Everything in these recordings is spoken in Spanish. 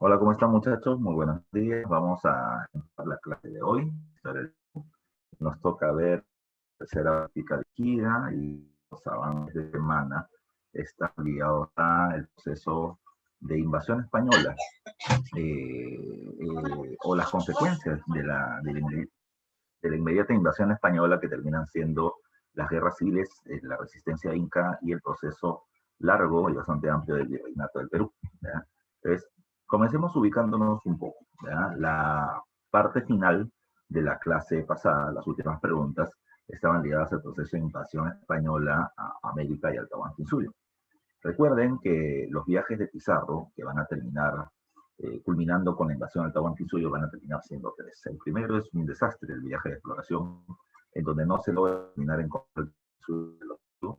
Hola, ¿cómo están muchachos? Muy buenos días. Vamos a empezar la clase de hoy. Nos toca ver la tercera práctica de Kira y los avances de semana están ligados al proceso de invasión española o las consecuencias de la inmediata invasión española que terminan siendo las guerras civiles, la resistencia inca y el proceso largo y bastante amplio del virreinato del Perú. ¿Ya? Entonces, comencemos ubicándonos un poco. ¿Ya? La parte final de la clase pasada, las últimas preguntas, estaban ligadas al proceso de invasión española a América y al Tahuantinsuyo. Recuerden que los viajes de Pizarro, que van a terminar culminando con la invasión al Tahuantinsuyo, van a terminar siendo tres. El primero es un desastre, el viaje de exploración, en donde no se logra terminar en contra del sur del objetivo.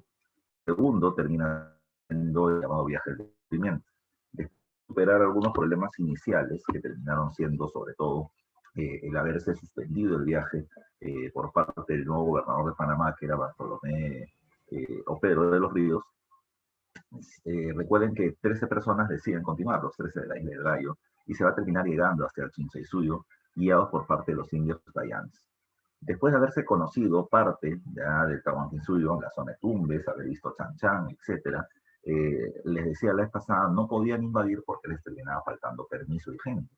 El segundo termina siendo el llamado viaje del descubrimiento. De superar algunos problemas iniciales que terminaron siendo, sobre todo, el haberse suspendido el viaje por parte del nuevo gobernador de Panamá, que era Bartolomé Opero de los Ríos. Recuerden que 13 personas deciden continuar, los 13 de la isla del Gallo, y se va a terminar llegando hasta el Chinchaysuyo, guiados por parte de los indios Tayanes. Después de haberse conocido parte ya del Tahuantinsuyo, la zona de Tumbes, haber visto Chan Chan, etc., les decía la vez pasada, no podían invadir porque les terminaba faltando permiso y gente.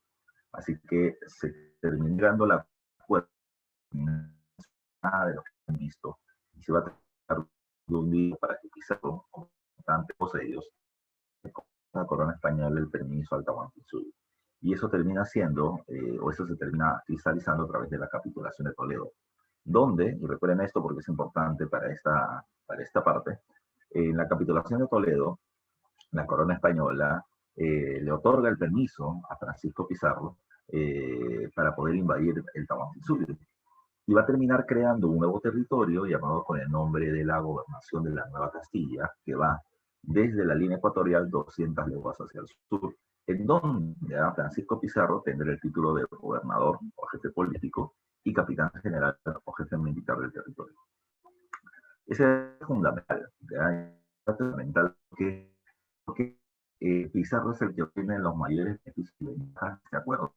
Así que se terminó dando la puerta de lo que han visto, y se va a tratar de un día para que Pizarro, tantos de ellos, la corona española el permiso al Tahuantinsuyo. Y eso termina siendo, o eso se termina cristalizando a través de la capitulación de Toledo, donde, y recuerden esto porque es importante para esta parte, en la capitulación de Toledo, la corona española le otorga el permiso a Francisco Pizarro para poder invadir el Tahuantinsuyo. Y va a terminar creando un nuevo territorio llamado con el nombre de la Gobernación de la Nueva Castilla, que va desde la línea ecuatorial 200 leguas hacia el sur, en donde Francisco Pizarro tendrá el título de gobernador o jefe político y capitán general o jefe militar del territorio. Ese es fundamental, ¿ya? Es fundamental porque Pizarro es el que obtiene los mayores beneficios y ventajas de acuerdo.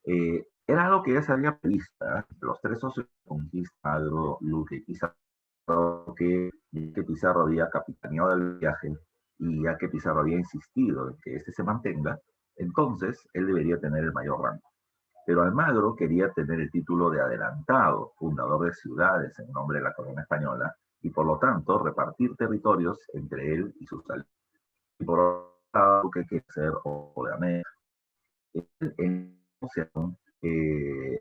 Era algo que ya se había previsto, ¿eh? Los tres socios de conquista, Agro, Luque y Pizarro, que Pizarro había capitaneado el viaje y ya que Pizarro había insistido en que este se mantenga, entonces él debería tener el mayor rango. Pero Almagro quería tener el título de adelantado, fundador de ciudades en nombre de la corona española, y por lo tanto repartir territorios entre él y sus aliados. Y por otro lado, Luque quería ser o de América. En negociación,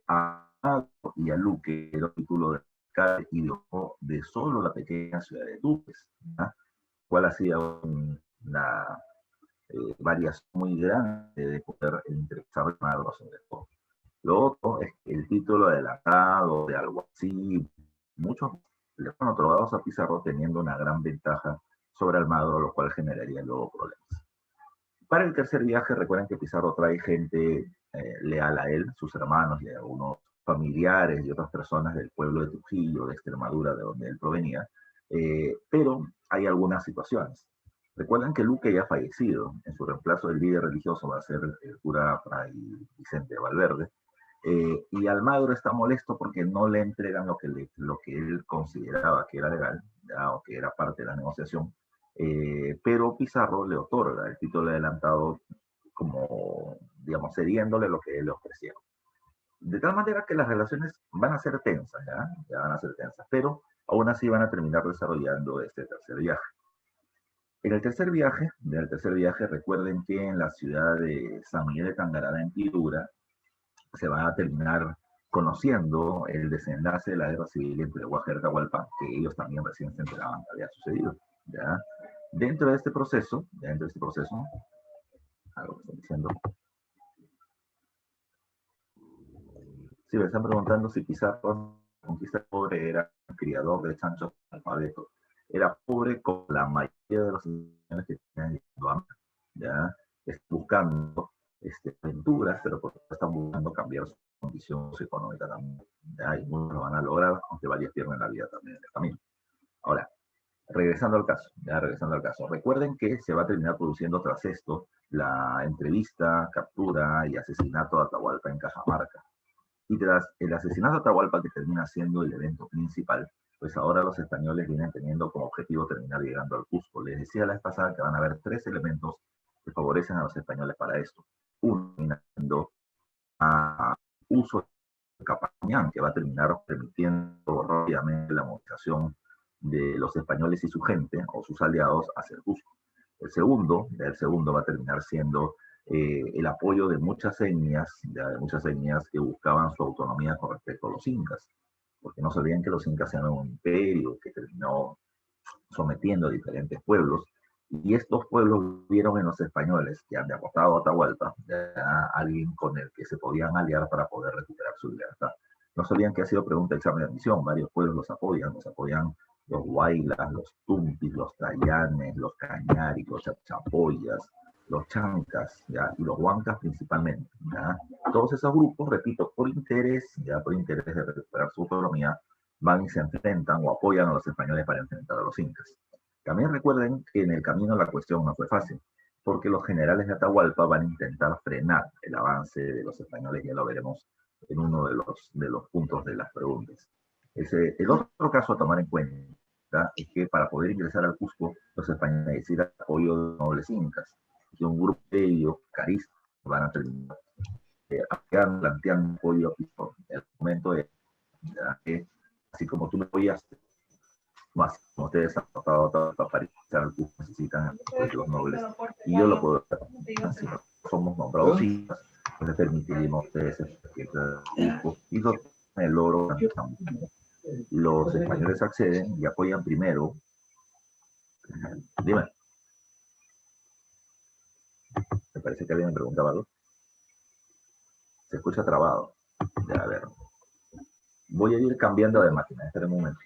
a Almagro y a Luque el título de alcalde y de solo la pequeña ciudad de Tumbes, ¿no? Cual hacía una variación muy grande de poder interesar Almagro sobre todo. Lo otro es que el título de adelantado, de algo así, muchos le fueron otorgados a Pizarro teniendo una gran ventaja sobre Almagro, lo cual generaría luego problemas. Para el tercer viaje, recuerden que Pizarro trae gente leal a él, sus hermanos y algunos familiares y otras personas del pueblo de Trujillo, de Extremadura, de donde él provenía, pero hay algunas situaciones. Recuerden que Luque ya ha fallecido, en su reemplazo el líder religioso va a ser el cura Fray Vicente Valverde, y Almagro está molesto porque no le entregan lo que él consideraba que era legal, ¿ya? O que era parte de la negociación, pero Pizarro le otorga el título de adelantado como, digamos, cediéndole lo que él le ofrecía. De tal manera que las relaciones van a ser tensas, ¿ya? Ya van a ser tensas, pero aún así van a terminar desarrollando este tercer viaje. En el tercer viaje, recuerden que en la ciudad de San Miguel de Tangarana, en Piura, se va a terminar conociendo el desenlace de la guerra civil entre Guajardo y Atahualpa, que ellos también recién se enteraban que había sucedido. ¿Ya? Dentro de este proceso, algo que estoy diciendo, si me están preguntando si Pizarro, conquista pobre, era criador de chanchos alfabeto, era pobre con la mayoría de los señores que tenían llegando a ¿ya? Buscando aventuras, pero por están buscando cambiar su condición económica también. ¿Ya? Y muchos lo van a lograr, aunque varios pierden la vida también en el camino. Ahora, regresando regresando al caso, ya regresando al caso. Recuerden que se va a terminar produciendo tras esto la entrevista, captura y asesinato de Atahualpa en Cajamarca. Y tras el asesinato de Atahualpa, que termina siendo el evento principal, pues ahora los españoles vienen teniendo como objetivo terminar llegando al Cusco. Les decía la vez pasada que van a haber 3 elementos que favorecen a los españoles para esto. Uno, a uso de Capañán, que va a terminar permitiendo rápidamente la movilización de los españoles y su gente o sus aliados hacia el Cusco. El segundo va a terminar siendo el apoyo de muchas etnias que buscaban su autonomía con respecto a los incas, porque no se olviden que los incas eran un imperio que terminó sometiendo a diferentes pueblos, y estos pueblos vieron en los españoles que han derrotado a Atahualpa a alguien con el que se podían aliar para poder recuperar su libertad. No se olviden que ha sido pregunta de examen de admisión, varios pueblos los apoyan los Huaylas, los Tumpis, los Tayanes, los Cañari, los Chachapoyas, los Chancas, ¿ya? Y los Huancas principalmente, ¿ya? Todos esos grupos, repito, por interés de recuperar su autonomía, van y se enfrentan o apoyan a los españoles para enfrentar a los incas. También recuerden que en el camino la cuestión no fue fácil, porque los generales de Atahualpa van a intentar frenar el avance de los españoles, ya lo veremos en uno de los puntos de las preguntas. El otro caso a tomar en cuenta es que para poder ingresar al Cusco, los españoles necesitan apoyo de nobles incas, que un grupo de ellos, caristas, van a terminar planteando apoyo en el momento de que, así como tú me apoyaste, más como ustedes han tratado para ingresar al Cusco, necesitan apoyo de los nobles, y yo lo puedo hacer. Si no somos nombrados incas, pues les permitiríamos a ustedes el Cusco y el oro. Los españoles acceden y apoyan primero. Dime. Me parece que alguien me preguntaba algo. Se escucha trabado. Ya, a ver. Voy a ir cambiando de máquina. Espera un momento.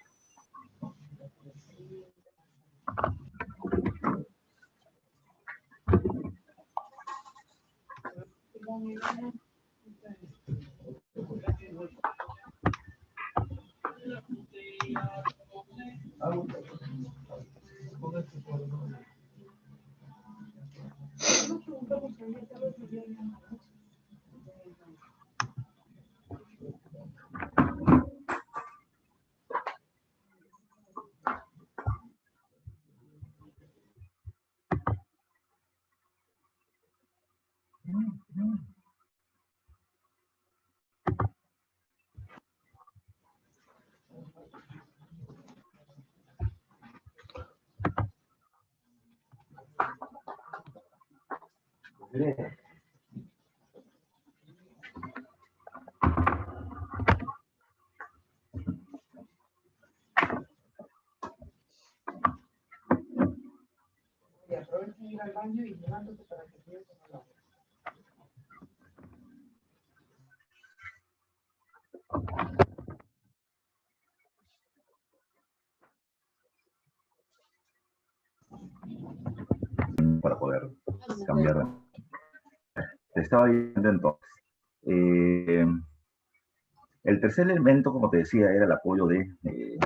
Aprovechen ir al baño y levántate para que quieras hablar. Para poder cambiar. Te estaba diciendo entonces. El tercer elemento, como te decía, era el apoyo de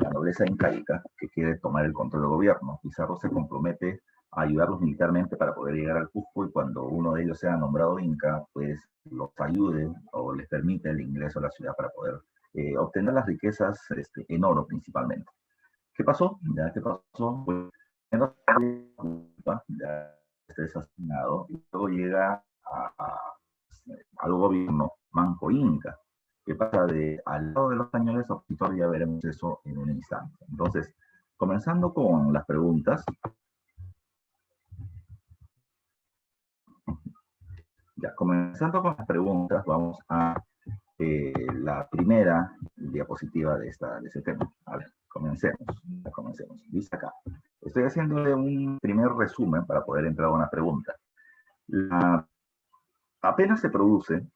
la nobleza incaica que quiere tomar el control del gobierno. Pizarro se compromete a ayudarlos militarmente para poder llegar al Cusco, y cuando uno de ellos sea nombrado inca, pues los ayude o les permite el ingreso a la ciudad para poder obtener las riquezas en oro principalmente. ¿Qué pasó? ¿Qué pasó? Pues ya es asesinado y luego llega al gobierno manco inca. ¿Qué pasa al lado de los españoles opositores? Ya veremos eso en un instante. Entonces, comenzando con las preguntas. Ya, comenzando con las preguntas, vamos a la primera diapositiva de ese tema. A ver, comencemos. Dice acá. Estoy haciéndole un primer resumen para poder entrar a una pregunta. Apenas se produce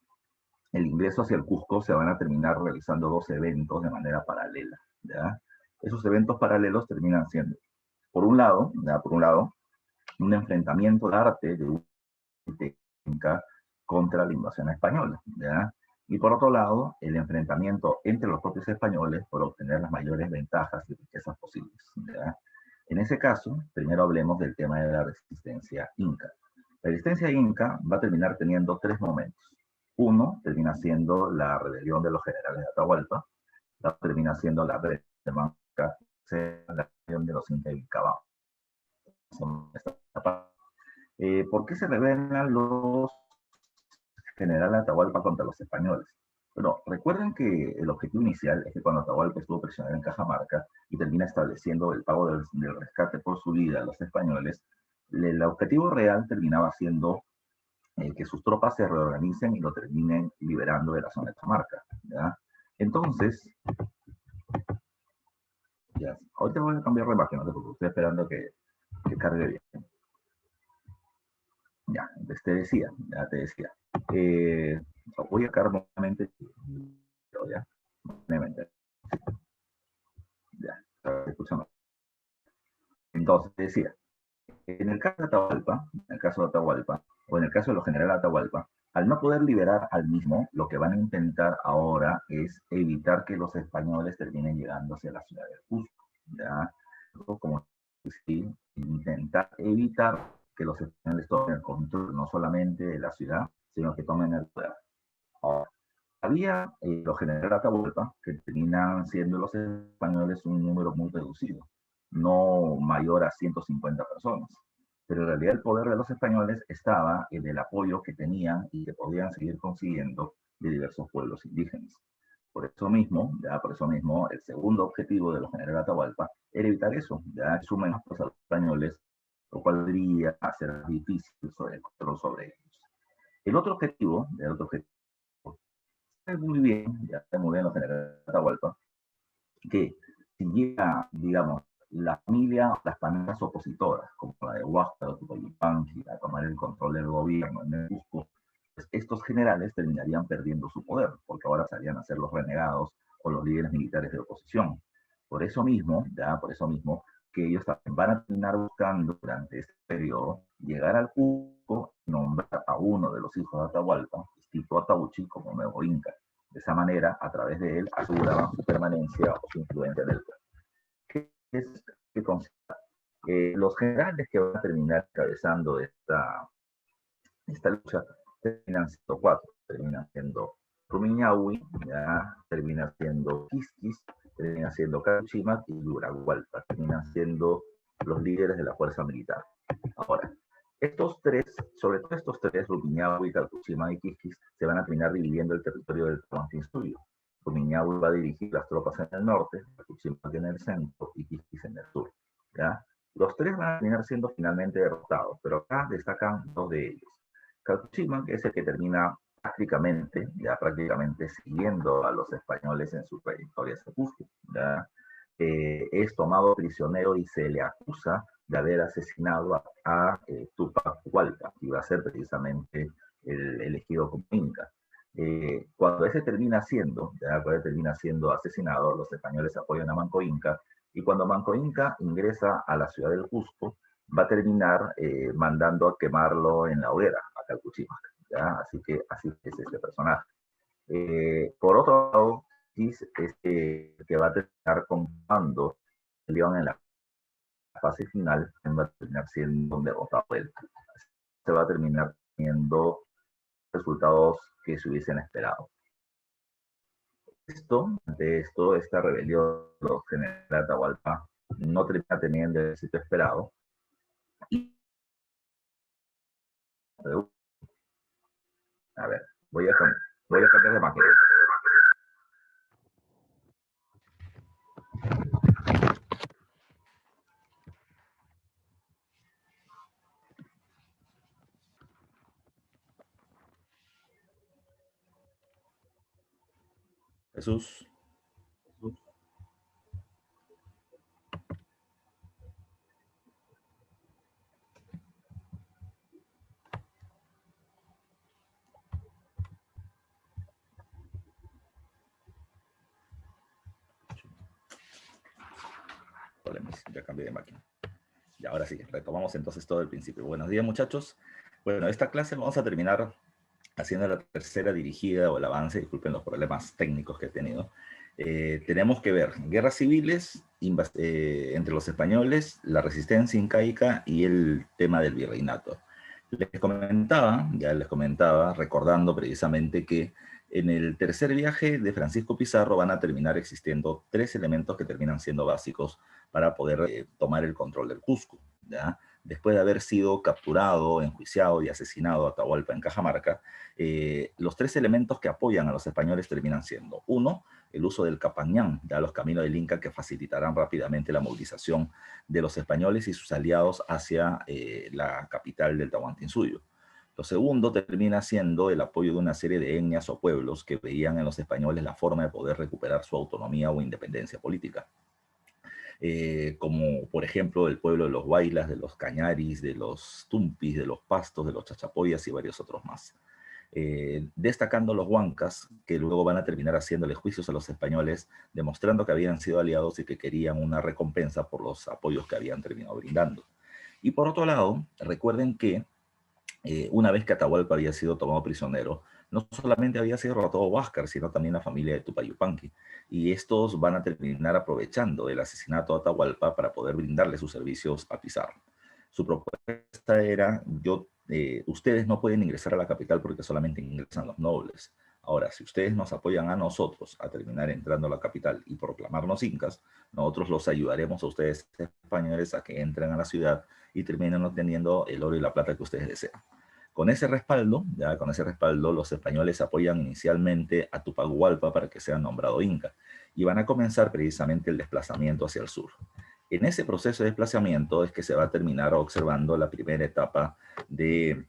el ingreso hacia el Cusco, se van a terminar realizando 2 eventos de manera paralela, ¿ya? Esos eventos paralelos terminan siendo, por un lado, un enfrentamiento de arte de un inca contra la invasión española, ¿ya? Y por otro lado, el enfrentamiento entre los propios españoles por obtener las mayores ventajas y riquezas posibles, ¿ya? En ese caso, primero hablemos del tema de la resistencia inca. La resistencia inca va a terminar teniendo tres momentos. Uno termina siendo la rebelión de los generales de Atahualpa, la termina siendo la rebelión la rebelión de los incas y Cabao. ¿Por qué se rebelan los generales Atahualpa contra los españoles? Bueno, recuerden que el objetivo inicial es que cuando Atahualpa estuvo prisionero en Cajamarca y termina estableciendo el pago del rescate por su vida a los españoles, el objetivo real terminaba siendo que sus tropas se reorganicen y lo terminen liberando de la zona de Cajamarca. ¿Ya? Entonces, ya, ahorita voy a cambiar de imagen, porque estoy esperando que cargue bien. Ya, te decía, voy a cargar nuevamente, ya, nuevamente. Ya, escúchame. Entonces, te decía, en el caso de Atahualpa, o en el caso de los generales de Atahualpa, al no poder liberar al mismo, lo que van a intentar ahora es evitar que los españoles terminen llegando hacia la ciudad del Cusco, ¿ya? Como si intentar evitar que los españoles tomen el control no solamente de la ciudad, sino que tomen el poder. Ahora, había los generales de Atahualpa que terminan siendo los españoles un número muy reducido, no mayor a 150 personas. Pero en realidad el poder de los españoles estaba en el apoyo que tenían y que podían seguir consiguiendo de diversos pueblos indígenas. Por eso mismo, el segundo objetivo de los generales de Atahualpa era evitar eso, ya sumen a los españoles, lo cual podría hacer difícil el control sobre ellos. El otro objetivo muy bien, ya muy bien los generales de Atahualpa, que si llega, digamos, la familia, las familias opositoras, como la de Huáscar o Tupayipanqui, a tomar el control del gobierno en el Cusco, pues estos generales terminarían perdiendo su poder, porque ahora salían a ser los renegados o los líderes militares de oposición. Por eso mismo, que ellos también van a terminar buscando durante este periodo llegar al Cusco, nombrar a uno de los hijos de Atahualpa, Tito Atahualpa, como nuevo inca. De esa manera, a través de él, aseguraban su permanencia o su influencia en el pueblo. ¿Qué es que considera? Los generales que van a terminar encabezando esta lucha terminan siendo cuatro. Terminan siendo Rumiñahui, ya termina siendo Quisquis, termina siendo Cachimac y Yuragualpa. Terminan siendo los líderes de la fuerza militar. Ahora, estos tres, sobre todo estos tres, Rumiñahui, Cachimac y Quisquis, se van a terminar dividiendo el territorio del Tahuantinsuyo. Rumiñahui va a dirigir las tropas en el norte, Cachimac en el centro y Quisquis en el sur. ¿Ya? Los tres van a terminar siendo finalmente derrotados, pero acá destacan dos de ellos. Cachimac es el que termina prácticamente siguiendo a los españoles en su trayectoria hacia Cusco. Es tomado prisionero y se le acusa de haber asesinado a Tupac Hualpa, que iba a ser precisamente el elegido como inca. Cuando ese termina siendo asesinado, los españoles apoyan a Manco Inca, y cuando Manco Inca ingresa a la ciudad del Cusco, va a terminar mandando a quemarlo en la hoguera, a Calcuchimac. Así que así es este personaje. Por otro lado, Kiss es que va a terminar comprando el León en la fase final, va a terminar siendo derrotado él. Se va a terminar teniendo resultados que se hubiesen esperado. Esta rebelión de los generales de Atahualpa no termina teniendo el éxito esperado. A ver, voy a cambiar de máquina. Jesús. Ya cambié de máquina. Y ahora sí, retomamos entonces todo el principio. Buenos días, muchachos. Bueno, esta clase vamos a terminar haciendo la tercera dirigida o el avance, disculpen los problemas técnicos que he tenido, Tenemos que ver guerras civiles entre los españoles, la resistencia incaica y el tema del virreinato. Ya les comentaba, recordando precisamente que en el tercer viaje de Francisco Pizarro van a terminar existiendo tres elementos que terminan siendo básicos para poder tomar el control del Cusco, ¿ya? Después de haber sido capturado, enjuiciado y asesinado a Atahualpa en Cajamarca, los tres elementos que apoyan a los españoles terminan siendo, uno, el uso del Capañán, ya los caminos del Inca que facilitarán rápidamente la movilización de los españoles y sus aliados hacia la capital del Tahuantinsuyo. Lo segundo termina siendo el apoyo de una serie de etnias o pueblos que veían en los españoles la forma de poder recuperar su autonomía o independencia política. Como por ejemplo el pueblo de los Huaylas, de los Cañaris, de los Tumpis, de los Pastos, de los Chachapoyas y varios otros más. Destacando los huancas, que luego van a terminar haciéndole juicios a los españoles, demostrando que habían sido aliados y que querían una recompensa por los apoyos que habían terminado brindando. Y por otro lado, recuerden que una vez que Atahualpa había sido tomado prisionero, no solamente había sido derrotado Huáscar, sino también la familia de Tupayupanqui. Y estos van a terminar aprovechando el asesinato de Atahualpa para poder brindarle sus servicios a Pizarro. Su propuesta era, ustedes no pueden ingresar a la capital porque solamente ingresan los nobles. Ahora, si ustedes nos apoyan a nosotros a terminar entrando a la capital y proclamarnos incas, nosotros los ayudaremos a ustedes españoles a que entren a la ciudad y terminen obteniendo el oro y la plata que ustedes desean. Con ese respaldo, los españoles apoyan inicialmente a Tupac Hualpa para que sea nombrado inca y van a comenzar precisamente el desplazamiento hacia el sur. En ese proceso de desplazamiento es que se va a terminar observando la primera etapa de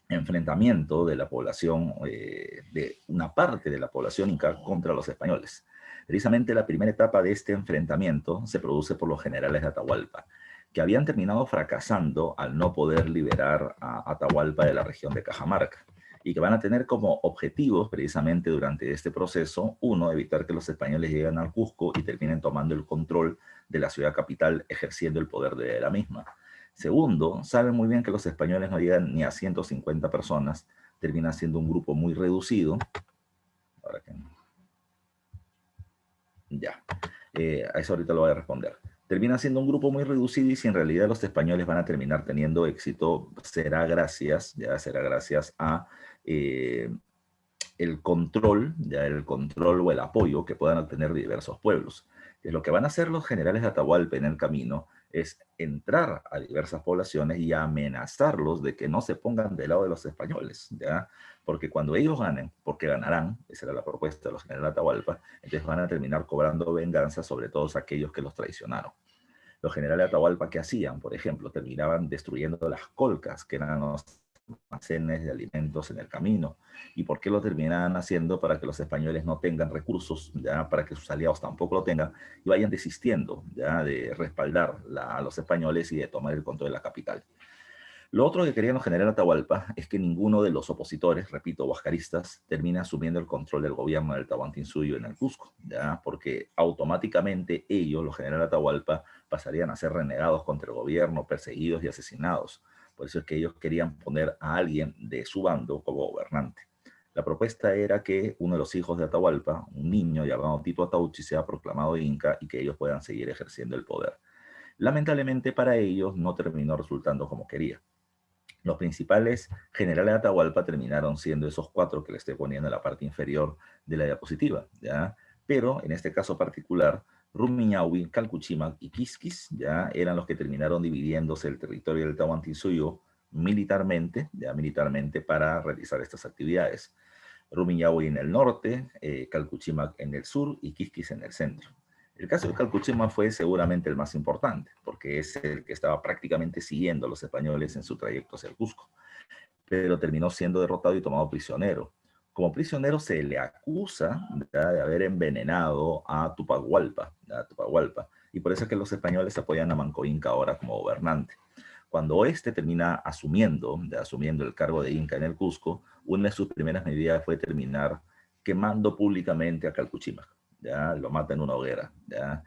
enfrentamiento de la población, de una parte de la población inca contra los españoles. Precisamente la primera etapa de este enfrentamiento se produce por los generales de Atahualpa, que habían terminado fracasando al no poder liberar a Atahualpa de la región de Cajamarca, y que van a tener como objetivos precisamente durante este proceso, uno, evitar que los españoles lleguen al Cusco y terminen tomando el control de la ciudad capital, ejerciendo el poder de la misma. Segundo, saben muy bien que los españoles no llegan ni a 150 personas, termina siendo un grupo muy reducido. Ahora que... Ya, a eso ahorita lo voy a responder. Termina siendo un grupo muy reducido y si en realidad los españoles van a terminar teniendo éxito, será gracias a el control o el apoyo que puedan obtener diversos pueblos. Lo que van a hacer los generales de Atahualpa en el camino es entrar a diversas poblaciones y amenazarlos de que no se pongan del lado de los españoles, ¿ya? Porque cuando ellos ganen, porque ganarán, esa era la propuesta de los generales de Atahualpa, entonces van a terminar cobrando venganza sobre todos aquellos que los traicionaron. Los generales de Atahualpa, ¿qué hacían? Por ejemplo, terminaban destruyendo las colcas, que eran los almacenes de alimentos en el camino. ¿Y por qué lo terminaban haciendo? Para que los españoles no tengan recursos, ya para que sus aliados tampoco lo tengan, y vayan desistiendo ya de respaldar a los españoles y de tomar el control de la capital. Lo otro que querían los generales Atahualpa es que ninguno de los opositores, repito, huascaristas, termine asumiendo el control del gobierno del Tahuantinsuyo en el Cusco, ¿ya? Porque automáticamente ellos, los generales Atahualpa, pasarían a ser renegados contra el gobierno, perseguidos y asesinados. Por eso es que ellos querían poner a alguien de su bando como gobernante. La propuesta era que uno de los hijos de Atahualpa, un niño llamado Tito Atauchi, sea proclamado inca y que ellos puedan seguir ejerciendo el poder. Lamentablemente para ellos no terminó resultando como quería. Los principales generales de Atahualpa terminaron siendo esos cuatro que le estoy poniendo en la parte inferior de la diapositiva, ¿ya? Pero en este caso particular, Rumiñahui, Calcuchimac y Quisquis, ¿ya? Eran los que terminaron dividiéndose el territorio del Tahuantinsuyo militarmente, ¿ya? Militarmente para realizar estas actividades. Rumiñahui en el norte, Calcuchimac en el sur y Quisquis en el centro. El caso de Calcuchima fue seguramente el más importante, porque es el que estaba prácticamente siguiendo a los españoles en su trayecto hacia el Cusco, pero terminó siendo derrotado y tomado prisionero. Como prisionero se le acusa de haber envenenado a Tupac Hualpa, y por eso es que los españoles apoyan a Manco Inca ahora como gobernante. Cuando este termina asumiendo el cargo de Inca en el Cusco, una de sus primeras medidas fue terminar quemando públicamente a Calcuchima. ¿Ya? Lo mata en una hoguera. ¿Ya?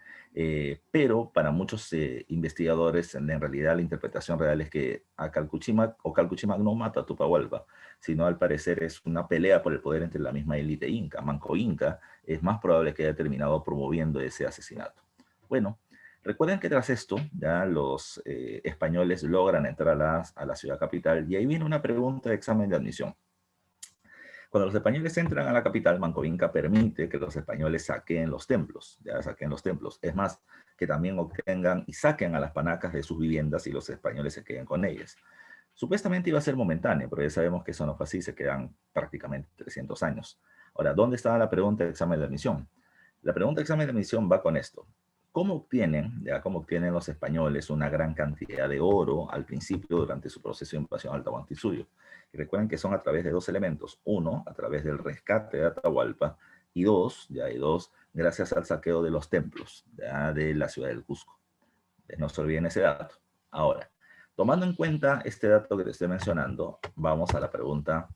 Pero para muchos investigadores, en realidad la interpretación real es que a Calcuchimac o Calcuchimac no mata a Tupahualpa, sino al parecer es una pelea por el poder entre la misma élite inca. Manco Inca es más probable que haya terminado promoviendo ese asesinato. Bueno, recuerden que tras esto, ya los españoles logran entrar a la ciudad capital y ahí viene una pregunta de examen de admisión. Cuando los españoles entran a la capital, Manco Inca permite que los españoles saqueen los templos, ya saquen los templos. Es más, que también obtengan y saquen a las panacas de sus viviendas y los españoles se queden con ellas. Supuestamente iba a ser momentáneo, pero ya sabemos que eso no fue así, se quedan prácticamente 300 años. Ahora, ¿dónde está la pregunta de examen de admisión? La pregunta de examen de admisión va con esto. Cómo obtienen los españoles una gran cantidad de oro al principio durante su proceso de invasión al Tahuantinsuyo? Y recuerden que son a través de dos elementos. Uno, a través del rescate de Atahualpa, y dos, gracias al saqueo de los templos de la ciudad del Cusco. No se olviden ese dato. Ahora, tomando en cuenta este dato que te estoy mencionando, vamos a la pregunta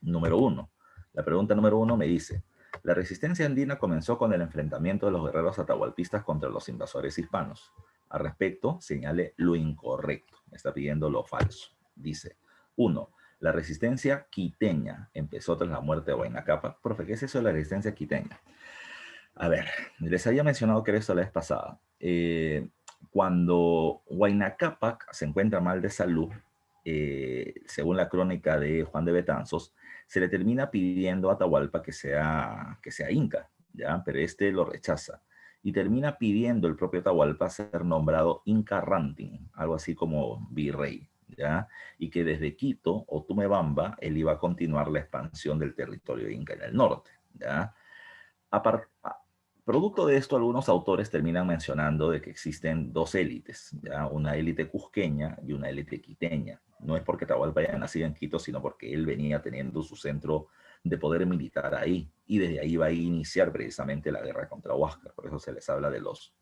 número uno. La pregunta número uno me dice, la resistencia andina comenzó con el enfrentamiento de los guerreros atahualpistas contra los invasores hispanos. Al respecto, señale lo incorrecto. Me está pidiendo lo falso. Dice, uno, la resistencia quiteña empezó tras la muerte de Huayna Cápac. Profe, ¿qué es eso de la resistencia quiteña? A ver, les había mencionado que era esto la vez pasada. Cuando Huayna Cápac se encuentra mal de salud, según la crónica de Juan de Betanzos, se le termina pidiendo a Atahualpa que sea inca, ¿ya? Pero este lo rechaza. Y termina pidiendo el propio Atahualpa ser nombrado Inca Rantin, algo así como virrey, ¿ya? Y que desde Quito o Tumebamba él iba a continuar la expansión del territorio inca en el norte, ¿ya? Apar- Producto de esto, algunos autores terminan mencionando de que existen dos élites, ¿ya? Una élite cusqueña y una élite quiteña. No es porque Atahualpa haya nacido en Quito, sino porque él venía teniendo su centro de poder militar ahí, y desde ahí va a iniciar precisamente la guerra contra Huáscar. Por eso se les habla de los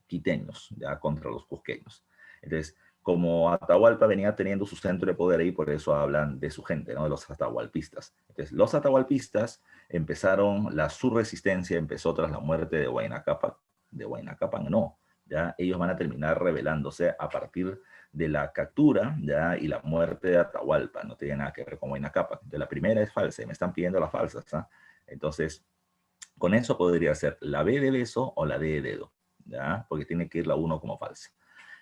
quiteños, ya contra los cusqueños. Entonces, como Atahualpa venía teniendo su centro de poder ahí, por eso hablan de su gente, ¿no? De los atahualpistas. Entonces, los atahualpistas empezaron, su resistencia empezó tras la muerte de Huayna Cápac. De Huayna Cápac no, ya ellos van a terminar rebelándose a partir de la captura, ya, y la muerte de Atahualpa. No tiene nada que ver con Huayna Cápac. De la primera es falsa, y me están pidiendo las falsas, ¿ah? Entonces, con eso podría ser la B de beso o la D de dedo, ¿ya? Porque tiene que ir la 1 como falsa.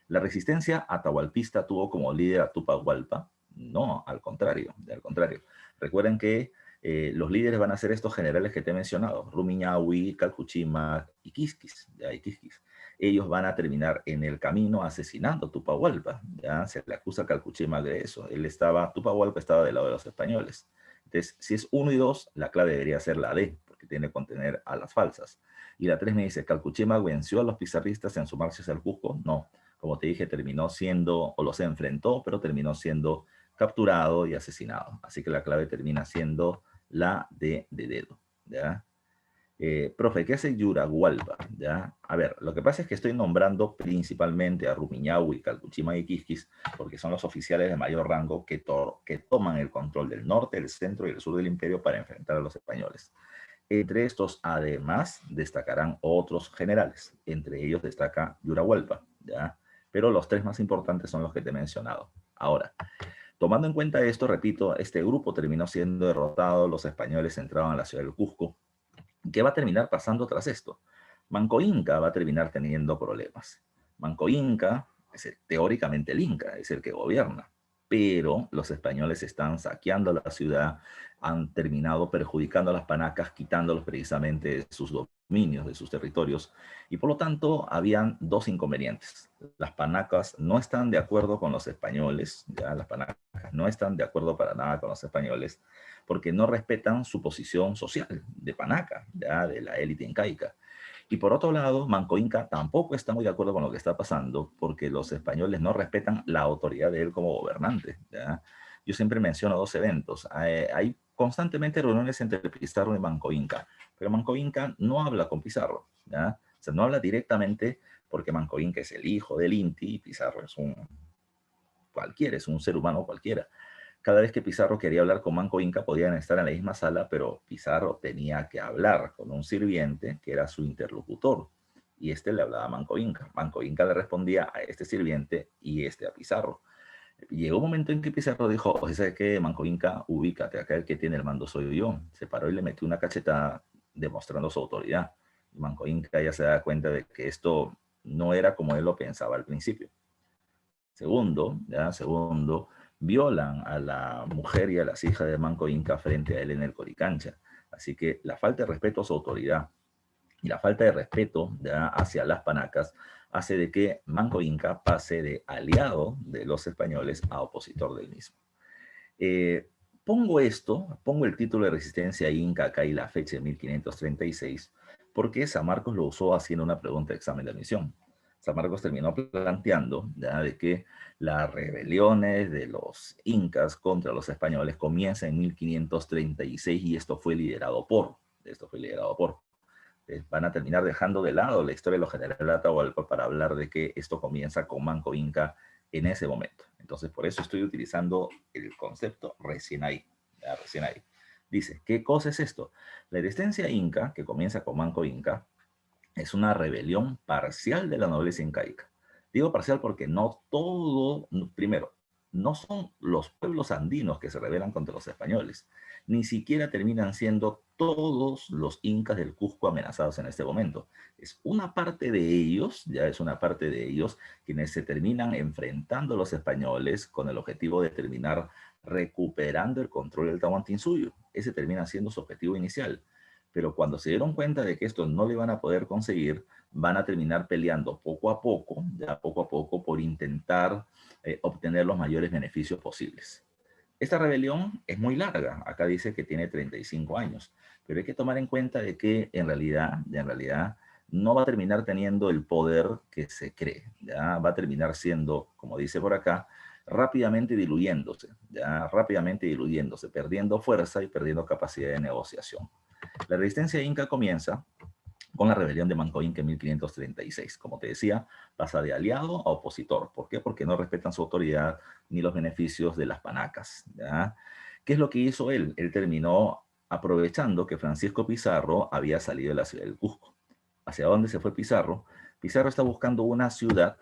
La resistencia atahualpista tuvo como líder a Tupac Hualpa. No, al contrario, al contrario. Recuerden que los líderes van a ser estos generales que te he mencionado, Rumiñahui, Calcuchima y Quisquis, ¿ya? Y Quisquis. Ellos van a terminar en el camino asesinando a Tupac Hualpa, ¿ya? Se le acusa a Calcuchima de eso. Tupac Hualpa estaba del lado de los españoles. Entonces, si es 1 y 2, la clave debería ser la D, porque tiene que contener a las falsas. Y la 3 me dice, ¿Calcuchima venció a los pizarristas en su marcha hacia el Cusco? No. Como te dije, terminó siendo, o los enfrentó, pero terminó siendo capturado y asesinado. Así que la clave termina siendo la de dedo, ¿ya? Profe, ¿qué hace Yuragualpa? ¿Ya? A ver, lo que pasa es que estoy nombrando principalmente a Rumiñahui, Calcuchima y Quisquis, porque son los oficiales de mayor rango que toman el control del norte, el centro y el sur del imperio para enfrentar a los españoles. Entre estos, además, destacarán otros generales. Entre ellos destaca Yurahualpa, ¿ya? Pero los tres más importantes son los que te he mencionado. Ahora, tomando en cuenta esto, repito, este grupo terminó siendo derrotado, los españoles entraban a la ciudad del Cusco. ¿Qué va a terminar pasando tras esto? Manco Inca va a terminar teniendo problemas. Manco Inca es teóricamente el Inca, es el que gobierna, pero los españoles están saqueando la ciudad, han terminado perjudicando a las panacas, quitándolos precisamente de sus dominios, de sus territorios, y por lo tanto habían dos inconvenientes. Las panacas no están de acuerdo con los españoles, ya las panacas no están de acuerdo para nada con los españoles, porque no respetan su posición social de panaca, ya de la élite incaica. Y por otro lado, Manco Inca tampoco está muy de acuerdo con lo que está pasando, porque los españoles no respetan la autoridad de él como gobernante, ¿ya? Yo siempre menciono dos eventos. Hay constantemente reuniones entre Pizarro y Manco Inca, pero Manco Inca no habla con Pizarro, ¿ya? O sea, no habla directamente porque Manco Inca es el hijo del Inti y Pizarro es es un ser humano cualquiera. Cada vez que Pizarro quería hablar con Manco Inca podían estar en la misma sala, pero Pizarro tenía que hablar con un sirviente que era su interlocutor. y este le hablaba a Manco Inca. Manco Inca le respondía a este sirviente y este a Pizarro. Llegó un momento en que Pizarro dijo, oye, ¿sabes qué, Manco Inca? Ubícate, acá el que tiene el mando soy yo. Se paró y le metió una cachetada demostrando su autoridad. Y Manco Inca ya se da cuenta de que esto no era como él lo pensaba al principio. Segundo, violan a la mujer y a las hijas de Manco Inca frente a él en el Coricancha. Así que la falta de respeto a su autoridad y la falta de respeto hacia las panacas hace de que Manco Inca pase de aliado de los españoles a opositor del mismo. Pongo el título de Resistencia Inca acá y la fecha de 1536, porque San Marcos lo usó haciendo una pregunta de examen de admisión. San Marcos terminó planteando de que las rebeliones de los incas contra los españoles comienzan en 1536 y esto fue liderado por. Van a terminar dejando de lado la historia de los generales de Atahualpa para hablar de que esto comienza con Manco Inca en ese momento. Entonces, por eso estoy utilizando el concepto recién ahí. Recién ahí. Dice, ¿qué cosa es esto? La resistencia inca, que comienza con Manco Inca, es una rebelión parcial de la nobleza incaica. Digo parcial porque no todo, primero, no son los pueblos andinos que se rebelan contra los españoles, ni siquiera terminan siendo todos los incas del Cusco amenazados en este momento. Es una parte de ellos, quienes se terminan enfrentando a los españoles con el objetivo de terminar recuperando el control del Tahuantinsuyo. Ese termina siendo su objetivo inicial. Pero cuando se dieron cuenta de que esto no lo iban a poder conseguir, van a terminar peleando poco a poco, por intentar obtener los mayores beneficios posibles. Esta rebelión es muy larga, acá dice que tiene 35 años, pero hay que tomar en cuenta de que en realidad no va a terminar teniendo el poder que se cree, ¿ya? Va a terminar siendo, como dice por acá, rápidamente diluyéndose, perdiendo fuerza y perdiendo capacidad de negociación. La resistencia inca comienza con la rebelión de Manco Inca en 1536. Como te decía, pasa de aliado a opositor. ¿Por qué? Porque no respetan su autoridad ni los beneficios de las panacas, ¿ya? ¿Qué es lo que hizo él? Él terminó aprovechando que Francisco Pizarro había salido de la ciudad del Cusco. ¿Hacia dónde se fue Pizarro? Pizarro está buscando una ciudad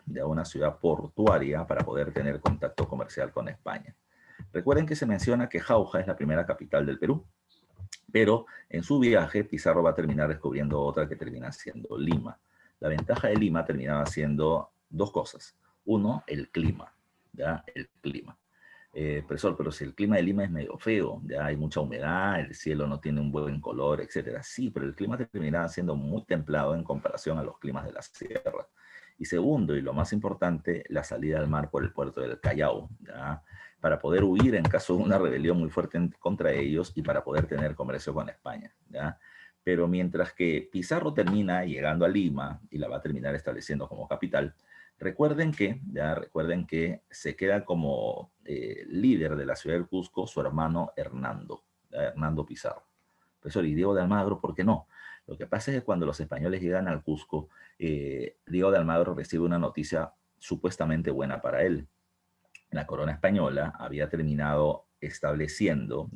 portuaria para poder tener contacto comercial con España. Recuerden que se menciona que Jauja es la primera capital del Perú. Pero en su viaje, Pizarro va a terminar descubriendo otra que termina siendo Lima. La ventaja de Lima terminaba siendo dos cosas. Uno, el clima, ¿ya? El clima. Profesor, pero si el clima de Lima es medio feo, ya hay mucha humedad, el cielo no tiene un buen color, etcétera. Sí, pero el clima terminaba siendo muy templado en comparación a los climas de la sierra. Y segundo, y lo más importante, la salida al mar por el puerto del Callao, ¿ya? Para poder huir en caso de una rebelión muy fuerte contra ellos y para poder tener comercio con España, ¿ya? Pero mientras que Pizarro termina llegando a Lima y la va a terminar estableciendo como capital, recuerden que se queda como líder de la ciudad del Cusco su hermano Hernando, Hernando Pizarro. Profesor, y Diego de Almagro, ¿por qué no? Lo que pasa es que cuando los españoles llegan al Cusco, Diego de Almagro recibe una noticia supuestamente buena para él. La corona española había terminado estableciendo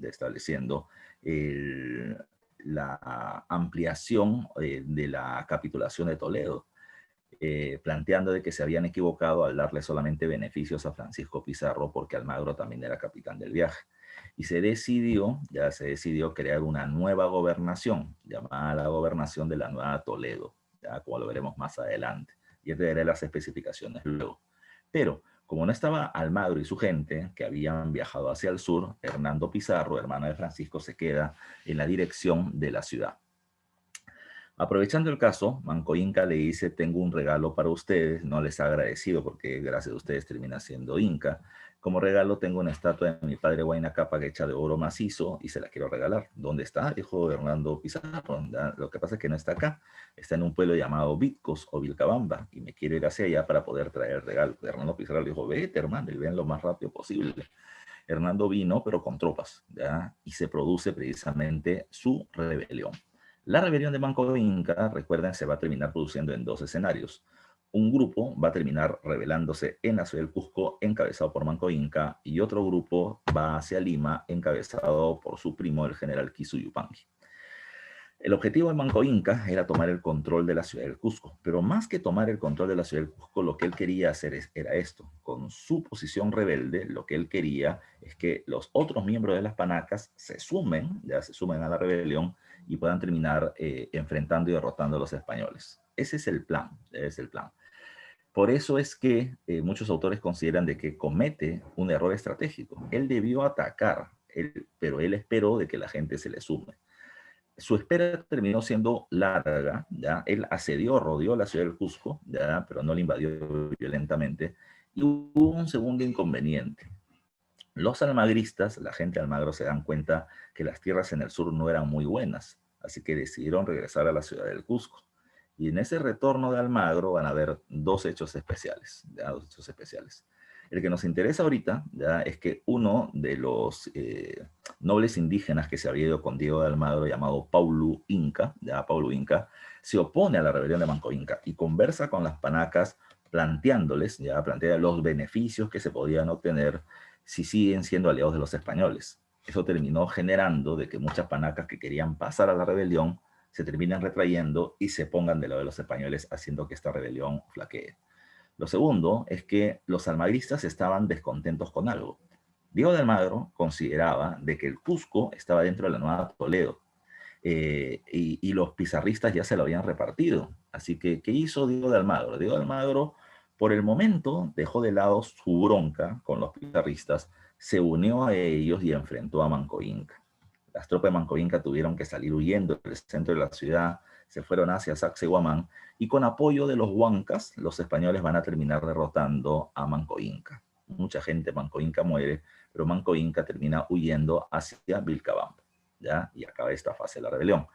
la ampliación de la capitulación de Toledo, planteando de que se habían equivocado al darle solamente beneficios a Francisco Pizarro porque Almagro también era capitán del viaje. Y se decidió crear una nueva gobernación, llamada la gobernación de la Nueva Toledo, ya como lo veremos más adelante. Y te daré las especificaciones luego. Pero como no estaba Almagro y su gente, que habían viajado hacia el sur, Hernando Pizarro, hermano de Francisco, se queda en la dirección de la ciudad. Aprovechando el caso, Manco Inca le dice, tengo un regalo para ustedes, no les ha agradecido porque gracias a ustedes termina siendo Inca. Como regalo tengo una estatua de mi padre Huayna Cápac hecha de oro macizo y se la quiero regalar. ¿Dónde está? Dijo Hernando Pizarro. Lo que pasa es que no está acá. Está en un pueblo llamado Vitcos o Vilcabamba y me quiero ir hacia allá para poder traer el regalo. Hernando Pizarro le dijo, vete hermano y ven lo más rápido posible. Hernando vino, pero con tropas, ¿ya? Y se produce precisamente su rebelión. La rebelión de Manco Inca, recuerden, se va a terminar produciendo en dos escenarios. Un grupo va a terminar rebelándose en la ciudad del Cusco, encabezado por Manco Inca, y otro grupo va hacia Lima, encabezado por su primo, el general Kisu Yupanqui. El objetivo de Manco Inca era tomar el control de la ciudad del Cusco, pero más que tomar el control de la ciudad del Cusco, lo que él quería hacer era esto. Con su posición rebelde, lo que él quería es que los otros miembros de las panacas se sumen a la rebelión y puedan terminar enfrentando y derrotando a los españoles. Ese es el plan, ese es el plan. Por eso es que muchos autores consideran de que comete un error estratégico. Él debió atacar, pero él esperó de que la gente se le sume. Su espera terminó siendo larga, ¿ya? Él asedió, rodeó la ciudad del Cusco, ¿ya? Pero no la invadió violentamente. Y hubo un segundo inconveniente. Los almagristas, la gente de Almagro, se dan cuenta que las tierras en el sur no eran muy buenas, así que decidieron regresar a la ciudad del Cusco. Y en ese retorno de Almagro van a haber dos hechos especiales, ¿ya? Dos hechos especiales. El que nos interesa ahorita, ¿ya? Es que uno de los nobles indígenas que se había ido con Diego de Almagro, llamado Paulu Inca, ¿ya? Paulu Inca, se opone a la rebelión de Manco Inca y conversa con las panacas planteándoles, ya plantea los beneficios que se podían obtener si siguen siendo aliados de los españoles. Eso terminó generando de que muchas panacas que querían pasar a la rebelión se terminan retrayendo y se pongan del lado de los españoles, haciendo que esta rebelión flaquee. Lo segundo es que los almagristas estaban descontentos con algo. Diego de Almagro consideraba de que el Cusco estaba dentro de la Nueva Toledo, y los pizarristas ya se lo habían repartido. Así que, ¿qué hizo Diego de Almagro? Diego de Almagro, por el momento, dejó de lado su bronca con los pizarristas, se unió a ellos y enfrentó a Manco Inca. Las tropas de Manco Inca tuvieron que salir huyendo del centro de la ciudad, se fueron hacia Sacsayhuamán, y con apoyo de los huancas, los españoles van a terminar derrotando a Manco Inca. Mucha gente Manco Inca muere, pero Manco Inca termina huyendo hacia Vilcabamba, ¿ya? Y acaba esta fase de la rebelión.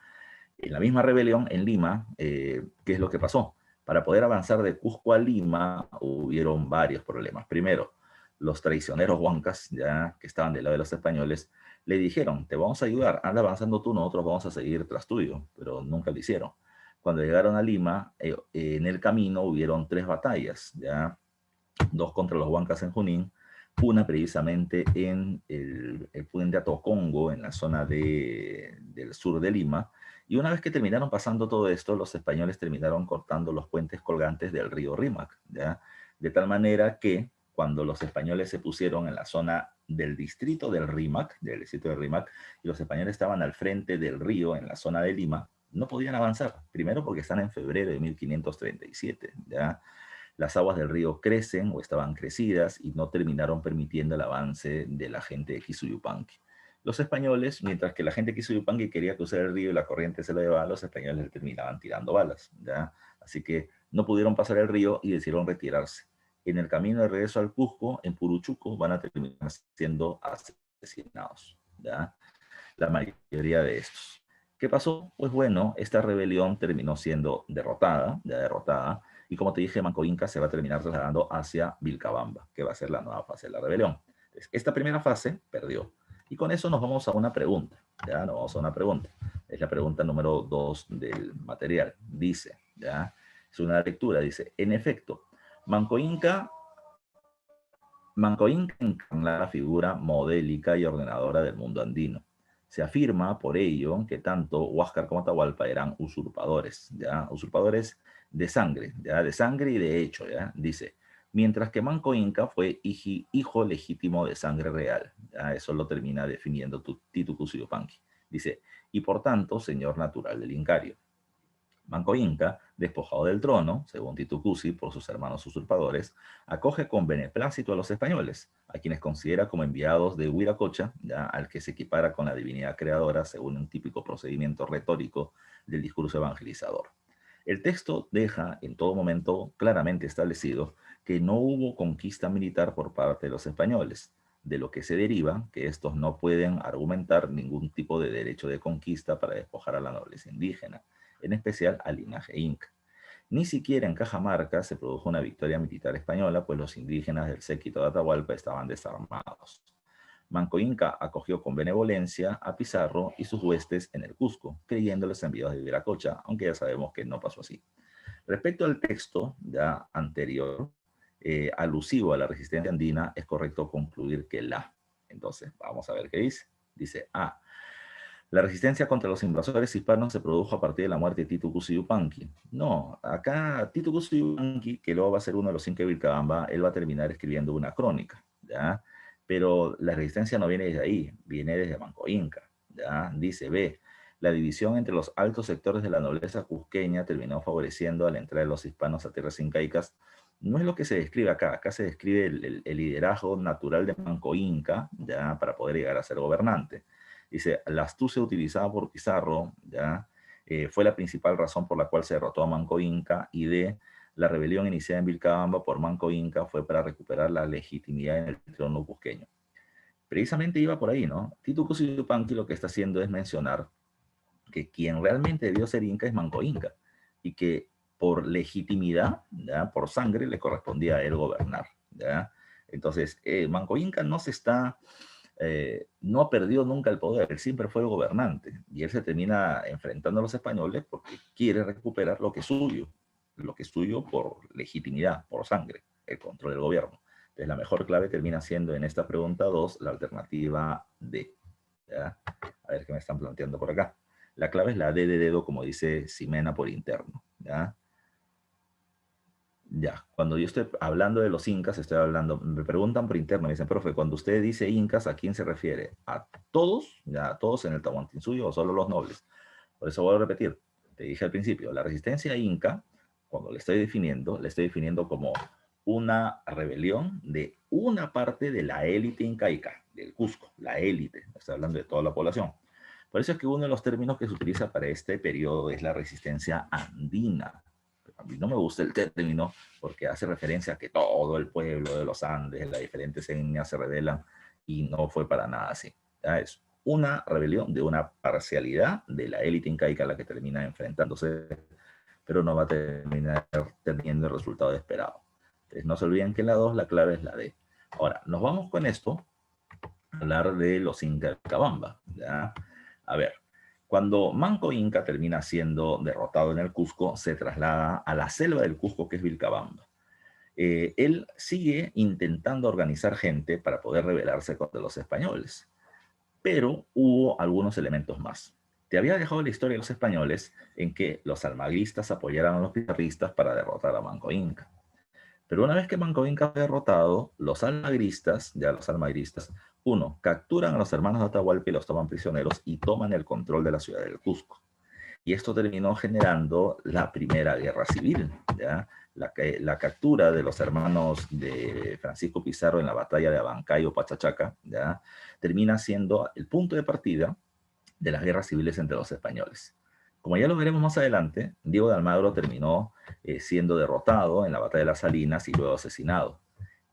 En la misma rebelión, en Lima, ¿qué es lo que pasó? Para poder avanzar de Cusco a Lima, hubieron varios problemas. Primero, los traicioneros huancas, ya que estaban del lado de los españoles, le dijeron, te vamos a ayudar, anda avanzando tú, nosotros vamos a seguir tras tuyo, pero nunca lo hicieron. Cuando llegaron a Lima, en el camino hubieron tres batallas, ya, dos contra los huancas en Junín, una precisamente en el puente Atocongo, en la zona del sur de Lima, y una vez que terminaron pasando todo esto, los españoles terminaron cortando los puentes colgantes del río Rímac, ¿ya? De tal manera que cuando los españoles se pusieron en la zona del distrito del Rímac, y los españoles estaban al frente del río, en la zona de Lima, no podían avanzar, primero porque están en febrero de 1537, ¿ya? Las aguas del río crecen o estaban crecidas y no terminaron permitiendo el avance de la gente de Quisuyupanqui. Los españoles, mientras que la gente de Quisuyupanqui quería cruzar el río y la corriente se lo llevaba, los españoles le terminaban tirando balas, ¿ya? Así que no pudieron pasar el río y decidieron retirarse. En el camino de regreso al Cusco, en Puruchuco, van a terminar siendo asesinados, ¿ya? La mayoría de estos. ¿Qué pasó? Pues bueno, esta rebelión terminó siendo derrotada, ya derrotada, y como te dije, Manco Inca se va a terminar trasladando hacia Vilcabamba, que va a ser la nueva fase de la rebelión. Entonces, esta primera fase perdió. Y con eso nos vamos a una pregunta, ¿ya? Nos vamos a una pregunta. Es la pregunta número 2 del material. Dice, ¿ya? Es una lectura, dice, en efecto, Manco Inca encarna la figura modélica y ordenadora del mundo andino. Se afirma por ello que tanto Huáscar como Atahualpa eran usurpadores, ¿ya? Usurpadores de sangre, ¿ya? De sangre y de hecho, ¿ya? Dice, mientras que Manco Inca fue hijo legítimo de sangre real, ¿ya? Eso lo termina definiendo Titu Cusi Yupanqui. Dice, y por tanto, señor natural del Incario. Manco Inca, despojado del trono, según Titu Cusi, por sus hermanos usurpadores, acoge con beneplácito a los españoles, a quienes considera como enviados de Huiracocha, ya al que se equipara con la divinidad creadora según un típico procedimiento retórico del discurso evangelizador. El texto deja en todo momento claramente establecido que no hubo conquista militar por parte de los españoles, de lo que se deriva que estos no pueden argumentar ningún tipo de derecho de conquista para despojar a la nobleza indígena, en especial al linaje inca. Ni siquiera en Cajamarca se produjo una victoria militar española, pues los indígenas del séquito de Atahualpa estaban desarmados. Manco Inca acogió con benevolencia a Pizarro y sus huestes en el Cusco, creyéndoles enviados de Viracocha, aunque ya sabemos que no pasó así. Respecto al texto ya anterior, alusivo a la resistencia andina, es correcto concluir que la. Entonces, vamos a ver qué dice. Dice A. La resistencia contra los invasores hispanos se produjo a partir de la muerte de Titu Cusi Yupanqui. No, acá Titu Cusi Yupanqui, que luego va a ser uno de los Inca de Vilcabamba, él va a terminar escribiendo una crónica, ¿ya? Pero la resistencia no viene desde ahí, viene desde Manco Inca, ¿ya? Dice, ve, la división entre los altos sectores de la nobleza cusqueña terminó favoreciendo a la entrada de los hispanos a tierras incaicas. No es lo que se describe acá, acá se describe el liderazgo natural de Manco Inca, ¿ya? Para poder llegar a ser gobernante. Dice, la astucia utilizada por Pizarro, ¿ya? Fue la principal razón por la cual se derrotó a Manco Inca, y de la rebelión iniciada en Vilcabamba por Manco Inca fue para recuperar la legitimidad en el trono cusqueño. Precisamente iba por ahí, ¿no? Titu Cusi Yupanqui lo que está haciendo es mencionar que quien realmente debió ser Inca es Manco Inca, y que por legitimidad, ¿ya? Por sangre, le correspondía a él gobernar, ¿ya? Entonces, Manco Inca no ha perdido nunca el poder, él siempre fue el gobernante, y él se termina enfrentando a los españoles porque quiere recuperar lo que es suyo por legitimidad, por sangre, el control del gobierno. Entonces la mejor clave termina siendo en esta pregunta 2 la alternativa D. ¿Ya? A ver qué me están planteando por acá. La clave es la D de dedo, como dice Ximena por interno. ¿Ya? Ya, cuando yo estoy hablando de los incas, estoy hablando, me preguntan por interno, me dicen, profe, cuando usted dice incas, ¿a quién se refiere? ¿A todos? ¿Ya a todos en el Tahuantinsuyo o solo los nobles? Por eso voy a repetir, te dije al principio, la resistencia inca, cuando le estoy definiendo como una rebelión de una parte de la élite incaica, del Cusco, la élite, estoy hablando de toda la población. Por eso es que uno de los términos que se utiliza para este periodo es la resistencia andina. A mí no me gusta el término porque hace referencia a que todo el pueblo de los Andes, las diferentes etnias se rebelan, y no fue para nada así. ¿Ya? Es una rebelión de una parcialidad de la élite incaica a la que termina enfrentándose, pero no va a terminar teniendo el resultado esperado. Entonces no se olviden que en la 2 la clave es la D. Ahora, nos vamos con esto a hablar de los Inca de Cabamba. ¿Ya? A ver, cuando Manco Inca termina siendo derrotado en el Cusco, se traslada a la selva del Cusco, que es Vilcabamba. Él sigue intentando organizar gente para poder rebelarse contra los españoles, pero hubo algunos elementos más. Te había dejado la historia de los españoles en que los almagristas apoyaron a los pizarristas para derrotar a Manco Inca. Pero una vez que Manco Inca fue derrotado, los almagristas, uno, capturan a los hermanos de Atahualpa y los toman prisioneros y toman el control de la ciudad del Cusco. Y esto terminó generando la primera guerra civil, ¿ya? La captura de los hermanos de Francisco Pizarro en la batalla de Abancay o Pachachaca, ¿ya? Termina siendo el punto de partida de las guerras civiles entre los españoles. Como ya lo veremos más adelante, Diego de Almagro terminó siendo derrotado en la batalla de las Salinas y luego asesinado.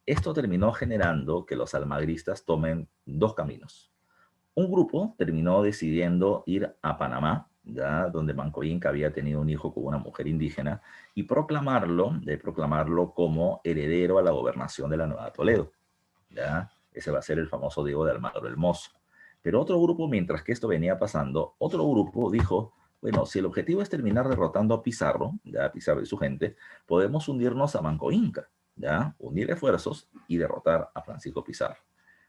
Esto terminó generando que los almagristas tomen dos caminos. Un grupo terminó decidiendo ir a Panamá, ya donde Manco Inca había tenido un hijo con una mujer indígena, y proclamarlo como heredero a la gobernación de la Nueva Toledo. ¿Ya? Ese va a ser el famoso Diego de Almagro el Mozo. Pero otro grupo, mientras que esto venía pasando, otro grupo dijo, bueno, si el objetivo es terminar derrotando a Pizarro, ya Pizarro y su gente, podemos unirnos a Manco Inca, ya unir esfuerzos y derrotar a Francisco Pizarro.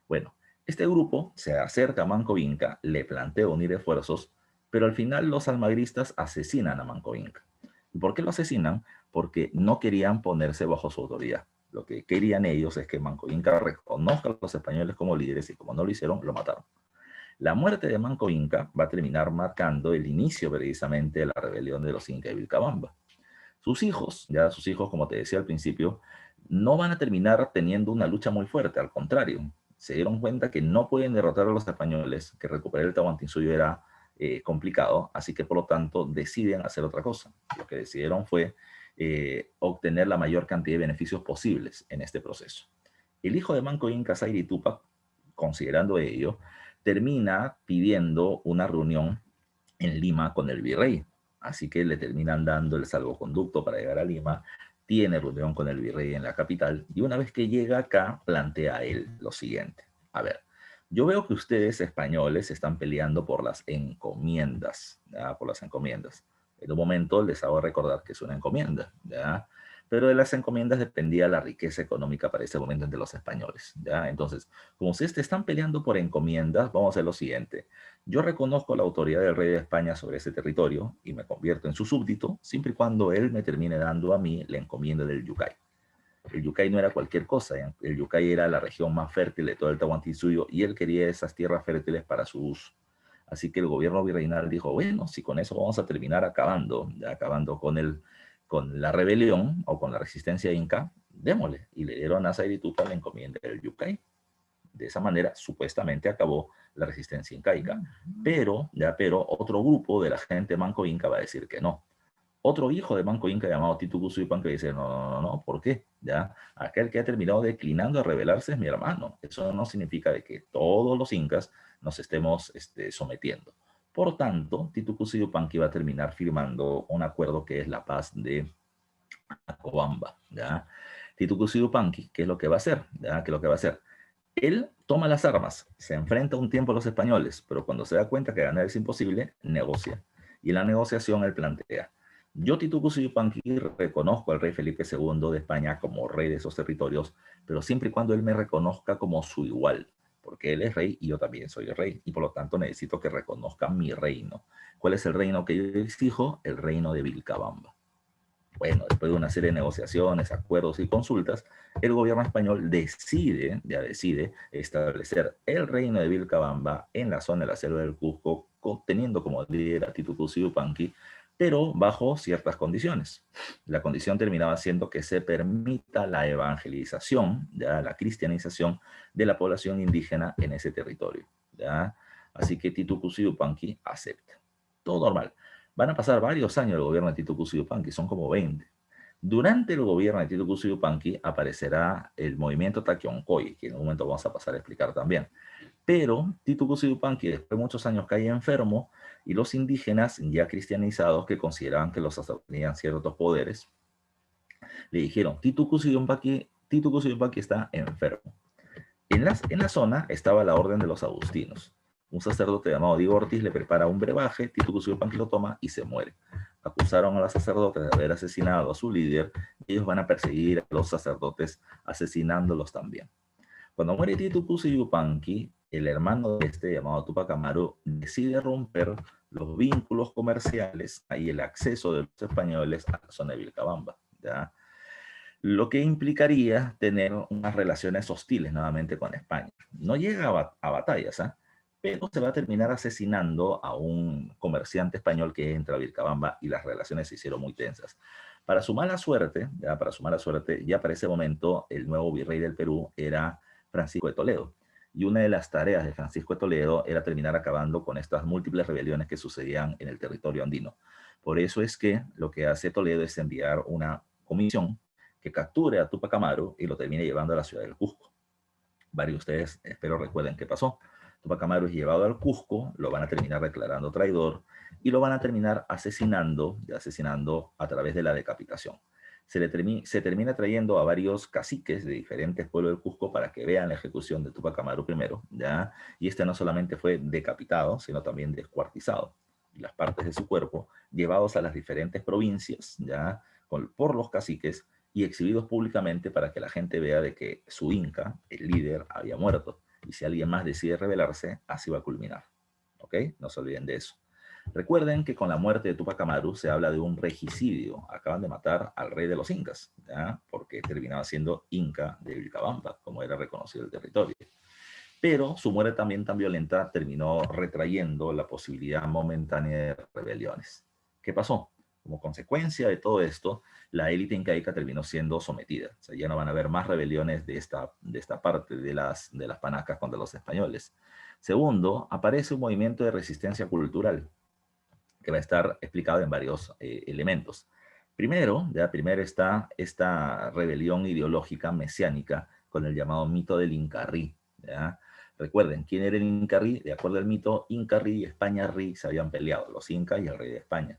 Bueno, este grupo se acerca a Manco Inca, le plantea unir esfuerzos, pero al final los almagristas asesinan a Manco Inca. ¿Y por qué lo asesinan? Porque no querían ponerse bajo su autoridad. Lo que querían ellos es que Manco Inca reconozca a los españoles como líderes, y como no lo hicieron, lo mataron. La muerte de Manco Inca va a terminar marcando el inicio precisamente de la rebelión de los Inca de Vilcabamba. Sus hijos, como te decía al principio, no van a terminar teniendo una lucha muy fuerte, al contrario, se dieron cuenta que no pueden derrotar a los españoles, que recuperar el Tahuantinsuyo era complicado, así que por lo tanto deciden hacer otra cosa. Lo que decidieron fue obtener la mayor cantidad de beneficios posibles en este proceso. El hijo de Manco Inca, Zaire Tupac, considerando ello, termina pidiendo una reunión en Lima con el virrey. Así que le terminan dando el salvoconducto para llegar a Lima, tiene reunión con el virrey en la capital, y una vez que llega acá, plantea a él lo siguiente. A ver, yo veo que ustedes españoles están peleando por las encomiendas, ¿ya? Por las encomiendas. En un momento les hago recordar que es una encomienda, ¿ya? pero de las encomiendas dependía la riqueza económica para ese momento entre los españoles, ¿ya? Entonces, como ustedes te están peleando por encomiendas, vamos a hacer lo siguiente. Yo reconozco la autoridad del rey de España sobre ese territorio y me convierto en su súbdito, siempre y cuando él me termine dando a mí la encomienda del Yucay. El Yucay no era cualquier cosa, ¿eh? El Yucay era la región más fértil de todo el Tahuantinsuyo y él quería esas tierras fértiles para su uso. Así que el gobierno virreinal dijo, bueno, si con eso vamos a terminar acabando, ya acabando con la rebelión o con la resistencia inca, démosle. Y le dieron a Sayritupa la encomienda del Yucay. De esa manera, supuestamente acabó la resistencia incaica. Pero otro grupo de la gente manco inca va a decir que no. Otro hijo de Manco Inca llamado Titu Cuzipanqui dice, no, no, no, no, ¿por qué? ¿Ya? Aquel que ha terminado declinando a rebelarse es mi hermano. Eso no significa de que todos los incas nos estemos sometiendo. Por tanto, Titu Cuzipanqui va a terminar firmando un acuerdo que es la paz de Acobamba, ¿ya? Titu Cuzipanqui, ¿qué es lo que va a hacer? ¿Ya? ¿Qué es lo que va a hacer? Él toma las armas, se enfrenta un tiempo a los españoles, pero cuando se da cuenta que ganar es imposible, negocia. Y en la negociación él plantea, yo Titu Cuzipanqui reconozco al rey Felipe II de España como rey de esos territorios, pero siempre y cuando él me reconozca como su igual, porque él es rey y yo también soy el rey, y por lo tanto necesito que reconozca mi reino. ¿Cuál es el reino que yo exijo? El reino de Vilcabamba. Bueno, después de una serie de negociaciones, acuerdos y consultas, el gobierno español decide establecer el reino de Vilcabamba en la zona de la selva del Cusco, teniendo como líder a Titu Cuzipanqui, pero bajo ciertas condiciones. La condición terminaba siendo que se permita la evangelización, ya la cristianización de la población indígena en ese territorio. ¿Ya? Así que Titu Cuzipanqui acepta. Todo normal. Van a pasar varios años el gobierno de Titu Cuzipanqui, son como 20. Durante el gobierno de Titu Cuzipanqui aparecerá el movimiento Taquioncoy, que en un momento vamos a pasar a explicar también. Pero Titu Cuzipanqui después de muchos años cae enfermo y los indígenas ya cristianizados que consideraban que los sacerdotes tenían ciertos poderes, le dijeron, Titu Cuzipanqui está enfermo. En la zona estaba la orden de los agustinos. Un sacerdote llamado Diego Ortiz le prepara un brebaje, Titu Cuzipanqui lo toma y se muere. Acusaron a los sacerdotes de haber asesinado a su líder y ellos van a perseguir a los sacerdotes asesinándolos también. Cuando muere Titu Cuzipanqui, el hermano de este llamado Tupac Amaru decide romper los vínculos comerciales y el acceso de los españoles a la zona de Vilcabamba, ¿ya? Lo que implicaría tener unas relaciones hostiles nuevamente con España. No llega a batallas, ¿eh? Pero se va a terminar asesinando a un comerciante español que entra a Vilcabamba y las relaciones se hicieron muy tensas. Para su mala suerte, ya para ese momento el nuevo virrey del Perú era Francisco de Toledo. Y una de las tareas de Francisco de Toledo era terminar acabando con estas múltiples rebeliones que sucedían en el territorio andino. Por eso es que lo que hace Toledo es enviar una comisión que capture a Tupac Amaru y lo termine llevando a la ciudad del Cusco. Varios de ustedes, espero recuerden qué pasó. Tupac Amaru es llevado al Cusco, lo van a terminar declarando traidor y lo van a terminar asesinando a través de la decapitación. Se termina trayendo a varios caciques de diferentes pueblos del Cusco para que vean la ejecución de Tupac Amaru primero, ¿ya? Y este no solamente fue decapitado, sino también descuartizado. Y las partes de su cuerpo llevados a las diferentes provincias, ¿ya? Por los caciques y exhibidos públicamente para que la gente vea de que su inca, el líder, había muerto. Y si alguien más decide rebelarse, así va a culminar. ¿Ok? No se olviden de eso. Recuerden que con la muerte de Tupac Amaru se habla de un regicidio. Acaban de matar al rey de los incas, ¿ya? Porque terminaba siendo inca de Vilcabamba, como era reconocido el territorio. Pero su muerte también tan violenta terminó retrayendo la posibilidad momentánea de rebeliones. ¿Qué pasó? Como consecuencia de todo esto, la élite incaica terminó siendo sometida. O sea, ya no van a haber más rebeliones de esta parte de las panacas contra los españoles. Segundo, aparece un movimiento de resistencia cultural que va a estar explicado en varios elementos. Primero está esta rebelión ideológica mesiánica con el llamado mito del Incarrí, ¿ya? Recuerden, ¿quién era el Incarrí? De acuerdo al mito, Incarrí y España-Rí se habían peleado, los incas y el rey de España.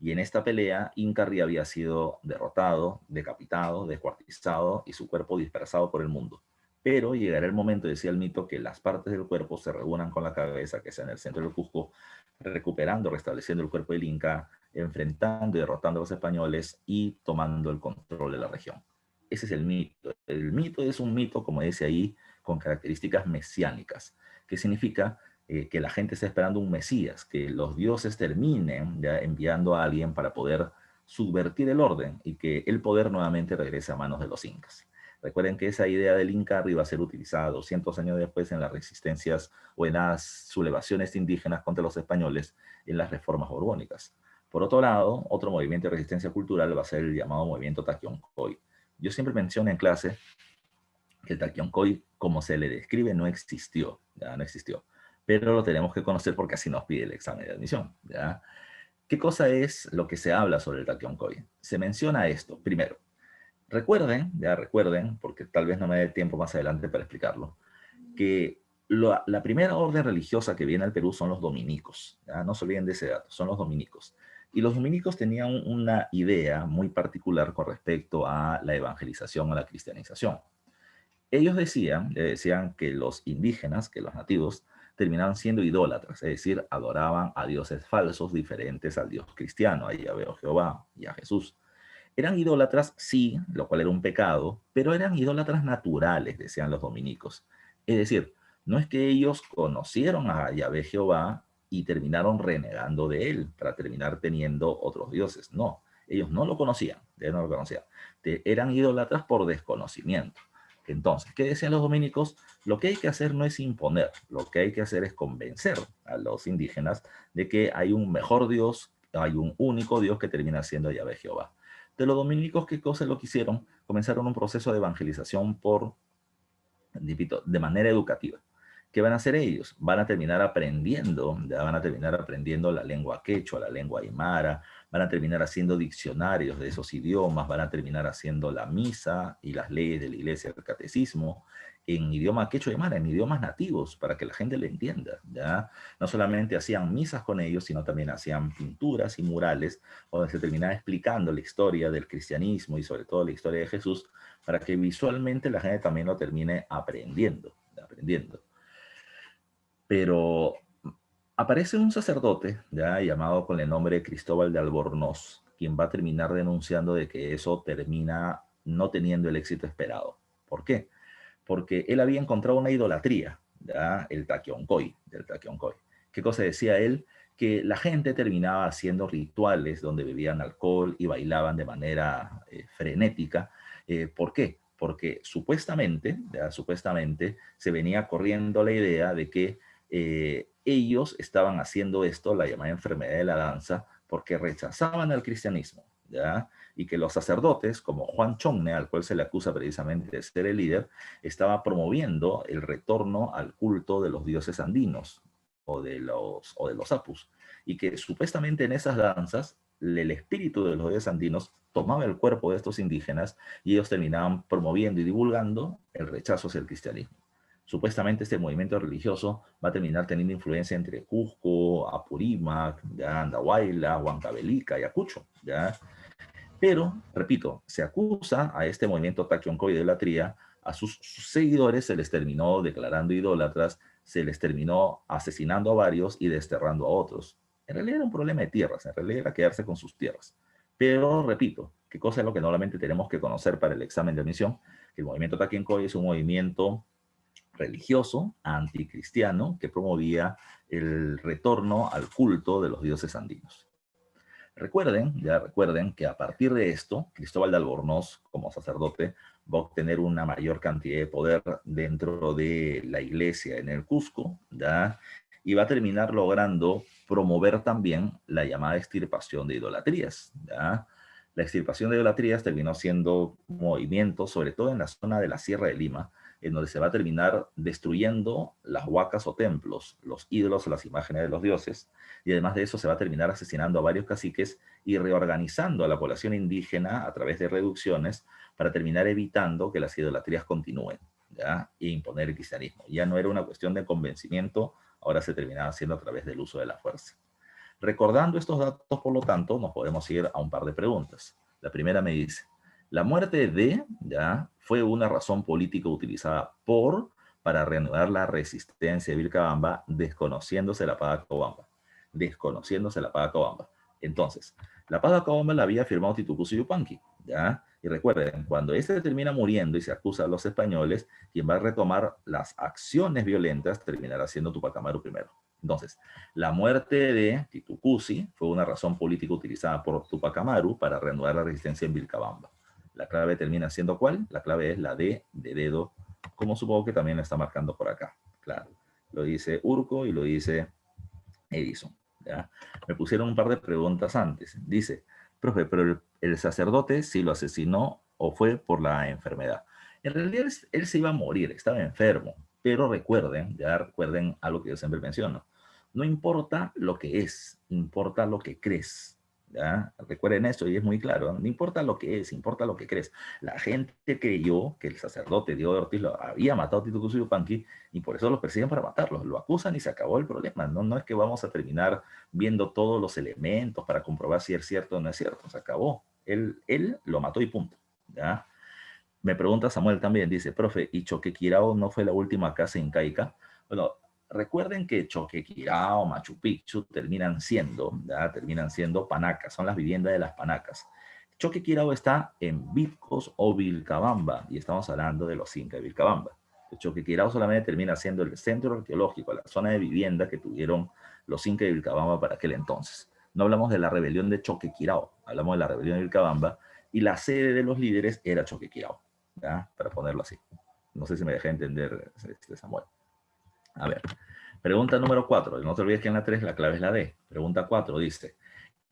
Y en esta pelea, Incarrí había sido derrotado, decapitado, descuartizado y su cuerpo dispersado por el mundo. Pero llegará el momento, decía el mito, que las partes del cuerpo se reúnan con la cabeza, que sea en el centro del Cusco, recuperando, restableciendo el cuerpo del Inca enfrentando y derrotando a los españoles y tomando el control de la región. Ese es el mito. El mito es un mito, como dice ahí, con características mesiánicas, que significa que la gente está esperando un Mesías, que los dioses terminen ya enviando a alguien para poder subvertir el orden y que el poder nuevamente regrese a manos de los incas. Recuerden que esa idea del Inca iba a ser utilizada 200 años después en las resistencias o en las sublevaciones indígenas contra los españoles en las reformas borbónicas. Por otro lado, otro movimiento de resistencia cultural va a ser el llamado movimiento Taquioncoy. Yo siempre menciono en clase que el Taquioncoy, como se le describe, no existió, ¿ya? No existió. Pero lo tenemos que conocer porque así nos pide el examen de admisión, ¿ya? ¿Qué cosa es lo que se habla sobre el Taquioncoy? Se menciona esto, primero. Recuerden, ya recuerden, porque tal vez no me dé tiempo más adelante para explicarlo, que la primera orden religiosa que viene al Perú son los dominicos. ¿Ya? No se olviden de ese dato, son los dominicos. Y los dominicos tenían una idea muy particular con respecto a la evangelización, a la cristianización. Ellos decían que los indígenas, que los nativos, terminaban siendo idólatras, es decir, adoraban a dioses falsos diferentes al Dios cristiano, a Yahvé o Jehová y a Jesús. Eran idólatras, sí, lo cual era un pecado, pero eran idólatras naturales, decían los dominicos. Es decir, no es que ellos conocieron a Yahvé Jehová y terminaron renegando de él para terminar teniendo otros dioses. No, ellos no lo conocían, ellos no lo conocían. Eran idólatras por desconocimiento. Entonces, ¿qué decían los dominicos? Lo que hay que hacer no es imponer, lo que hay que hacer es convencer a los indígenas de que hay un mejor Dios, hay un único Dios que termina siendo Yahvé Jehová. De los dominicos, ¿qué cosa lo que hicieron? Comenzaron un proceso de evangelización de manera educativa. ¿Qué van a hacer ellos? Van a terminar aprendiendo, ya van a terminar aprendiendo la lengua quechua, la lengua aymara, van a terminar haciendo diccionarios de esos idiomas, van a terminar haciendo la misa y las leyes de la iglesia, el catecismo, en idioma quechua y aymara, en idiomas nativos, para que la gente le entienda, ¿ya? No solamente hacían misas con ellos, sino también hacían pinturas y murales, donde se terminaba explicando la historia del cristianismo y sobre todo la historia de Jesús, para que visualmente la gente también lo termine aprendiendo. Pero aparece un sacerdote, ya llamado con el nombre de Cristóbal de Albornoz, quien va a terminar denunciando de que eso termina no teniendo el éxito esperado. ¿Por qué? Porque él había encontrado una idolatría, ¿ya? El Taquioncoy, del Taquioncoy. ¿Qué cosa decía él? Que la gente terminaba haciendo rituales donde bebían alcohol y bailaban de manera frenética. ¿Por qué? Porque supuestamente, ¿ya? Supuestamente se venía corriendo la idea de que ellos estaban haciendo esto, la llamada enfermedad de la danza, porque rechazaban al cristianismo, ¿ya? Y que los sacerdotes, como Juan Chongne, al cual se le acusa precisamente de ser el líder, estaba promoviendo el retorno al culto de los dioses andinos o de los apus, y que supuestamente en esas danzas el espíritu de los dioses andinos tomaba el cuerpo de estos indígenas y ellos terminaban promoviendo y divulgando el rechazo hacia el cristianismo. Supuestamente este movimiento religioso va a terminar teniendo influencia entre Cusco, Apurímac, ¿ya? Andahuayla, Huancavelica, Ayacucho, ¿ya? Pero, repito, se acusa a este movimiento Taquioncoy de idolatría, a sus seguidores se les terminó declarando idólatras, se les terminó asesinando a varios y desterrando a otros. En realidad era un problema de tierras, en realidad era quedarse con sus tierras. Pero, repito, ¿qué cosa es lo que normalmente tenemos que conocer para el examen de admisión? Que el movimiento Taquiencoy es un movimiento religioso, anticristiano, que promovía el retorno al culto de los dioses andinos. Recuerden que a partir de esto, Cristóbal de Albornoz, como sacerdote, va a obtener una mayor cantidad de poder dentro de la iglesia en el Cusco, ¿ya? Y va a terminar logrando promover también la llamada extirpación de idolatrías, ¿ya? La extirpación de idolatrías terminó siendo un movimiento, sobre todo en la zona de la Sierra de Lima, en donde se va a terminar destruyendo las huacas o templos, los ídolos o las imágenes de los dioses, y además de eso se va a terminar asesinando a varios caciques y reorganizando a la población indígena a través de reducciones para terminar evitando que las idolatrías continúen, ¿ya? E imponer el cristianismo. Ya no era una cuestión de convencimiento, ahora se terminaba haciendo a través del uso de la fuerza. Recordando estos datos, por lo tanto, nos podemos ir a un par de preguntas. La primera me dice, la muerte de, ¿ya? Fue una razón política utilizada para reanudar la resistencia de Vilcabamba, desconociéndose la Paga Cobamba. Entonces, la paz de Acabamba la había firmado Titu Cuzi Yupanqui, ¿ya? Y recuerden, cuando este termina muriendo y se acusa a los españoles, quien va a retomar las acciones violentas terminará siendo Tupac Amaru primero. Entonces, la muerte de Titu Cuzi fue una razón política utilizada por Tupac Amaru para reanudar la resistencia en Vilcabamba. La clave termina siendo ¿cuál? La clave es la D de dedo, como supongo que también la está marcando por acá. Claro, lo dice Urco y lo dice Edison. ¿Ya? Me pusieron un par de preguntas antes. Dice, profe, pero el sacerdote si lo asesinó o fue por la enfermedad. En realidad él se iba a morir, estaba enfermo. Pero recuerden, ya recuerden algo que yo siempre menciono. No importa lo que es, importa lo que crees. ¿Ya? Recuerden eso y es muy claro. No importa lo que es, importa lo que crees. La gente creyó que el sacerdote Diego de Ortiz lo había matado a Tito Cusi Yupanqui y por eso los persiguen para matarlos. Lo acusan y se acabó el problema. No, no es que vamos a terminar viendo todos los elementos para comprobar si es cierto o no es cierto. Se acabó. Él lo mató y punto. ¿Ya? Me pregunta Samuel también, dice, profe, ¿y Choquequirao no fue la última casa incaica? Bueno, recuerden que Choquequirao, Machu Picchu terminan siendo panacas, son las viviendas de las panacas. Choquequirao está en Vitcos o Vilcabamba, y estamos hablando de los incas de Vilcabamba. Choquequirao solamente termina siendo el centro arqueológico, la zona de vivienda que tuvieron los incas de Vilcabamba para aquel entonces. No hablamos de la rebelión de Choquequirao, hablamos de la rebelión de Vilcabamba, y la sede de los líderes era Choquequirao. ¿Ya? Para ponerlo así. No sé si me dejé entender, Samuel. A ver, pregunta número 4. No te olvides que en la 3 la clave es la D. Pregunta 4 dice,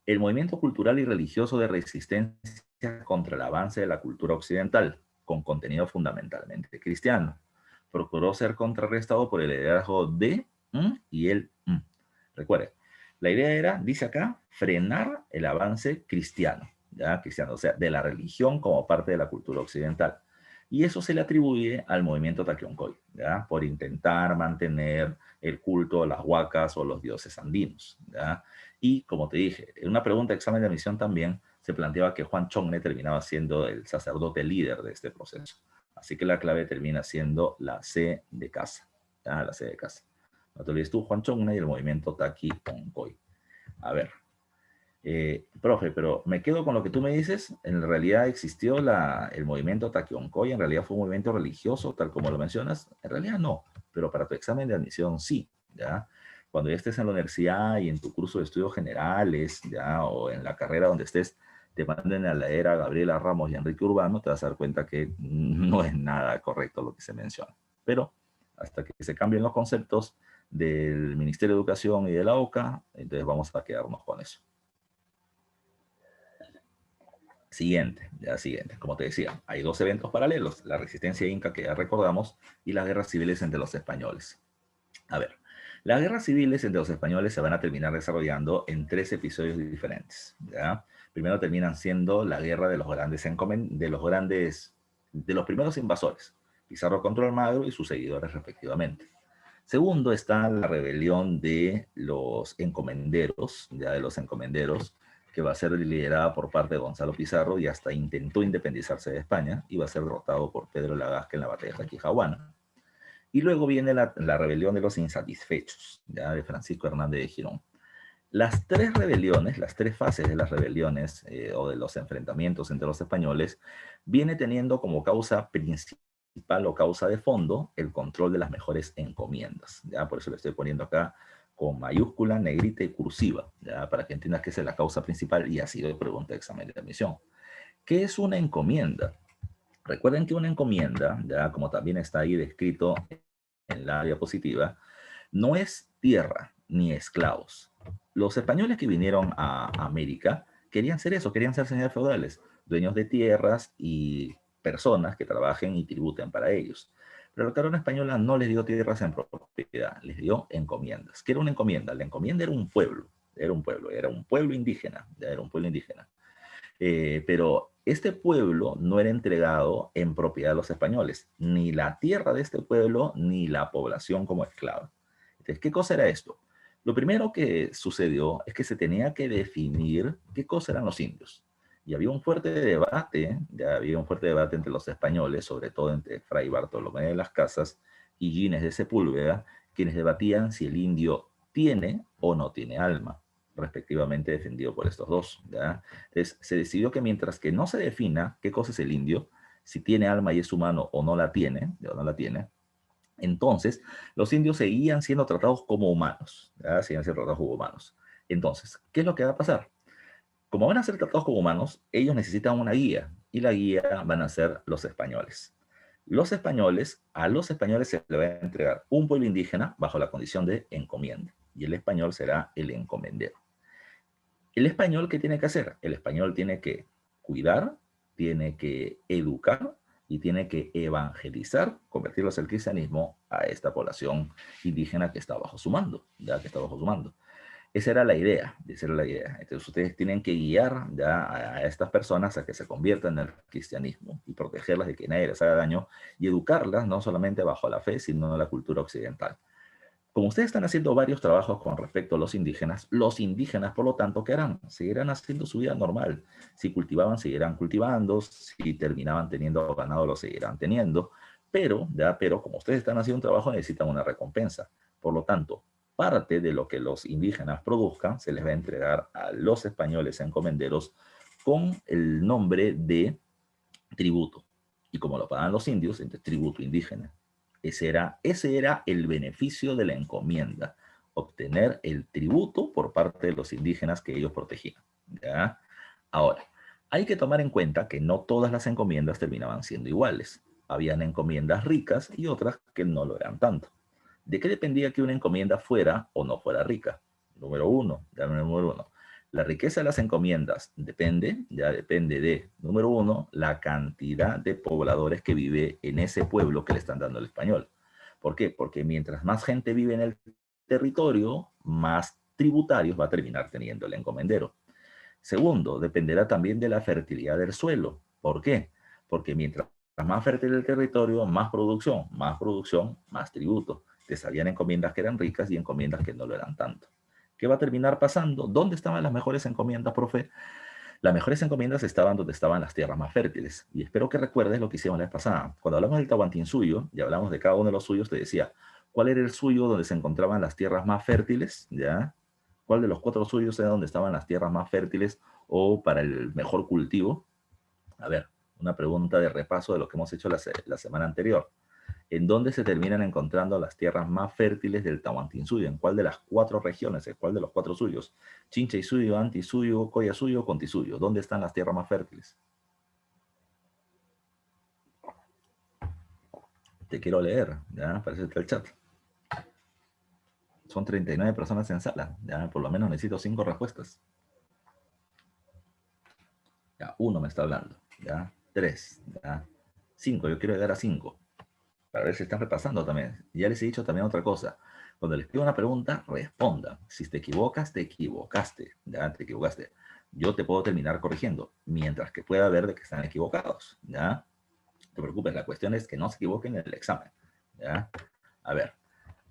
el movimiento cultural y religioso de resistencia contra el avance de la cultura occidental, con contenido fundamentalmente cristiano, procuró ser contrarrestado por el liderazgo de y el Recuerde, la idea era, dice acá, frenar el avance cristiano, ¿ya? Cristiano, o sea, de la religión como parte de la cultura occidental. Y eso se le atribuye al movimiento Taquioncoy, ¿ya? Por intentar mantener el culto a las huacas o los dioses andinos, ¿ya? Y como te dije, en una pregunta de examen de admisión también se planteaba que Juan Chongne terminaba siendo el sacerdote líder de este proceso. Así que la clave termina siendo la C de casa, ¿ya? La C de casa. No te olvides tú, Juan Chongne y el movimiento Taquioncoy. A ver, profe, pero me quedo con lo que tú me dices. En realidad existió el movimiento Taquioncoy, en realidad fue un movimiento religioso, tal como lo mencionas. En realidad no, pero para tu examen de admisión sí, ¿ya? Cuando ya estés en la universidad y en tu curso de estudios generales, ¿ya? O en la carrera donde estés, te manden a leer a Gabriela Ramos y Enrique Urbano, te vas a dar cuenta que no es nada correcto lo que se menciona. Pero hasta que se cambien los conceptos del Ministerio de Educación y de la OCA, entonces vamos a quedarnos con eso. Siguiente. Como te decía, hay dos eventos paralelos, la resistencia inca que ya recordamos y las guerras civiles entre los españoles. A ver, las guerras civiles entre los españoles se van a terminar desarrollando en 3 episodios diferentes, ¿ya? Primero terminan siendo la guerra de los de los primeros invasores, Pizarro contra Almagro y sus seguidores respectivamente. Segundo está la rebelión de los encomenderos, que va a ser liderada por parte de Gonzalo Pizarro y hasta intentó independizarse de España y va a ser derrotado por Pedro Lagasca en la batalla de Quijahuana. Y luego viene la rebelión de los insatisfechos, ya de Francisco Hernández de Girón. Las 3 rebeliones, las 3 fases de las rebeliones o de los enfrentamientos entre los españoles, viene teniendo como causa principal o causa de fondo el control de las mejores encomiendas. ¿Ya? Por eso le estoy poniendo acá con mayúscula, negrita y cursiva, ¿ya? Para que entiendas que esa es la causa principal y ha sido pregunta de examen de admisión. ¿Qué es una encomienda? Recuerden que una encomienda, ya como también está ahí descrito en la diapositiva, no es tierra ni esclavos. Los españoles que vinieron a América querían ser eso, querían ser señores feudales, dueños de tierras y personas que trabajen y tributen para ellos. Pero la corona española no les dio tierras en propiedad, les dio encomiendas. ¿Qué era una encomienda? La encomienda era un pueblo, era un pueblo indígena, era un pueblo indígena. Pero este pueblo no era entregado en propiedad a los españoles, ni la tierra de este pueblo, ni la población como esclava. Entonces, ¿qué cosa era esto? Lo primero que sucedió es que se tenía que definir qué cosa eran los indios. Y había un fuerte debate, ya había un fuerte debate entre los españoles, sobre todo entre Fray Bartolomé de las Casas y Gines de Sepúlveda, quienes debatían si el indio tiene o no tiene alma. respectivamente defendido por estos dos, ¿ya? Entonces, se decidió que mientras que no se defina qué cosa es el indio, si tiene alma y es humano o no la tiene, ¿ya? No la tiene, entonces los indios seguían siendo tratados como humanos, ¿ya? Seguían siendo tratados como humanos. Entonces, ¿qué es lo que va a pasar? Como van a ser tratados como humanos, ellos necesitan una guía, y la guía van a ser los españoles. A los españoles se les va a entregar un pueblo indígena bajo la condición de encomienda, y el español será el encomendero. El español, ¿qué tiene que hacer? El español tiene que cuidar, tiene que educar y tiene que evangelizar, convertirlos al cristianismo a esta población indígena que está bajo su mando, ya que está bajo su mando. Esa era la idea, esa era la idea. Entonces ustedes tienen que guiar ya a estas personas a que se conviertan en el cristianismo y protegerlas de que nadie les haga daño y educarlas no solamente bajo la fe, sino en la cultura occidental. Como ustedes están haciendo varios trabajos con respecto a los indígenas, por lo tanto, ¿qué harán? Seguirán haciendo su vida normal. Si cultivaban, seguirán cultivando. Si terminaban teniendo ganado, lo seguirán teniendo. Pero como ustedes están haciendo un trabajo, necesitan una recompensa. Por lo tanto, parte de lo que los indígenas produzcan se les va a entregar a los españoles encomenderos con el nombre de tributo. Y como lo pagan los indios, entonces tributo indígena. Ese era el beneficio de la encomienda, obtener el tributo por parte de los indígenas que ellos protegían. ¿Ya? Ahora, hay que tomar en cuenta que no todas las encomiendas terminaban siendo iguales. Habían encomiendas ricas y otras que no lo eran tanto. ¿De qué dependía que una encomienda fuera o no fuera rica? Número uno, número uno. La riqueza de las encomiendas depende de, número uno, la cantidad de pobladores que vive en ese pueblo que le están dando el español. ¿Por qué? Porque mientras más gente vive en el territorio, más tributarios va a terminar teniendo el encomendero. Segundo, dependerá también de la fertilidad del suelo. ¿Por qué? Porque mientras más fértil el territorio, más producción, más tributo. Te salían encomiendas que eran ricas y encomiendas que no lo eran tanto. ¿Qué va a terminar pasando? ¿Dónde estaban las mejores encomiendas, profe? Las mejores encomiendas estaban donde estaban las tierras más fértiles. Y espero que recuerdes lo que hicimos la vez pasada. Cuando hablamos del Tahuantinsuyo y hablamos de cada uno de los suyos, te decía, ¿cuál era el suyo donde se encontraban las tierras más fértiles? ¿Ya? ¿Cuál de los 4 suyos era donde estaban las tierras más fértiles o para el mejor cultivo? A ver, una pregunta de repaso de lo que hemos hecho la semana anterior. ¿En dónde se terminan encontrando las tierras más fértiles del Tahuantinsuyo? ¿En cuál de las 4 regiones? ¿En cuál de los 4 suyos? Chinchaysuyo, Antisuyo, Collasuyo, Contisuyo. ¿Dónde están las tierras más fértiles? Te quiero leer, ¿ya? Parece que está el chat. Son 39 personas en sala, ya por lo menos necesito 5 respuestas. Ya, 1 me está hablando, ya, 3, ya, 5, yo quiero llegar a 5. Para ver si están repasando también. Ya les he dicho también otra cosa. Cuando les pido una pregunta, respondan. Si te equivocas, te equivocaste. Ya te equivocaste. Yo te puedo terminar corrigiendo, mientras que pueda ver de que están equivocados. ¿Ya? No te preocupes, la cuestión es que no se equivoquen en el examen. ¿Ya? A ver.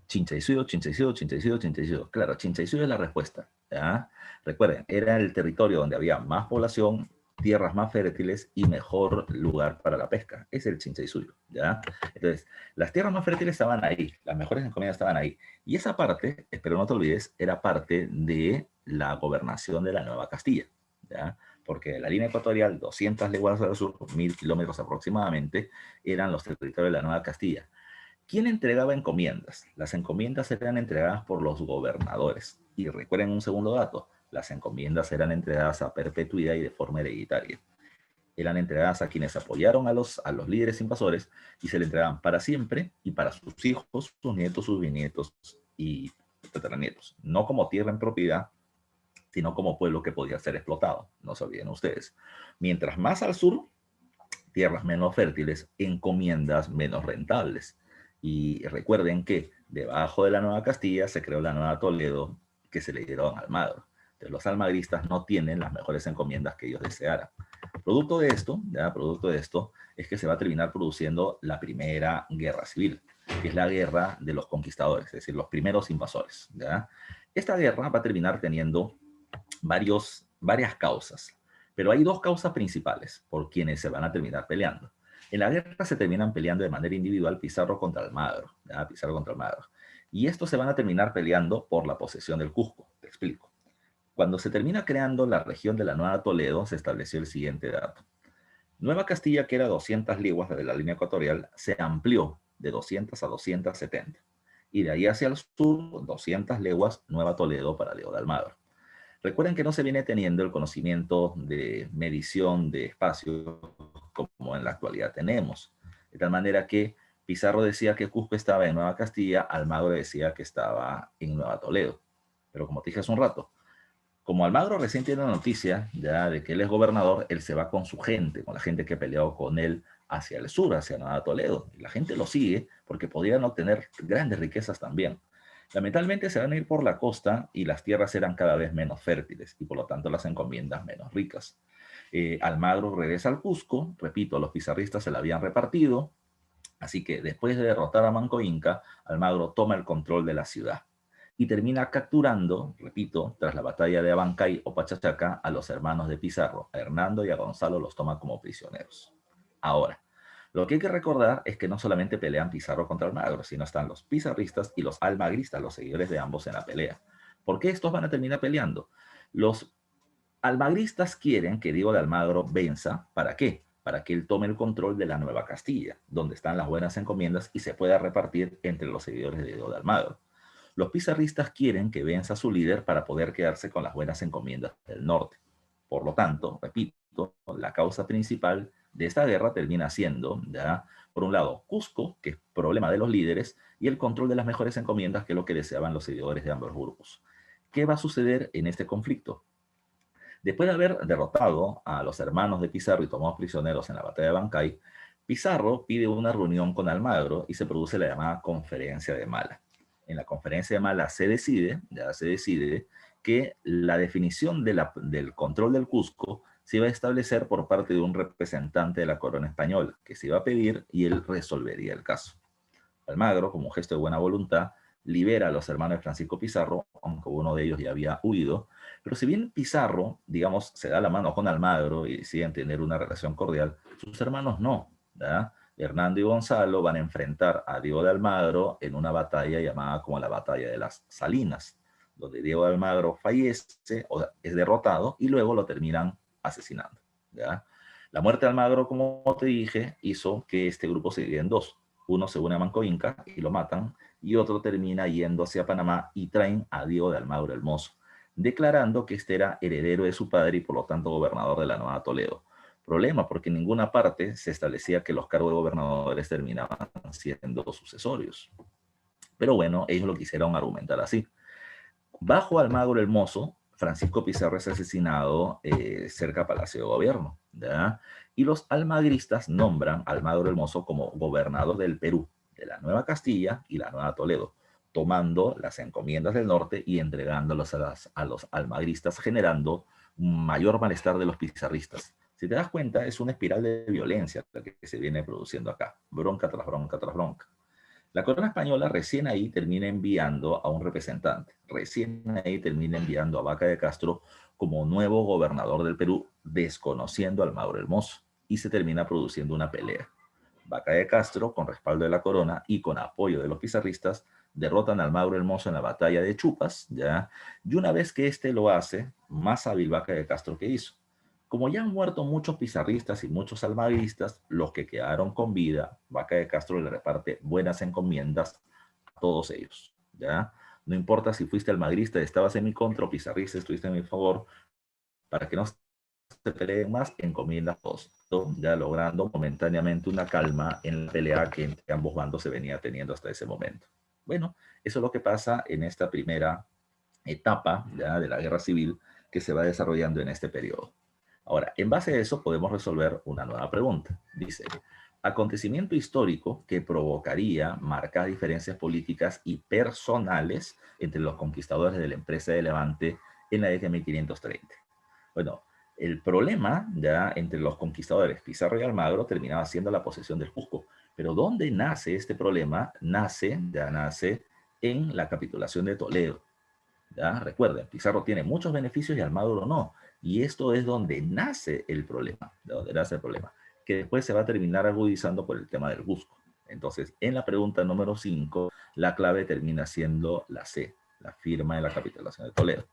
Chinchaysuyo, Chinchaysuyo, Chinchaysuyo, Chinchaysuyo. Claro, Chinchaysuyo es la respuesta. ¿Ya? Recuerden, era el territorio donde había más población, tierras más fértiles y mejor lugar para la pesca. Es el Chinchaysuyo, ¿ya? Entonces, las tierras más fértiles estaban ahí, las mejores encomiendas estaban ahí. Y esa parte, espero no te olvides, era parte de la gobernación de la Nueva Castilla, ¿ya? Porque la línea ecuatorial, 200 leguas al sur, 1000 kilómetros aproximadamente, eran los territorios de la Nueva Castilla. ¿Quién entregaba encomiendas? Las encomiendas eran entregadas por los gobernadores. Y recuerden un segundo dato, las encomiendas eran entregadas a perpetuidad y de forma hereditaria. Eran entregadas a quienes apoyaron a los líderes invasores y se le entregaban para siempre y para sus hijos, sus nietos, sus bisnietos y tataranietos. No como tierra en propiedad, sino como pueblo que podía ser explotado. No se olviden ustedes. Mientras más al sur, tierras menos fértiles, encomiendas menos rentables. Y recuerden que debajo de la Nueva Castilla se creó la Nueva Toledo, que se le dieron a Almagro. Entonces, los almagristas no tienen las mejores encomiendas que ellos desearan. Producto de esto es que se va a terminar produciendo la primera guerra civil, que es la guerra de los conquistadores, es decir, los primeros invasores. ¿Ya? Esta guerra va a terminar teniendo varias causas, pero hay 2 causas principales por quienes se van a terminar peleando. En la guerra se terminan peleando de manera individual Pizarro contra Almagro, ¿ya? Pizarro contra Almagro. Y estos se van a terminar peleando por la posesión del Cusco, te explico. Cuando se termina creando la región de la Nueva Toledo, se estableció el siguiente dato. Nueva Castilla, que era 200 leguas de la línea ecuatorial, se amplió de 200 a 270. Y de ahí hacia el sur, 200 leguas, Nueva Toledo para Diego de Almagro. Recuerden que no se viene teniendo el conocimiento de medición de espacio como en la actualidad tenemos. De tal manera que Pizarro decía que Cusco estaba en Nueva Castilla, Almagro decía que estaba en Nueva Toledo. Pero como te dije hace un rato, como Almagro recién tiene la noticia ya de que él es gobernador, él se va con su gente, con la gente que peleó con él hacia el sur, hacia Nueva Toledo. Y la gente lo sigue porque podrían obtener grandes riquezas también. Lamentablemente se van a ir por la costa y las tierras eran cada vez menos fértiles y por lo tanto las encomiendas menos ricas. Almagro regresa al Cusco, repito, los pizarristas se la habían repartido, así que después de derrotar a Manco Inca, Almagro toma el control de la ciudad y termina capturando, repito, tras la batalla de Abancay o Pachachaca, a los hermanos de Pizarro, a Hernando y a Gonzalo los toma como prisioneros. Ahora, lo que hay que recordar es que no solamente pelean Pizarro contra Almagro, sino están los pizarristas y los almagristas, los seguidores de ambos en la pelea. ¿Por qué estos van a terminar peleando? Los almagristas quieren que Diego de Almagro venza. ¿Para qué? Para que él tome el control de la Nueva Castilla, donde están las buenas encomiendas y se pueda repartir entre los seguidores de Diego de Almagro. Los pizarristas quieren que venza a su líder para poder quedarse con las buenas encomiendas del norte. Por lo tanto, repito, la causa principal de esta guerra termina siendo, ya, por un lado, Cusco, que es problema de los líderes, y el control de las mejores encomiendas, que es lo que deseaban los seguidores de ambos grupos. ¿Qué va a suceder en este conflicto? Después de haber derrotado a los hermanos de Pizarro y tomado prisioneros en la batalla de Bancay, Pizarro pide una reunión con Almagro y se produce la llamada Conferencia de Mala. En la Conferencia de Mala se decide que la definición del control del Cusco se iba a establecer por parte de un representante de la corona española, que se iba a pedir y él resolvería el caso. Almagro, como un gesto de buena voluntad, libera a los hermanos de Francisco Pizarro, aunque uno de ellos ya había huido. Pero si bien Pizarro, digamos, se da la mano con Almagro y deciden tener una relación cordial, sus hermanos no, ¿verdad? Hernando y Gonzalo van a enfrentar a Diego de Almagro en una batalla llamada como la Batalla de las Salinas, donde Diego de Almagro fallece o es derrotado y luego lo terminan asesinando, ¿ya? La muerte de Almagro, como te dije, hizo que este grupo se dividiera en dos. Uno se une a Manco Inca y lo matan, y otro termina yendo hacia Panamá y traen a Diego de Almagro el Mozo, declarando que este era heredero de su padre y por lo tanto gobernador de la Nueva Toledo. Problema, porque en ninguna parte se establecía que los cargos de gobernadores terminaban siendo sucesorios. Pero bueno, ellos lo quisieron argumentar así. Bajo Almagro el Mozo, Francisco Pizarro es asesinado cerca del Palacio de Gobierno, ¿ya? Y los almagristas nombran a Almagro el Mozo como gobernador del Perú, de la Nueva Castilla y la Nueva Toledo, tomando las encomiendas del norte y entregándolas a los almagristas, generando un mayor malestar de los pizarristas. Si te das cuenta, es una espiral de violencia la que se viene produciendo acá, bronca tras bronca tras bronca. La corona española recién ahí termina enviando a un representante, recién ahí termina enviando a Vaca de Castro como nuevo gobernador del Perú, desconociendo a Almagro el Mozo, y se termina produciendo una pelea. Vaca de Castro, con respaldo de la corona y con apoyo de los pizarristas, derrotan a Almagro el Mozo en la batalla de Chupas, ¿ya? Y una vez que este lo hace, más hábil Vaca de Castro que hizo. Como ya han muerto muchos pizarristas y muchos almagristas, los que quedaron con vida, Vaca de Castro le reparte buenas encomiendas a todos ellos, ¿ya? No importa si fuiste almagrista y estabas en mi contra o pizarrista estuviste en mi favor, para que no se peleen más, encomiendas a todos, ya logrando momentáneamente una calma en la pelea que entre ambos bandos se venía teniendo hasta ese momento. Bueno, eso es lo que pasa en esta primera etapa ya de la guerra civil que se va desarrollando en este periodo. Ahora, en base a eso podemos resolver una nueva pregunta. Dice, acontecimiento histórico que provocaría marcadas diferencias políticas y personales entre los conquistadores de la empresa de Levante en la década de 1530. Bueno, el problema ya entre los conquistadores Pizarro y Almagro terminaba siendo la posesión del Cusco. Pero ¿dónde nace este problema? Nace en la capitulación de Toledo. ¿Ya? Recuerden, Pizarro tiene muchos beneficios y Almagro no. Y esto es donde nace el problema, que después se va a terminar agudizando por el tema del Cusco. Entonces, en la pregunta número 5, la clave termina siendo la C, la firma de la capitulación de Toledo.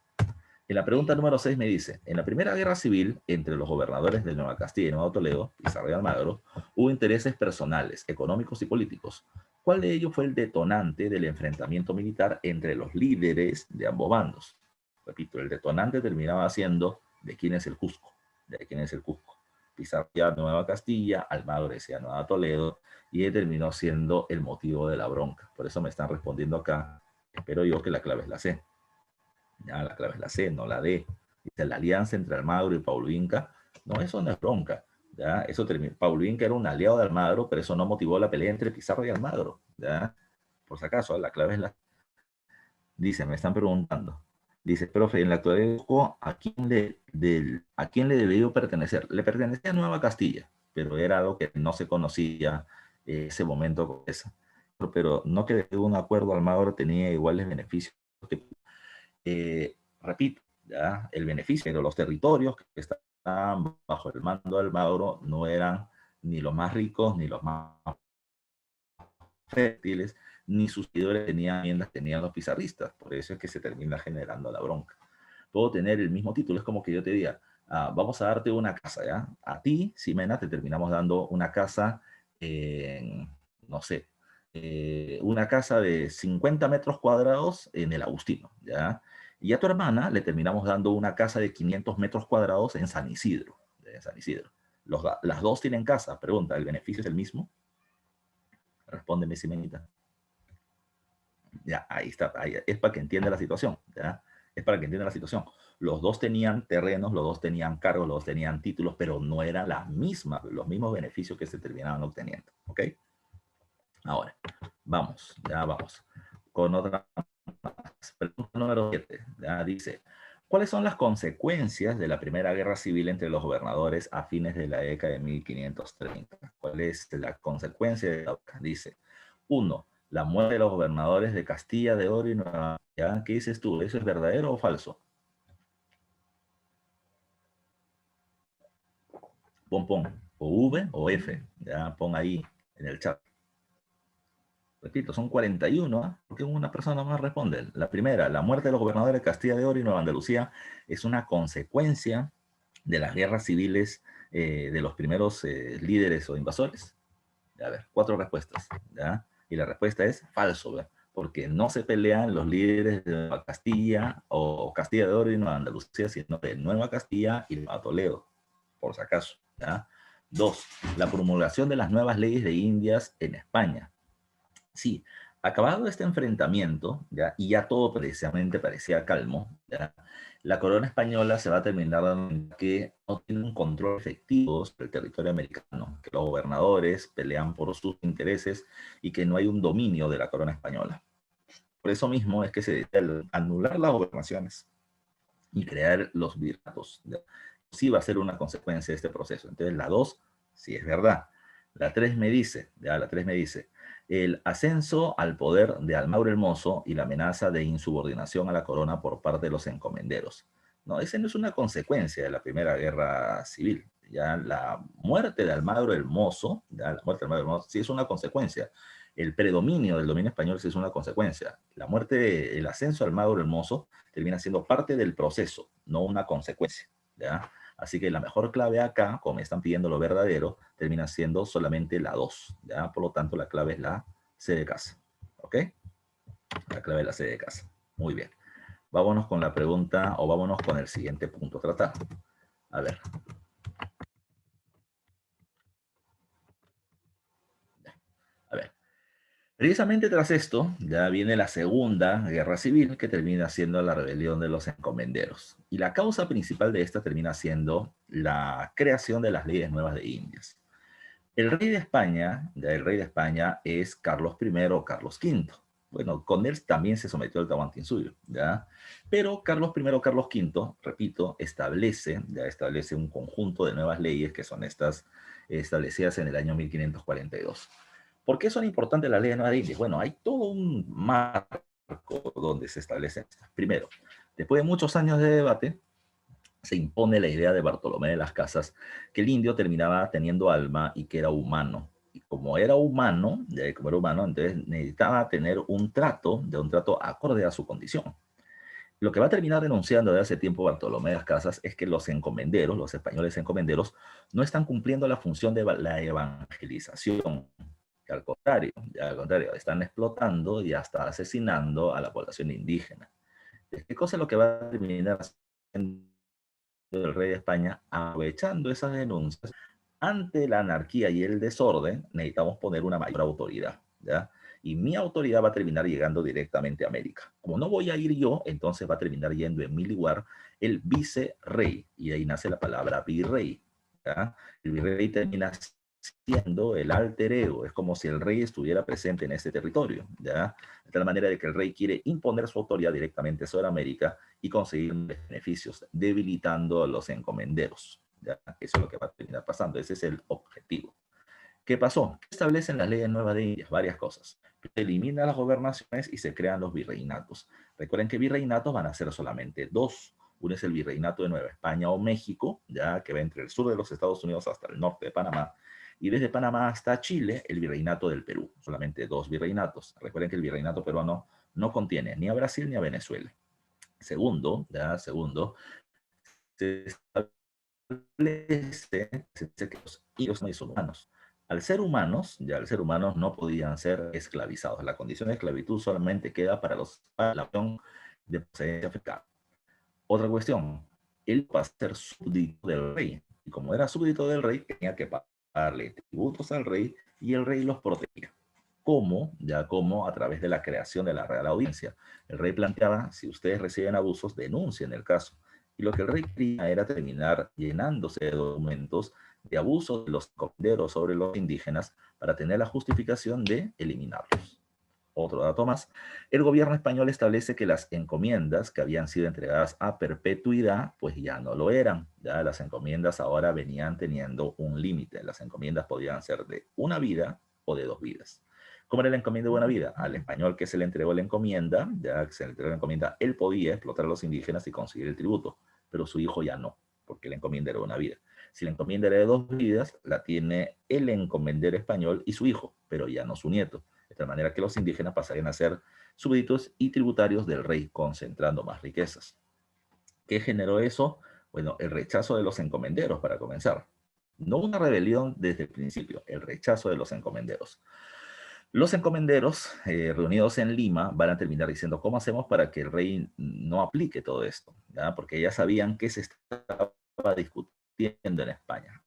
En la pregunta número 6 me dice, en la primera guerra civil entre los gobernadores de Nueva Castilla y Nueva Toledo, Pizarro y Almagro, hubo intereses personales, económicos y políticos. ¿Cuál de ellos fue el detonante del enfrentamiento militar entre los líderes de ambos bandos? Repito, el detonante terminaba siendo de quién es el Cusco, de quién es el Cusco. Pizarro decía Nueva Castilla, Almagro decía Nueva Toledo, y terminó siendo el motivo de la bronca. Por eso me están respondiendo acá. Espero yo que la clave es la C. Ya, la clave es la C, no la D. Dice la alianza entre Almagro y Paulo Inca. No, eso no es bronca. ¿Ya? Eso terminó. Paulo Inca era un aliado de Almagro, pero eso no motivó la pelea entre Pizarro y Almagro. ¿Ya? Por si acaso, la clave es la... Dice, me están preguntando. Dice, profe, en la actualidad, ¿a quién le debió pertenecer? Le pertenecía a Nueva Castilla, pero era algo que no se conocía ese momento con esa. Pero no que de un acuerdo Almagro tenía iguales beneficios que repito, ¿ya? El beneficio de los territorios que estaban bajo el mando de Almagro no eran ni los más ricos ni los más fértiles, ni sus seguidores tenían enmiendas, tenían los pizarristas. Por eso es que se termina generando la bronca. Puedo tener el mismo título, es como que yo te diga, vamos a darte una casa, ¿ya? A ti, Ximena, te terminamos dando una casa, no sé, una casa de 50 metros cuadrados en el Agustino, ¿ya? Y a tu hermana le terminamos dando una casa de 500 metros cuadrados en San Isidro, en San Isidro. Las dos tienen casa, pregunta, ¿el beneficio es el mismo? Respóndeme, Ximenita. Ya, ahí está, ahí, es para que entienda la situación, ¿ya? Es para que entienda la situación. Los dos tenían terrenos, los dos tenían cargos, los dos tenían títulos, pero no eran los mismos beneficios que se terminaban obteniendo, ¿ok? Ahora, vamos, ya vamos. Con otra más. Pregunta número 7, ya dice, ¿cuáles son las consecuencias de la Primera Guerra Civil entre los gobernadores a fines de la década de 1530? ¿Cuál es la consecuencia de la? Dice, 1. La muerte de los gobernadores de Castilla, de Oro y Nueva. ¿Ya? ¿Qué dices tú? ¿Eso es verdadero o falso? Pon, o V o F, ya pon ahí en el chat. Repito, son 41, ¿eh? ¿Por qué una persona más responde? La primera, la muerte de los gobernadores de Castilla de Oro y Nueva Andalucía es una consecuencia de las guerras civiles de los primeros líderes o invasores. A ver, 4 respuestas, ¿ya? Y la respuesta es falso, ¿verdad? Porque no se pelean los líderes de Nueva Castilla o Castilla de Oro y Nueva Andalucía, sino de Nueva Castilla y Nueva Toledo, por si acaso, ¿ya? 2. La promulgación de las nuevas leyes de Indias en España. Sí, acabado este enfrentamiento, ¿ya? Y ya todo precisamente parecía calmo, ¿ya? La corona española se va a terminar dando que no tiene un control efectivo sobre el territorio americano, que los gobernadores pelean por sus intereses y que no hay un dominio de la corona española. Por eso mismo es que se decide anular las gobernaciones y crear los virreinatos. Sí va a ser una consecuencia de este proceso. Entonces la 2, sí es verdad. La 3 me dice, ya la 3 me dice, el ascenso al poder de Almagro el Mozo y la amenaza de insubordinación a la corona por parte de los encomenderos. No, ese no es una consecuencia de la Primera Guerra Civil. Ya la muerte de Almagro el Mozo, ya la muerte de Almagro el Mozo, sí es una consecuencia. El predominio del dominio español sí es una consecuencia. La muerte, el ascenso de Almagro el Mozo termina siendo parte del proceso, no una consecuencia, ¿ya? Así que la mejor clave acá, como me están pidiendo lo verdadero, termina siendo solamente la 2, ¿ya? Por lo tanto, la clave es la C de casa, ¿ok? La clave es la C de casa. Muy bien. Vámonos con la pregunta, o vámonos con el siguiente punto tratado. A ver. A ver. Precisamente tras esto, ya viene la Segunda Guerra Civil, que termina siendo la rebelión de los encomenderos. Y la causa principal de esta termina siendo la creación de las leyes nuevas de Indias. El rey de España, ya el rey de España es Carlos I o Carlos V. Bueno, con él también se sometió al Tahuantinsuyo, ¿ya? Pero Carlos I o Carlos V, repito, establece un conjunto de nuevas leyes que son estas establecidas en el año 1542. ¿Por qué son importantes las leyes nuevas de Indias? Bueno, hay todo un marco donde se establecen estas. Primero, después de muchos años de debate, se impone la idea de Bartolomé de las Casas, que el indio terminaba teniendo alma y que era humano. Y como era humano, entonces necesitaba tener un trato acorde a su condición. Lo que va a terminar denunciando de hace tiempo Bartolomé de las Casas es que los encomenderos, los españoles encomenderos, no están cumpliendo la función de la evangelización. Que al contrario, están explotando y hasta asesinando a la población indígena. ¿Qué cosa es lo que va a terminar haciendo el rey de España? Aprovechando esas denuncias, ante la anarquía y el desorden, necesitamos poner una mayor autoridad, ¿ya? Y mi autoridad va a terminar llegando directamente a América. Como no voy a ir yo, entonces va a terminar yendo en mi lugar el vicerrey, y de ahí nace la palabra virrey, ¿ya? El virrey termina siendo el alter ego, es como si el rey estuviera presente en ese territorio, ¿ya? De tal manera de que el rey quiere imponer su autoridad directamente sobre América y conseguir beneficios, debilitando a los encomenderos. ¿Ya? Eso es lo que va a terminar pasando, ese es el objetivo. ¿Qué pasó? ¿Qué establecen las leyes nuevas de Indias? Varias cosas. Se eliminan las gobernaciones y se crean los virreinatos. Recuerden que virreinatos van a ser solamente dos. Uno es el virreinato de Nueva España o México, ya que va entre el sur de los Estados Unidos hasta el norte de Panamá, y desde Panamá hasta Chile, el virreinato del Perú. Solamente dos virreinatos. Recuerden que el virreinato peruano no contiene ni a Brasil ni a Venezuela. Segundo, se se dice que los hijos no son humanos. Al ser humanos, ya los seres humanos no podían ser esclavizados. La condición de esclavitud solamente queda para la nación de procedencia africana. Otra cuestión, él va a ser súbdito del rey. Y como era súbdito del rey, tenía que pagarle tributos al rey y el rey los protegía. ¿Cómo? Ya como a través de la creación de la Real Audiencia. El rey planteaba, si ustedes reciben abusos, denuncien el caso. Y lo que el rey quería era terminar llenándose de documentos de abusos de los encomenderos sobre los indígenas para tener la justificación de eliminarlos. Otro dato más, el gobierno español establece que las encomiendas que habían sido entregadas a perpetuidad, pues ya no lo eran. Ya las encomiendas ahora venían teniendo un límite. Las encomiendas podían ser de una vida o de dos vidas. ¿Cómo era la encomienda de buena vida? Al español que se le entregó la encomienda, ya que se le entregó la encomienda, él podía explotar a los indígenas y conseguir el tributo, pero su hijo ya no, porque la encomienda era de una vida. Si la encomienda era de dos vidas, la tiene el encomendero español y su hijo, pero ya no su nieto. De tal manera que los indígenas pasarían a ser súbditos y tributarios del rey, concentrando más riquezas. ¿Qué generó eso? Bueno, el rechazo de los encomenderos, para comenzar. No una rebelión desde el principio, el rechazo de los encomenderos. Los encomenderos reunidos en Lima van a terminar diciendo, ¿cómo hacemos para que el rey no aplique todo esto? ¿Ya? Porque ya sabían que se estaba discutiendo en España.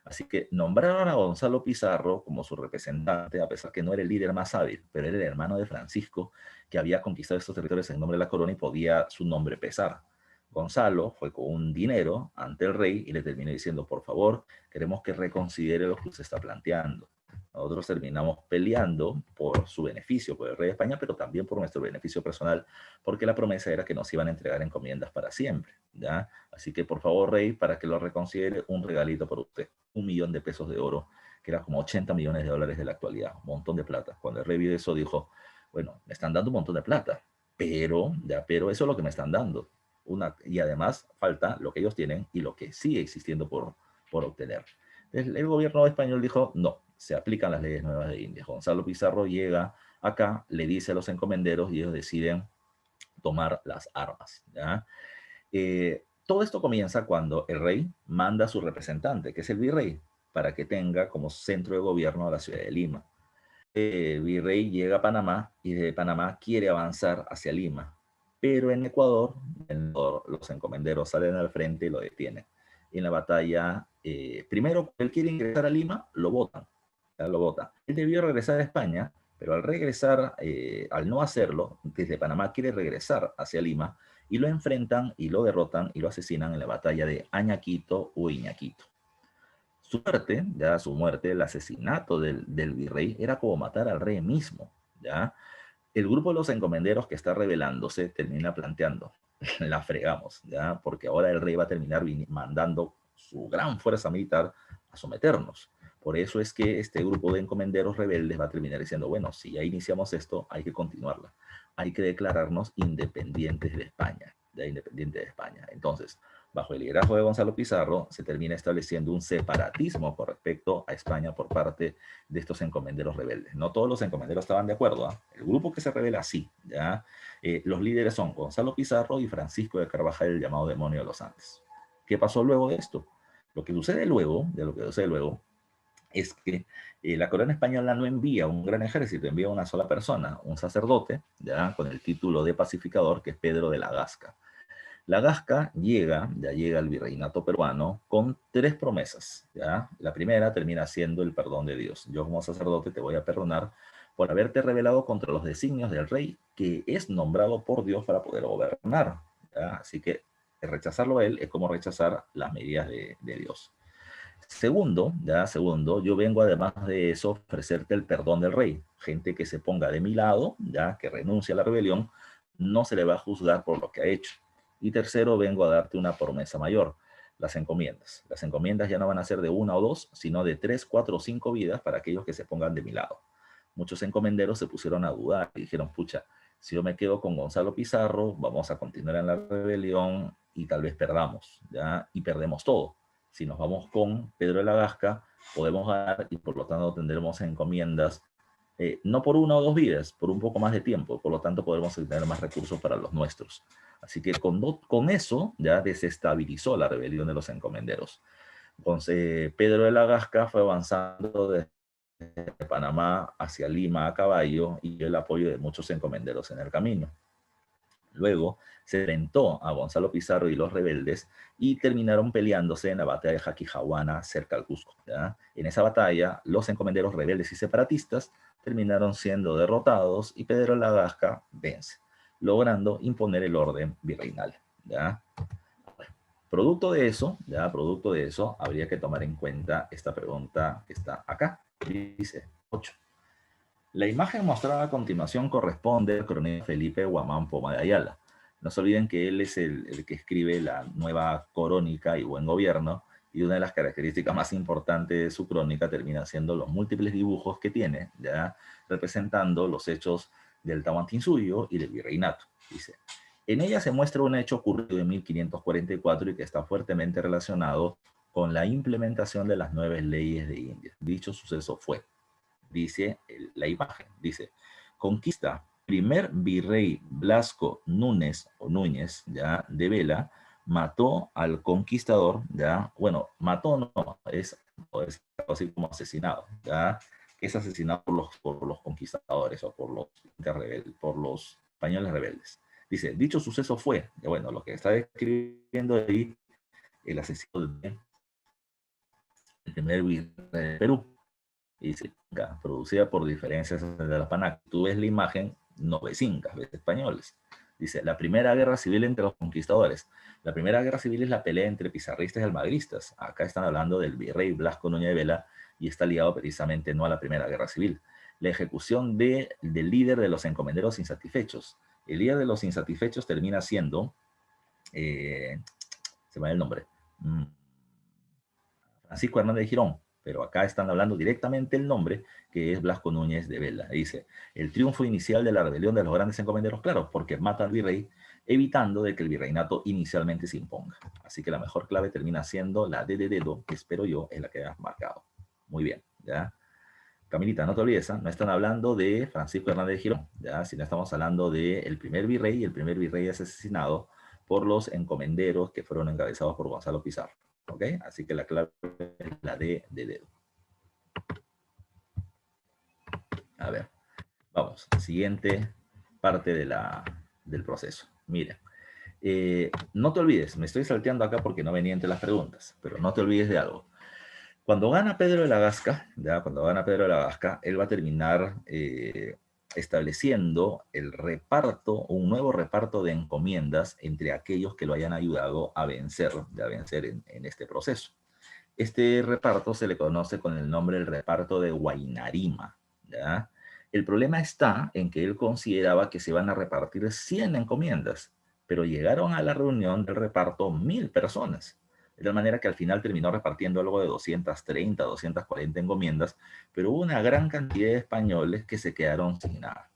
Así que nombraron a Gonzalo Pizarro como su representante, a pesar que no era el líder más hábil, pero era el hermano de Francisco, que había conquistado estos territorios en nombre de la corona y podía su nombre pesar. Gonzalo fue con un dinero ante el rey y le terminó diciendo, por favor, queremos que reconsidere lo que usted está planteando. Nosotros terminamos peleando por su beneficio, por el rey de España, pero también por nuestro beneficio personal, porque la promesa era que nos iban a entregar encomiendas para siempre, ¿ya? Así que, por favor, rey, para que lo reconsidere, un regalito por usted, 1 millón de pesos de oro, que era como 80 millones de dólares de la actualidad, un montón de plata. Cuando el rey vio eso, dijo, bueno, me están dando un montón de plata, pero eso es lo que me están dando. Y además falta lo que ellos tienen y lo que sigue existiendo por obtener. El gobierno español dijo, no, se aplican las leyes nuevas de India. Gonzalo Pizarro llega acá, le dice a los encomenderos y ellos deciden tomar las armas. ¿Ya? Todo esto comienza cuando el rey manda a su representante, que es el virrey, para que tenga como centro de gobierno a la ciudad de Lima. El virrey llega a Panamá y de Panamá quiere avanzar hacia Lima, pero en Ecuador los encomenderos salen al frente y lo detienen. Y en la batalla, primero él quiere ingresar a Lima, lo votan, lo votan. Él debió regresar a España, pero al regresar, al no hacerlo, desde Panamá quiere regresar hacia Lima y lo enfrentan y lo derrotan y lo asesinan en la batalla de Añaquito o Iñaquito. Su muerte, el asesinato del virrey, era como matar al rey mismo, ¿ya? El grupo de los encomenderos que está rebelándose termina planteando, la fregamos, ¿ya? Porque ahora el rey va a terminar mandando su gran fuerza militar a someternos. Por eso es que este grupo de encomenderos rebeldes va a terminar diciendo, bueno, si ya iniciamos esto, hay que continuarla. Hay que declararnos independientes de España, ya independientes de España. Entonces, bajo el liderazgo de Gonzalo Pizarro, se termina estableciendo un separatismo con respecto a España por parte de estos encomenderos rebeldes. No todos los encomenderos estaban de acuerdo, ¿eh? El grupo que se rebela sí, ¿ya? Los líderes son Gonzalo Pizarro y Francisco de Carvajal, el llamado demonio de los Andes. ¿Qué pasó luego de esto? Lo que sucede luego, es que la corona española no envía un gran ejército, envía una sola persona, un sacerdote, ¿ya? Con el título de pacificador, que es Pedro de la Gasca. La Gasca ya llega al virreinato peruano con 3 promesas, ¿ya? La primera termina siendo el perdón de Dios. Yo como sacerdote te voy a perdonar por haberte rebelado contra los designios del rey que es nombrado por Dios para poder gobernar, ¿ya? Así que rechazarlo a él es como rechazar las medidas de Dios. Segundo, yo vengo además de eso a ofrecerte el perdón del rey. Gente que se ponga de mi lado, ya que renuncie a la rebelión, no se le va a juzgar por lo que ha hecho. Y tercero, vengo a darte una promesa mayor, las encomiendas. Las encomiendas ya no van a ser de 1 o 2, sino de 3, 4 o 5 vidas para aquellos que se pongan de mi lado. Muchos encomenderos se pusieron a dudar y dijeron, pucha, si yo me quedo con Gonzalo Pizarro, vamos a continuar en la rebelión y tal vez perdamos, ¿ya? Y perdemos todo. Si nos vamos con Pedro de la Gasca, podemos ganar y por lo tanto tendremos encomiendas, no por 1 o 2 vidas, por un poco más de tiempo, por lo tanto podremos tener más recursos para los nuestros. Así que con eso ya desestabilizó la rebelión de los encomenderos. Entonces, Pedro de la Gasca fue avanzando desde Panamá hacia Lima a caballo y el apoyo de muchos encomenderos en el camino. Luego se enfrentó a Gonzalo Pizarro y los rebeldes y terminaron peleándose en la batalla de Jaquijahuana cerca al Cusco, ¿ya? En esa batalla, los encomenderos rebeldes y separatistas terminaron siendo derrotados y Pedro de la Gasca vence, logrando imponer el orden virreinal, ¿ya? Producto de eso, habría que tomar en cuenta esta pregunta que está acá. Dice 8. La imagen mostrada a continuación corresponde al cronista Felipe Guamán Poma de Ayala. No se olviden que él es el que escribe la nueva Crónica y Buen Gobierno, y una de las características más importantes de su crónica termina siendo los múltiples dibujos que tiene, ya representando los hechos del Tahuantinsuyo y del virreinato. Dice, en ella se muestra un hecho ocurrido en 1544 y que está fuertemente relacionado con la implementación de las 9 leyes de Indias. Dicho suceso fue, dice la imagen, dice, conquista, primer virrey Blasco Núñez o Núñez, ya, de Vela, mató al conquistador, ya, bueno, mató no, es así como asesinado, ya, que es asesinado por los conquistadores o por los españoles rebeldes. Dice, dicho suceso fue, bueno, lo que está describiendo ahí, el asesino del primer virrey de Perú. Y dice, producida por diferencias de la PANAC. Tú ves la imagen, no ves incas, ves españoles. Dice, la primera guerra civil entre los conquistadores. La primera guerra civil es la pelea entre pizarristas y almagristas. Acá están hablando del virrey Blasco Núñez de Vela y está ligado precisamente no a la primera guerra civil. La ejecución del líder de los encomenderos insatisfechos. El líder de los insatisfechos termina siendo, se me va el nombre, Francisco Hernández de Girón, pero acá están hablando directamente el nombre, que es Blasco Núñez de Vela. Dice, el triunfo inicial de la rebelión de los grandes encomenderos, claro, porque mata al virrey, evitando de que el virreinato inicialmente se imponga. Así que la mejor clave termina siendo la D de dedo, que espero yo es la que has marcado. Muy bien, ¿ya? Camilita, no te olvides, no están hablando de Francisco Hernández de Girón, ¿ya? Sino estamos hablando del primer virrey, y el primer virrey es asesinado por los encomenderos que fueron encabezados por Gonzalo Pizarro. ¿Ok? Así que la clave es la D de dedo. A ver, vamos. Siguiente parte del proceso. Mira, no te olvides, me estoy salteando acá porque no venía entre las preguntas, pero no te olvides de algo. Cuando gana Pedro de la Gasca, ¿ya? Cuando gana Pedro de la Gasca, él va a terminar estableciendo el reparto, un nuevo reparto de encomiendas entre aquellos que lo hayan ayudado a vencer en este proceso. Este reparto se le conoce con el nombre del reparto de Huaynarima, ¿ya? El problema está en que él consideraba que se iban a repartir 100 encomiendas, pero llegaron a la reunión del reparto 1000 personas. De tal manera que al final terminó repartiendo algo de 230, 240 encomiendas, pero hubo una gran cantidad de españoles que se quedaron sin nada.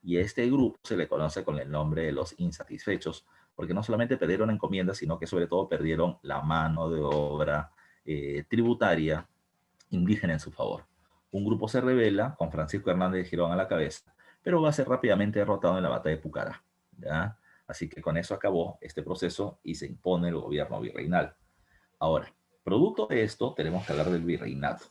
Y a este grupo se le conoce con el nombre de los insatisfechos, porque no solamente perdieron encomiendas, sino que sobre todo perdieron la mano de obra tributaria indígena en su favor. Un grupo se rebela, con Francisco Hernández de Girón a la cabeza, pero va a ser rápidamente derrotado en la batalla de Pucará, ¿ya? Así que con eso acabó este proceso y se impone el gobierno virreinal. Ahora, producto de esto, tenemos que hablar del virreinato.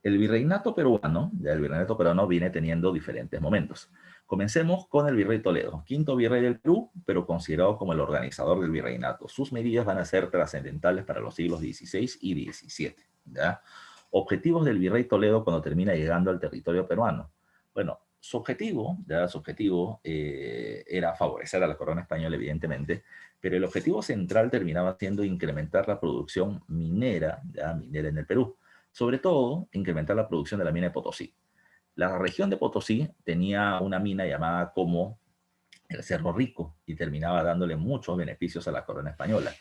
El virreinato peruano, ya el virreinato peruano viene teniendo diferentes momentos. Comencemos con el virrey Toledo, quinto virrey del Perú, pero considerado como el organizador del virreinato. Sus medidas van a ser trascendentales para los siglos XVI y XVII, ¿ya? Objetivos del virrey Toledo cuando termina llegando al territorio peruano. Bueno, su objetivo, era favorecer a la corona española, evidentemente, pero el objetivo central terminaba siendo incrementar la producción minera, ya minera en el Perú. Sobre todo, incrementar la producción de la mina de Potosí. La región de Potosí tenía una mina llamada como el Cerro Rico y terminaba dándole muchos beneficios a la corona española.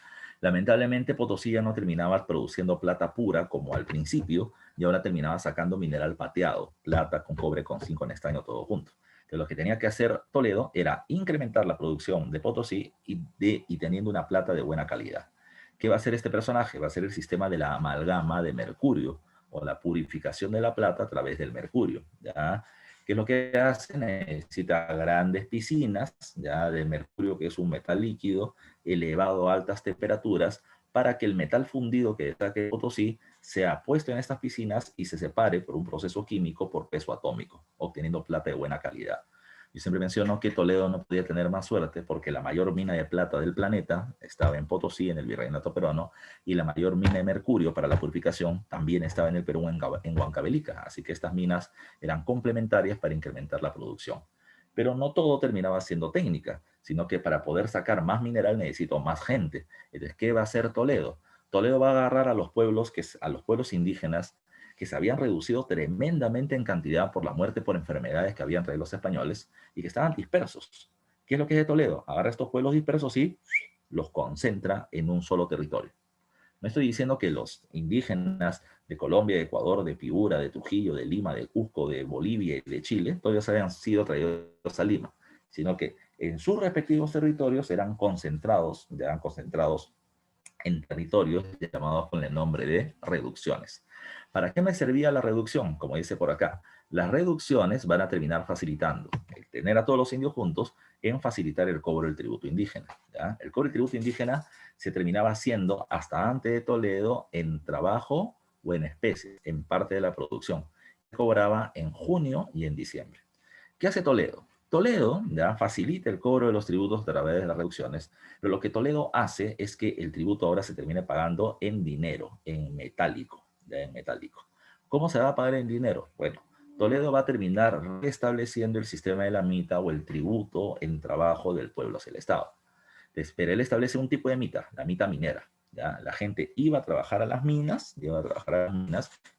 Lamentablemente, Potosí ya no terminaba produciendo plata pura como al principio y ahora terminaba sacando mineral pateado, plata con cobre, con zinc, con estaño, todo junto. Entonces, lo que tenía que hacer Toledo era incrementar la producción de Potosí y teniendo una plata de buena calidad. ¿Qué va a hacer este personaje? Va a ser el sistema de la amalgama de mercurio o la purificación de la plata a través del mercurio, ¿ya? ¿Qué es lo que hace? Necesita grandes piscinas, ya de mercurio, que es un metal líquido, elevado a altas temperaturas, para que el metal fundido que saque Potosí sea puesto en estas piscinas y se separe por un proceso químico por peso atómico, obteniendo plata de buena calidad. Yo siempre menciono que Toledo no podía tener más suerte porque la mayor mina de plata del planeta estaba en Potosí, en el virreinato peruano, y la mayor mina de mercurio para la purificación también estaba en el Perú, en Huancavelica. Así que estas minas eran complementarias para incrementar la producción. Pero no todo terminaba siendo técnica, sino que para poder sacar más mineral necesito más gente. Entonces, ¿qué va a hacer Toledo? Toledo va a agarrar a los pueblos, a los pueblos indígenas que se habían reducido tremendamente en cantidad por la muerte por enfermedades que habían traído los españoles y que estaban dispersos. ¿Qué es lo que es de Toledo? Agarra estos pueblos dispersos y los concentra en un solo territorio. No estoy diciendo que los indígenas de Colombia, de Ecuador, de Piura, de Trujillo, de Lima, de Cusco, de Bolivia y de Chile, todos habían sido traídos a Lima, sino que en sus respectivos territorios eran concentrados en territorios llamados con el nombre de reducciones. ¿Para qué me servía la reducción? Como dice por acá, las reducciones van a terminar facilitando el tener a todos los indios juntos en facilitar el cobro del tributo indígena, ¿ya? El cobro del tributo indígena se terminaba haciendo hasta antes de Toledo en trabajo o en especie, en parte de la producción. Se cobraba en junio y en diciembre. ¿Qué hace Toledo? Toledo ya facilita el cobro de los tributos a través de las reducciones, pero lo que Toledo hace es que el tributo ahora se termine pagando en dinero, en metálico, ya en metálico. ¿Cómo se va a pagar en dinero? Bueno, Toledo va a terminar restableciendo el sistema de la mita o el tributo en trabajo del pueblo hacia el Estado. Pero él establece un tipo de mita, la mita minera. ¿Ya? La gente iba a trabajar a las minas,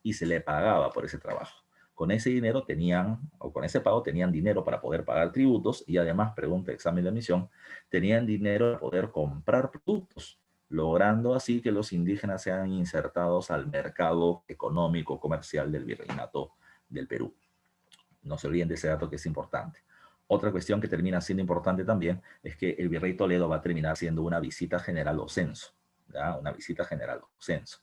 y se le pagaba por ese trabajo. Con ese dinero tenían, o con ese pago tenían dinero para poder pagar tributos y además, pregunta examen de admisión, tenían dinero para poder comprar productos, logrando así que los indígenas sean insertados al mercado económico comercial del virreinato del Perú. No se olviden de ese dato que es importante. Otra cuestión que termina siendo importante también es que el virrey Toledo va a terminar siendo una visita general o censo, ¿ya? Una visita general o censo.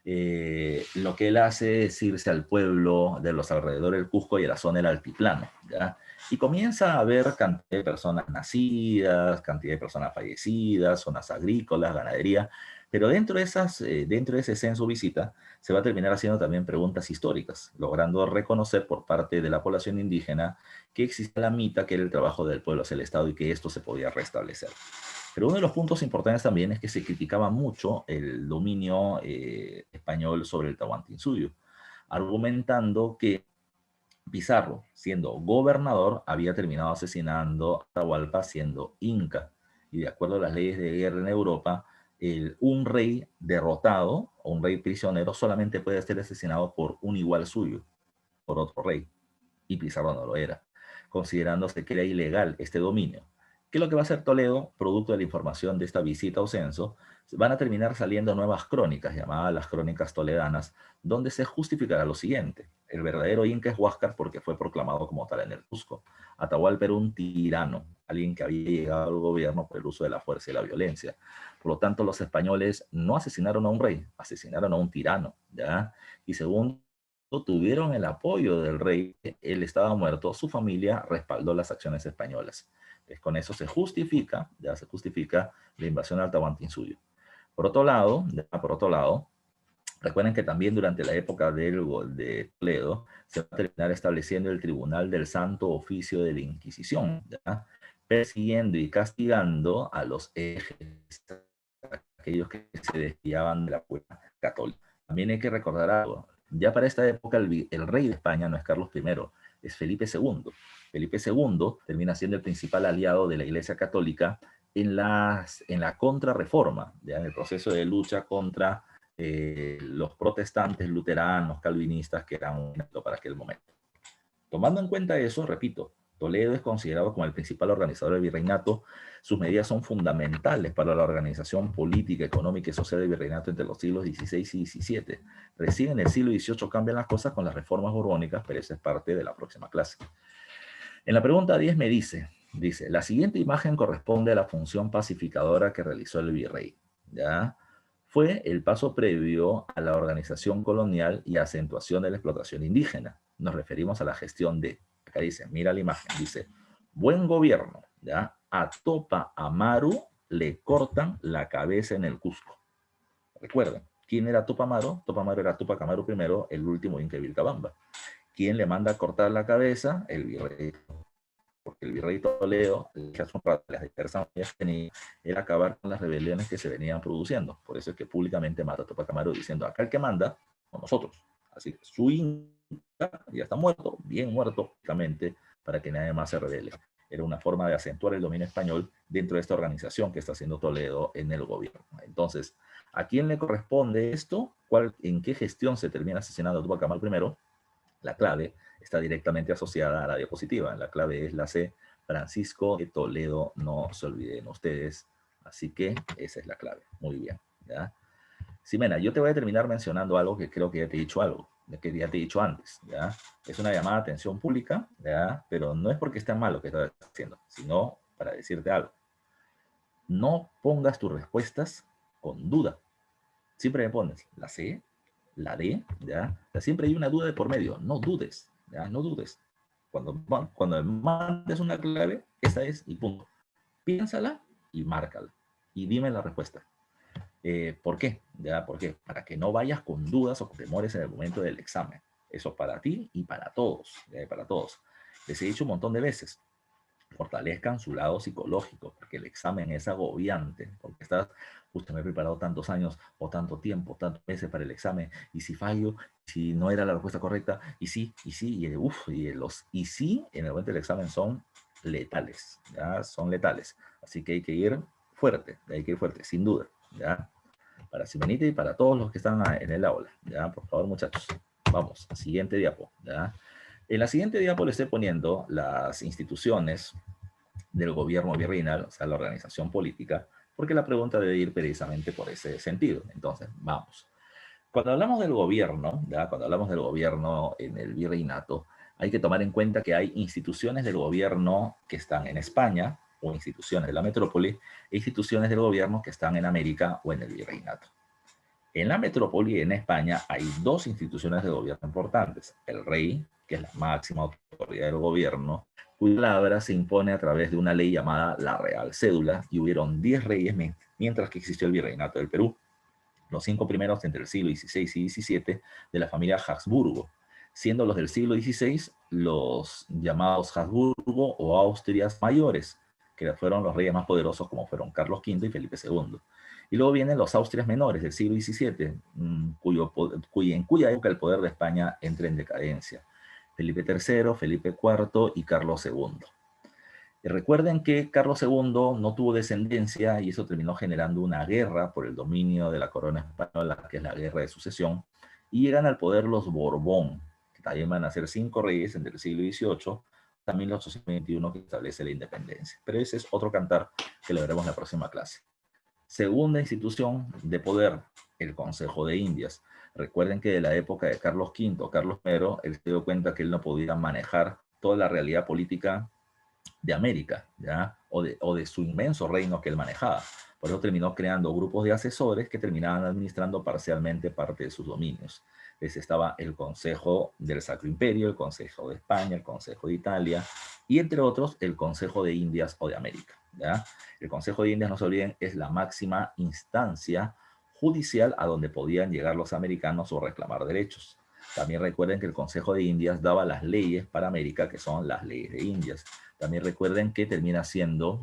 Lo que él hace es irse al pueblo de los alrededores del Cusco y a la zona del altiplano, ¿ya? Y comienza a ver cantidad de personas nacidas, cantidad de personas fallecidas, zonas agrícolas, ganadería, pero dentro de ese censo visita se va a terminar haciendo también preguntas históricas, logrando reconocer por parte de la población indígena que existe la mita, que era el trabajo del pueblo hacia el Estado y que esto se podía restablecer. Pero uno de los puntos importantes también es que se criticaba mucho el dominio español sobre el Tahuantinsuyo, argumentando que Pizarro, siendo gobernador, había terminado asesinando a Atahualpa siendo inca. Y de acuerdo a las leyes de guerra en Europa, un rey derrotado o un rey prisionero solamente puede ser asesinado por un igual suyo, por otro rey. Y Pizarro no lo era, considerándose que era ilegal este dominio. ¿Qué es lo que va a hacer Toledo, producto de la información de esta visita o censo? Van a terminar saliendo nuevas crónicas, llamadas las crónicas toledanas, donde se justificará lo siguiente. El verdadero Inca es Huáscar porque fue proclamado como tal en el Cusco. Atahualpa era un tirano, alguien que había llegado al gobierno por el uso de la fuerza y la violencia. Por lo tanto, los españoles no asesinaron a un rey, asesinaron a un tirano, ¿ya? Y según tuvieron el apoyo del rey, él estaba muerto, su familia respaldó las acciones españolas. Entonces, con eso se justifica, ya se justifica la invasión al Tahuantinsuyo. Por otro lado, recuerden que también durante la época de Toledo se va a terminar estableciendo el Tribunal del Santo Oficio de la Inquisición, ¿ya? Persiguiendo y castigando a los herejes, aquellos que se desviaban de la cueva católica. También hay que recordar algo. Ya para esta época el rey de España no es Carlos I, es Felipe II. Felipe II termina siendo el principal aliado de la Iglesia Católica en la contrarreforma, ya en el proceso de lucha contra los protestantes, luteranos, calvinistas, que eran un ejemplo para aquel momento. Tomando en cuenta eso, repito, Toledo es considerado como el principal organizador del virreinato. Sus medidas son fundamentales para la organización política, económica y social del virreinato entre los siglos XVI y XVII. Recién en el siglo XVIII cambian las cosas con las reformas borbónicas, pero esa es parte de la próxima clase. En la pregunta 10 me dice, la siguiente imagen corresponde a la función pacificadora que realizó el virrey. ¿Ya? Fue el paso previo a la organización colonial y acentuación de la explotación indígena. Nos referimos a la gestión de, acá dice, mira la imagen, dice, buen gobierno, ¿ya? A Tupac Amaru le cortan la cabeza en el Cusco. Recuerden, ¿quién era Tupac Amaru? Tupac Amaru era Tupac Amaru I, el último inca de Vilcabamba. ¿Quién le manda a cortar la cabeza? El virrey. Porque el virrey Toledo, las diversas medidas que tenía, era acabar con las rebeliones que se venían produciendo. Por eso es que públicamente mata a Tupac Amaru diciendo, acá el que manda, con nosotros. Así que su inca ya está muerto, bien muerto, prácticamente, para que nadie más se rebele. Era una forma de acentuar el dominio español dentro de esta organización que está haciendo Toledo en el gobierno. Entonces, ¿a quién le corresponde esto? ¿En qué gestión se termina asesinando a Tupac Amaru I? La clave está directamente asociada a la diapositiva. La clave es la C, Francisco de Toledo, no se olviden ustedes. Así que esa es la clave. Muy bien, ¿ya? Ximena, yo te voy a terminar mencionando algo que creo que ya te he dicho algo, que ya te he dicho antes, ¿ya? Es una llamada de atención pública, ¿ya? Pero no es porque esté mal lo que estás haciendo, sino para decirte algo. No pongas tus respuestas con duda. Siempre me pones la C, la D, ¿ya? O sea, siempre hay una duda de por medio. No dudes, ¿ya? No dudes. Cuando mandes una clave, esa es y punto. Piénsala y márcala. Y dime la respuesta. ¿Por qué? ¿Ya? ¿Por qué? Para que no vayas con dudas o con temores en el momento del examen. Eso para ti y para todos, ¿ya? Para todos. Les he dicho un montón de veces, fortalezcan su lado psicológico, porque el examen es agobiante, porque estás, usted me he preparado tantos años o tanto tiempo, tantos meses para el examen, y si fallo, si no era la respuesta correcta, y sí, y sí en el momento del examen son letales, ¿ya? Son letales. Así que hay que ir fuerte, sin duda, ¿ya? Para Simonita y para todos los que están en el aula, ¿ya? Por favor, muchachos, vamos, siguiente diapo, ¿ya? En la siguiente diapo le estoy poniendo las instituciones del gobierno virreinal, o sea, la organización política, porque la pregunta debe ir precisamente por ese sentido. Entonces, vamos. Cuando hablamos del gobierno, ¿ya? Cuando hablamos del gobierno en el virreinato, hay que tomar en cuenta que hay instituciones del gobierno que están en España, o instituciones de la metrópoli, e instituciones del gobierno que están en América o en el virreinato. En la metrópoli, en España, hay dos instituciones de gobierno importantes. El rey, que es la máxima autoridad del gobierno, cuya palabra se impone a través de una ley llamada la Real Cédula, y hubieron 10 reyes mientras que existió el virreinato del Perú. Los 5 primeros entre el siglo XVI y XVII de la familia Habsburgo, siendo los del siglo XVI los llamados Habsburgo o Austrias mayores, que fueron los reyes más poderosos como fueron Carlos V y Felipe II. Y luego vienen los Austrias menores del siglo XVII, en cuya época el poder de España entra en decadencia. Felipe III, Felipe IV y Carlos II. Y recuerden que Carlos II no tuvo descendencia y eso terminó generando una guerra por el dominio de la corona española, que es la guerra de sucesión, y llegan al poder los Borbón, que también van a ser 5 reyes entre el siglo XVIII, hasta 1821 que establece la independencia. Pero ese es otro cantar que lo veremos en la próxima clase. Segunda institución de poder, el Consejo de Indias. Recuerden que de la época de Carlos V, Carlos I, él se dio cuenta que él no podía manejar toda la realidad política de América, ¿ya? O de su inmenso reino que él manejaba. Por eso terminó creando grupos de asesores que terminaban administrando parcialmente parte de sus dominios. Entonces estaba el Consejo del Sacro Imperio, el Consejo de España, el Consejo de Italia y entre otros el Consejo de Indias o de América, ¿ya? El Consejo de Indias, no se olviden, es la máxima instancia judicial a donde podían llegar los americanos o reclamar derechos. También recuerden que el Consejo de Indias daba las leyes para América, que son las leyes de Indias. También recuerden que termina siendo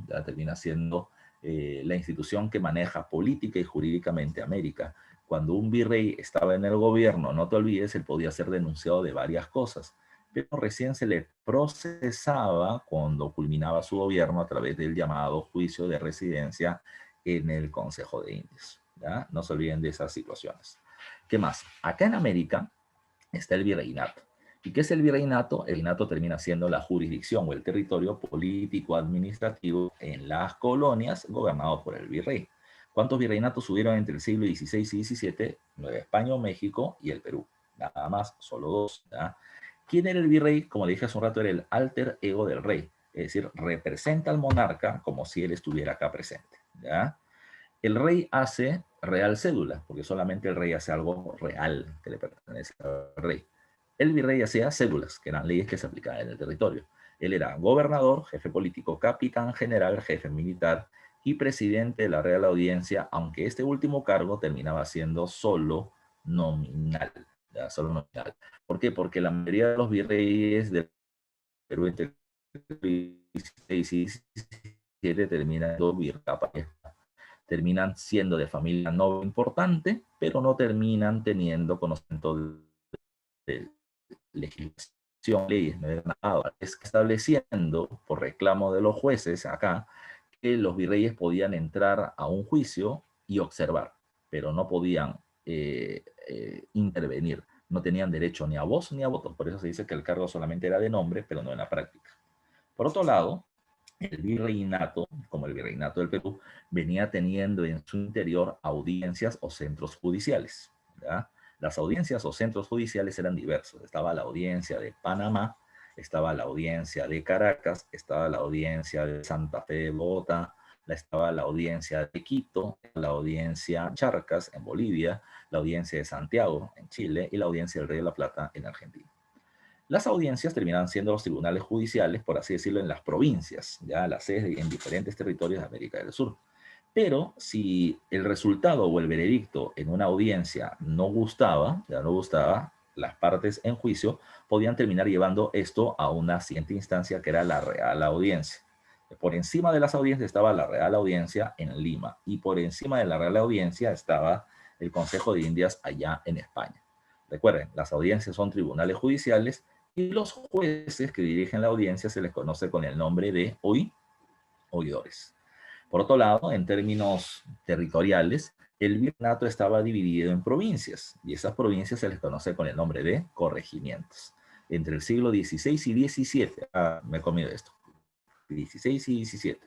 la institución que maneja política y jurídicamente América. Cuando un virrey estaba en el gobierno, no te olvides, él podía ser denunciado de varias cosas, pero recién se le procesaba cuando culminaba su gobierno a través del llamado juicio de residencia en el Consejo de Indias, ¿ya? No se olviden de esas situaciones. ¿Qué más? Acá en América está el virreinato. ¿Y qué es el virreinato? El virreinato termina siendo la jurisdicción o el territorio político-administrativo en las colonias gobernados por el virrey. ¿Cuántos virreinatos hubieron entre el siglo XVI y XVII? Nueva España, México y el Perú. Nada más, solo dos, ¿ya? ¿Quién era el virrey? Como le dije hace un rato, era el alter ego del rey. Es decir, representa al monarca como si él estuviera acá presente, ¿ya? El rey hace real cédula, porque solamente el rey hace algo real que le pertenece al rey. El virrey hacía cédulas, que eran leyes que se aplicaban en el territorio. Él era gobernador, jefe político, capitán general, jefe militar y presidente de la Real Audiencia, aunque este último cargo terminaba siendo solo nominal. ¿Ya? Solo nominal. ¿Por qué? Porque la mayoría de los virreyes del Perú entre el 16 y 17 terminan terminan siendo de familia no importante, pero no terminan teniendo conocimiento de legislación, leyes, no nada. Es estableciendo, por reclamo de los jueces acá, que los virreyes podían entrar a un juicio y observar, pero no podían intervenir. No tenían derecho ni a voz ni a voto. Por eso se dice que el cargo solamente era de nombre, pero no en la práctica. Por otro lado, el virreinato, como el virreinato del Perú, venía teniendo en su interior audiencias o centros judiciales, ¿ya? Las audiencias o centros judiciales eran diversos. Estaba la audiencia de Panamá, estaba la audiencia de Caracas, estaba la audiencia de Santa Fe de Bogotá, estaba la audiencia de Quito, la audiencia de Charcas en Bolivia, la audiencia de Santiago en Chile y la audiencia del Río de la Plata en Argentina. Las audiencias terminaban siendo los tribunales judiciales, por así decirlo, en las provincias, ya las sedes en diferentes territorios de América del Sur. Pero si el resultado o el veredicto en una audiencia no gustaba, ya no gustaba, las partes en juicio podían terminar llevando esto a una siguiente instancia que era la Real Audiencia. Por encima de las audiencias estaba la Real Audiencia en Lima y por encima de la Real Audiencia estaba el Consejo de Indias allá en España. Recuerden, las audiencias son tribunales judiciales y los jueces que dirigen la audiencia se les conoce con el nombre de oidores. Por otro lado, en términos territoriales, el virreinato estaba dividido en provincias y esas provincias se les conoce con el nombre de corregimientos. Entre el siglo XVI y XVII, me he comido esto, 16 y 17.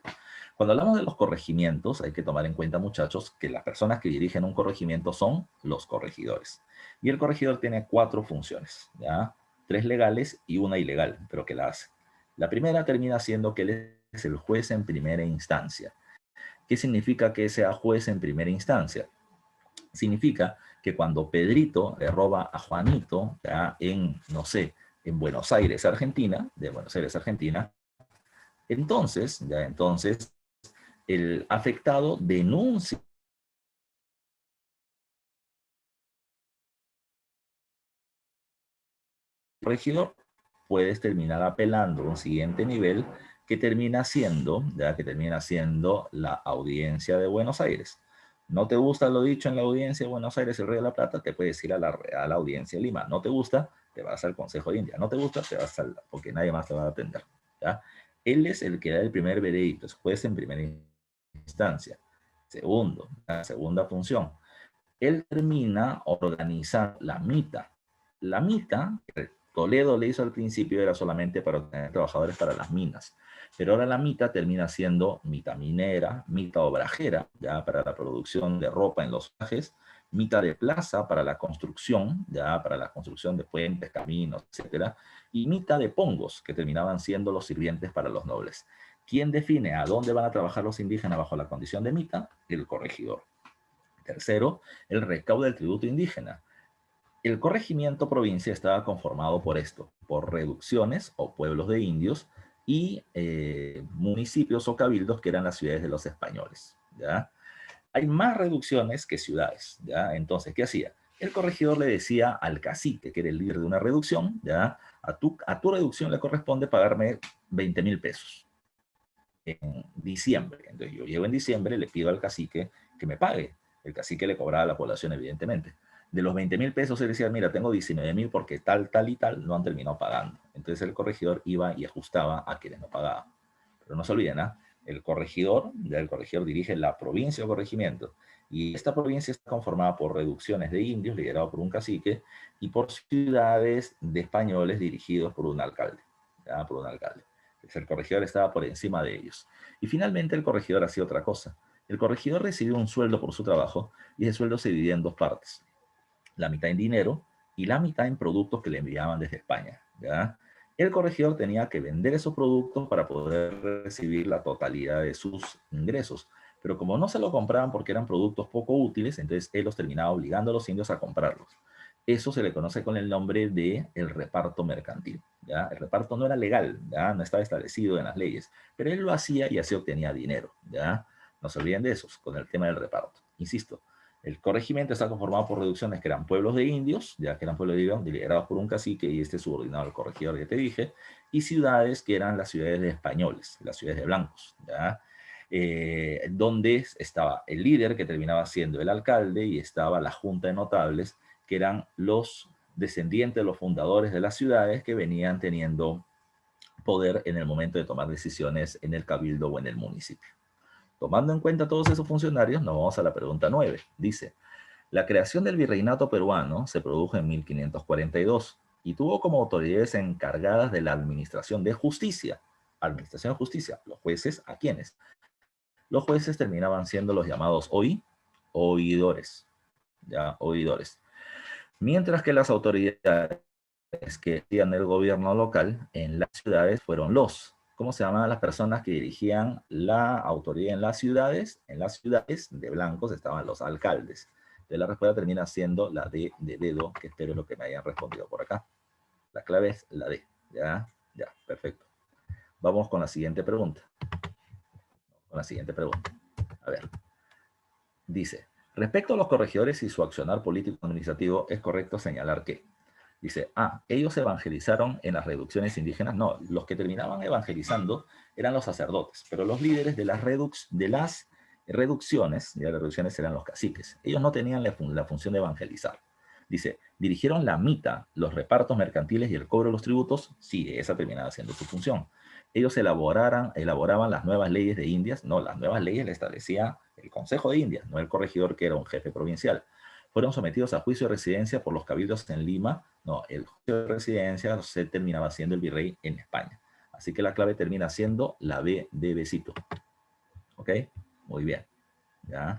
Cuando hablamos de los corregimientos, hay que tomar en cuenta, muchachos, que las personas que dirigen un corregimiento son los corregidores. Y el corregidor tiene 4 funciones, ¿ya? 3 legales y una ilegal, pero que la hace. La primera termina siendo que él es el juez en primera instancia. ¿Qué significa que sea juez en primera instancia? Significa que cuando Pedrito le roba a Juanito, ¿ya? No sé, en Buenos Aires, Argentina, entonces el afectado denuncia al regidor, puedes terminar apelando a un siguiente nivel que termina siendo la audiencia de Buenos Aires. ¿No te gusta lo dicho en la audiencia de Buenos Aires, el Río de la Plata? Te puedes ir a la Real Audiencia de Lima. ¿No te gusta? Te vas al Consejo de India. ¿No te gusta? Te vas porque nadie más te va a atender, ¿ya? Él es el que da el primer veredicto, es juez en primera instancia. Segundo, la segunda función, él termina organizando la mita. La mita Toledo le hizo al principio era solamente para obtener trabajadores para las minas, pero ahora la mita termina siendo mita minera, mita obrajera, ya para la producción de ropa en los viajes, mita de plaza para la construcción, ya para la construcción de puentes, caminos, etcétera, y mita de pongos, que terminaban siendo los sirvientes para los nobles. ¿Quién define a dónde van a trabajar los indígenas bajo la condición de mita? El corregidor. Tercero, el recaudo del tributo indígena. El corregimiento provincia estaba conformado por esto, por reducciones o pueblos de indios y municipios o cabildos que eran las ciudades de los españoles, ¿ya? Hay más reducciones que ciudades, ¿ya? Entonces, ¿qué hacía? El corregidor le decía al cacique, que era el líder de una reducción, ¿ya? A tu reducción le corresponde pagarme 20,000 pesos en diciembre. Entonces yo llego en diciembre, le pido al cacique que me pague. El cacique le cobraba a la población, evidentemente. De los 20,000 pesos, él decía, mira, tengo 19,000 porque tal, tal y tal no han terminado pagando. Entonces el corregidor iba y ajustaba a quienes no pagaban. Pero no se olviden, ¿eh? El corregidor dirige la provincia o corregimiento. Y esta provincia está conformada por reducciones de indios, liderado por un cacique, y por ciudades de españoles dirigidos por un alcalde. ¿Ya? Por un alcalde. El corregidor estaba por encima de ellos. Y finalmente el corregidor hacía otra cosa. El corregidor recibía un sueldo por su trabajo y ese sueldo se dividía en dos partes. La mitad en dinero y la mitad en productos que le enviaban desde España, ¿ya? El corregidor tenía que vender esos productos para poder recibir la totalidad de sus ingresos. Pero como no se lo compraban porque eran productos poco útiles, entonces él los terminaba obligando a los indios a comprarlos. Eso se le conoce con el nombre de el reparto mercantil, ¿ya? El reparto no era legal, ¿ya? No estaba establecido en las leyes, pero él lo hacía y así obtenía dinero, ¿ya? No se olviden de esos, con el tema del reparto. Insisto, el corregimiento está conformado por reducciones que eran pueblos de indios, ya que eran pueblos de indios liderados por un cacique y este subordinado al corregidor que te dije, y ciudades que eran las ciudades de españoles, las ciudades de blancos, ¿ya? Donde estaba el líder que terminaba siendo el alcalde y estaba la junta de notables que eran los descendientes de los fundadores de las ciudades que venían teniendo poder en el momento de tomar decisiones en el cabildo o en el municipio. Tomando en cuenta todos esos funcionarios, nos vamos a la pregunta 9. Dice, la creación del virreinato peruano se produjo en 1542 y tuvo como autoridades encargadas de la administración de justicia. Administración de justicia, los jueces, ¿a quiénes? Los jueces terminaban siendo los llamados oidores, ya, oidores. Mientras que las autoridades que hacían el gobierno local en las ciudades fueron ¿cómo se llamaban las personas que dirigían la autoridad en las ciudades? En las ciudades de blancos estaban los alcaldes. Entonces la respuesta termina siendo la D de dedo, que espero lo que me hayan respondido por acá. La clave es la D, ¿ya? Ya, perfecto. Vamos con la siguiente pregunta. A ver, dice, respecto a los corregidores y su accionar político-administrativo, es correcto señalar que, dice, ellos evangelizaron en las reducciones indígenas. No, los que terminaban evangelizando eran los sacerdotes, pero los líderes de las reducciones, ya las reducciones eran los caciques. Ellos no tenían la función de evangelizar. Dice, dirigieron la mita, los repartos mercantiles y el cobro de los tributos. Sí, esa terminaba siendo su función. Ellos elaboraban las nuevas leyes de Indias. No, las nuevas leyes le establecía el Consejo de Indias, no el corregidor que era un jefe provincial. Fueron sometidos a juicio de residencia por los cabildos en Lima. No, el juicio de residencia se terminaba siendo el virrey en España. Así que la clave termina siendo la B de besito. ¿Ok? Muy bien. ¿Ya?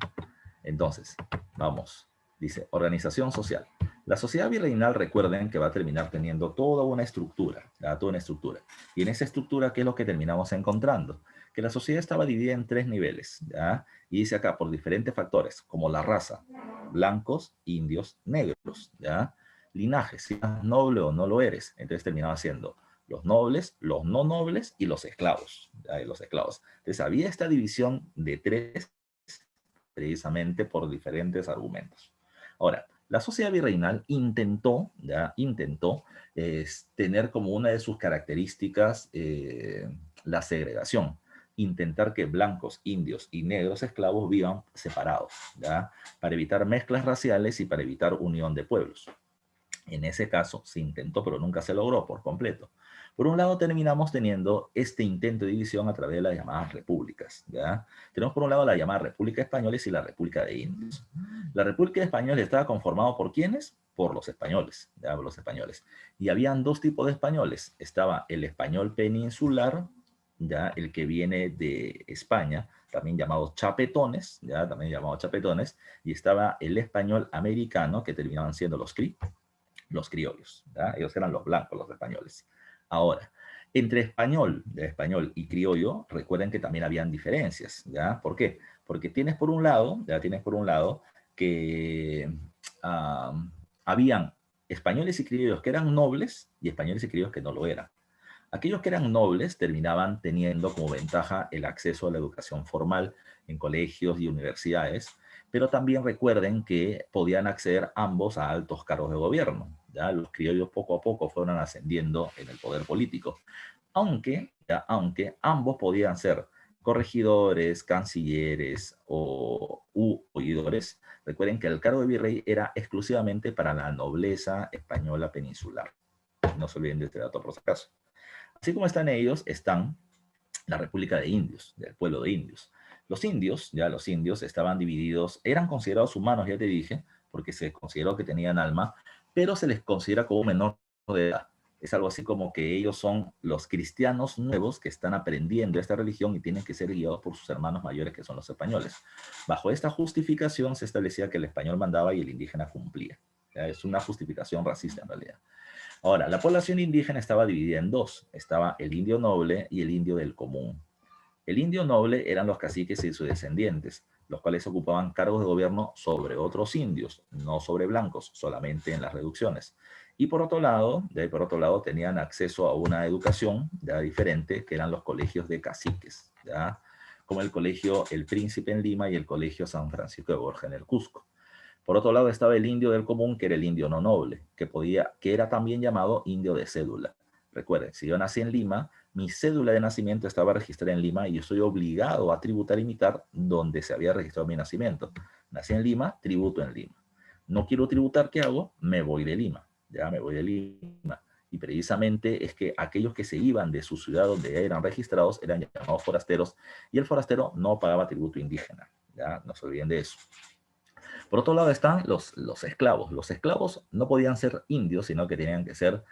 Entonces, vamos. Dice, organización social. La sociedad virreinal, recuerden que va a terminar teniendo toda una estructura, ¿ya? Toda una estructura. Y en esa estructura, ¿qué es lo que terminamos encontrando? Que la sociedad estaba dividida en 3 niveles, ¿ya? Y dice acá, por diferentes factores, como la raza, blancos, indios, negros, ¿ya? Linaje, si eres noble o no lo eres. Entonces terminaba siendo los nobles, los no nobles y los esclavos, ¿ya? Y los esclavos. Entonces había esta división de 3 precisamente por diferentes argumentos. Ahora, la sociedad virreinal intentó tener como una de sus características la segregación, intentar que blancos, indios y negros esclavos vivan separados, ¿ya? Para evitar mezclas raciales y para evitar unión de pueblos. En ese caso se intentó, pero nunca se logró por completo. Por un lado, terminamos teniendo este intento de división a través de las llamadas repúblicas, ¿ya? Tenemos por un lado la llamada República Española y la República de Indios. La República Española estaba conformada por ¿quiénes? por los españoles, ¿ya? Por los españoles. Y habían dos tipos de españoles. Estaba el español peninsular, ya, el que viene de España, también llamado chapetones, ya, también llamado chapetones, y estaba el español americano, que terminaban siendo los criollos, ¿ya? Ellos eran los blancos, los españoles. Ahora, entre español y criollo, recuerden que también habían diferencias, ¿ya? ¿Por qué? Porque tienes por un lado, ya tienes por un lado que habían españoles y criollos que eran nobles y españoles y criollos que no lo eran. Aquellos que eran nobles terminaban teniendo como ventaja el acceso a la educación formal en colegios y universidades, pero también recuerden que podían acceder ambos a altos cargos de gobierno. ¿Ya? Los criollos poco a poco fueron ascendiendo en el poder político, aunque ambos podían ser corregidores, cancilleres o oidores. Recuerden que el cargo de virrey era exclusivamente para la nobleza española peninsular. No se olviden de este dato por si acaso. Así como están ellos, están la República de Indios, del pueblo de indios. Los indios estaban divididos, eran considerados humanos, ya te dije, porque se consideró que tenían alma, pero se les considera como menor de edad. Es algo así como que ellos son los cristianos nuevos que están aprendiendo esta religión y tienen que ser guiados por sus hermanos mayores, que son los españoles. Bajo esta justificación se establecía que el español mandaba y el indígena cumplía. Es una justificación racista en realidad. Ahora, la población indígena estaba dividida en dos. Estaba el indio noble y el indio del común. El indio noble eran los caciques y sus descendientes, los cuales ocupaban cargos de gobierno sobre otros indios, no sobre blancos, solamente en las reducciones. Y por otro lado, tenían acceso a una educación ya diferente, que eran los colegios de caciques, ¿ya? Como el colegio El Príncipe en Lima y el colegio San Francisco de Borja en el Cusco. Por otro lado estaba el indio del común, que era el indio no noble, que era también llamado indio de cédula. Recuerden, si yo nací en Lima, mi cédula de nacimiento estaba registrada en Lima y yo estoy obligado a tributar y imitar donde se había registrado mi nacimiento. Nací en Lima, tributo en Lima. No quiero tributar, ¿qué hago? Me voy de Lima, ya me voy de Lima. Y precisamente es que aquellos que se iban de su ciudad donde eran registrados eran llamados forasteros y el forastero no pagaba tributo indígena. Ya no se olviden de eso. Por otro lado están los esclavos. Los esclavos no podían ser indios, sino que tenían que ser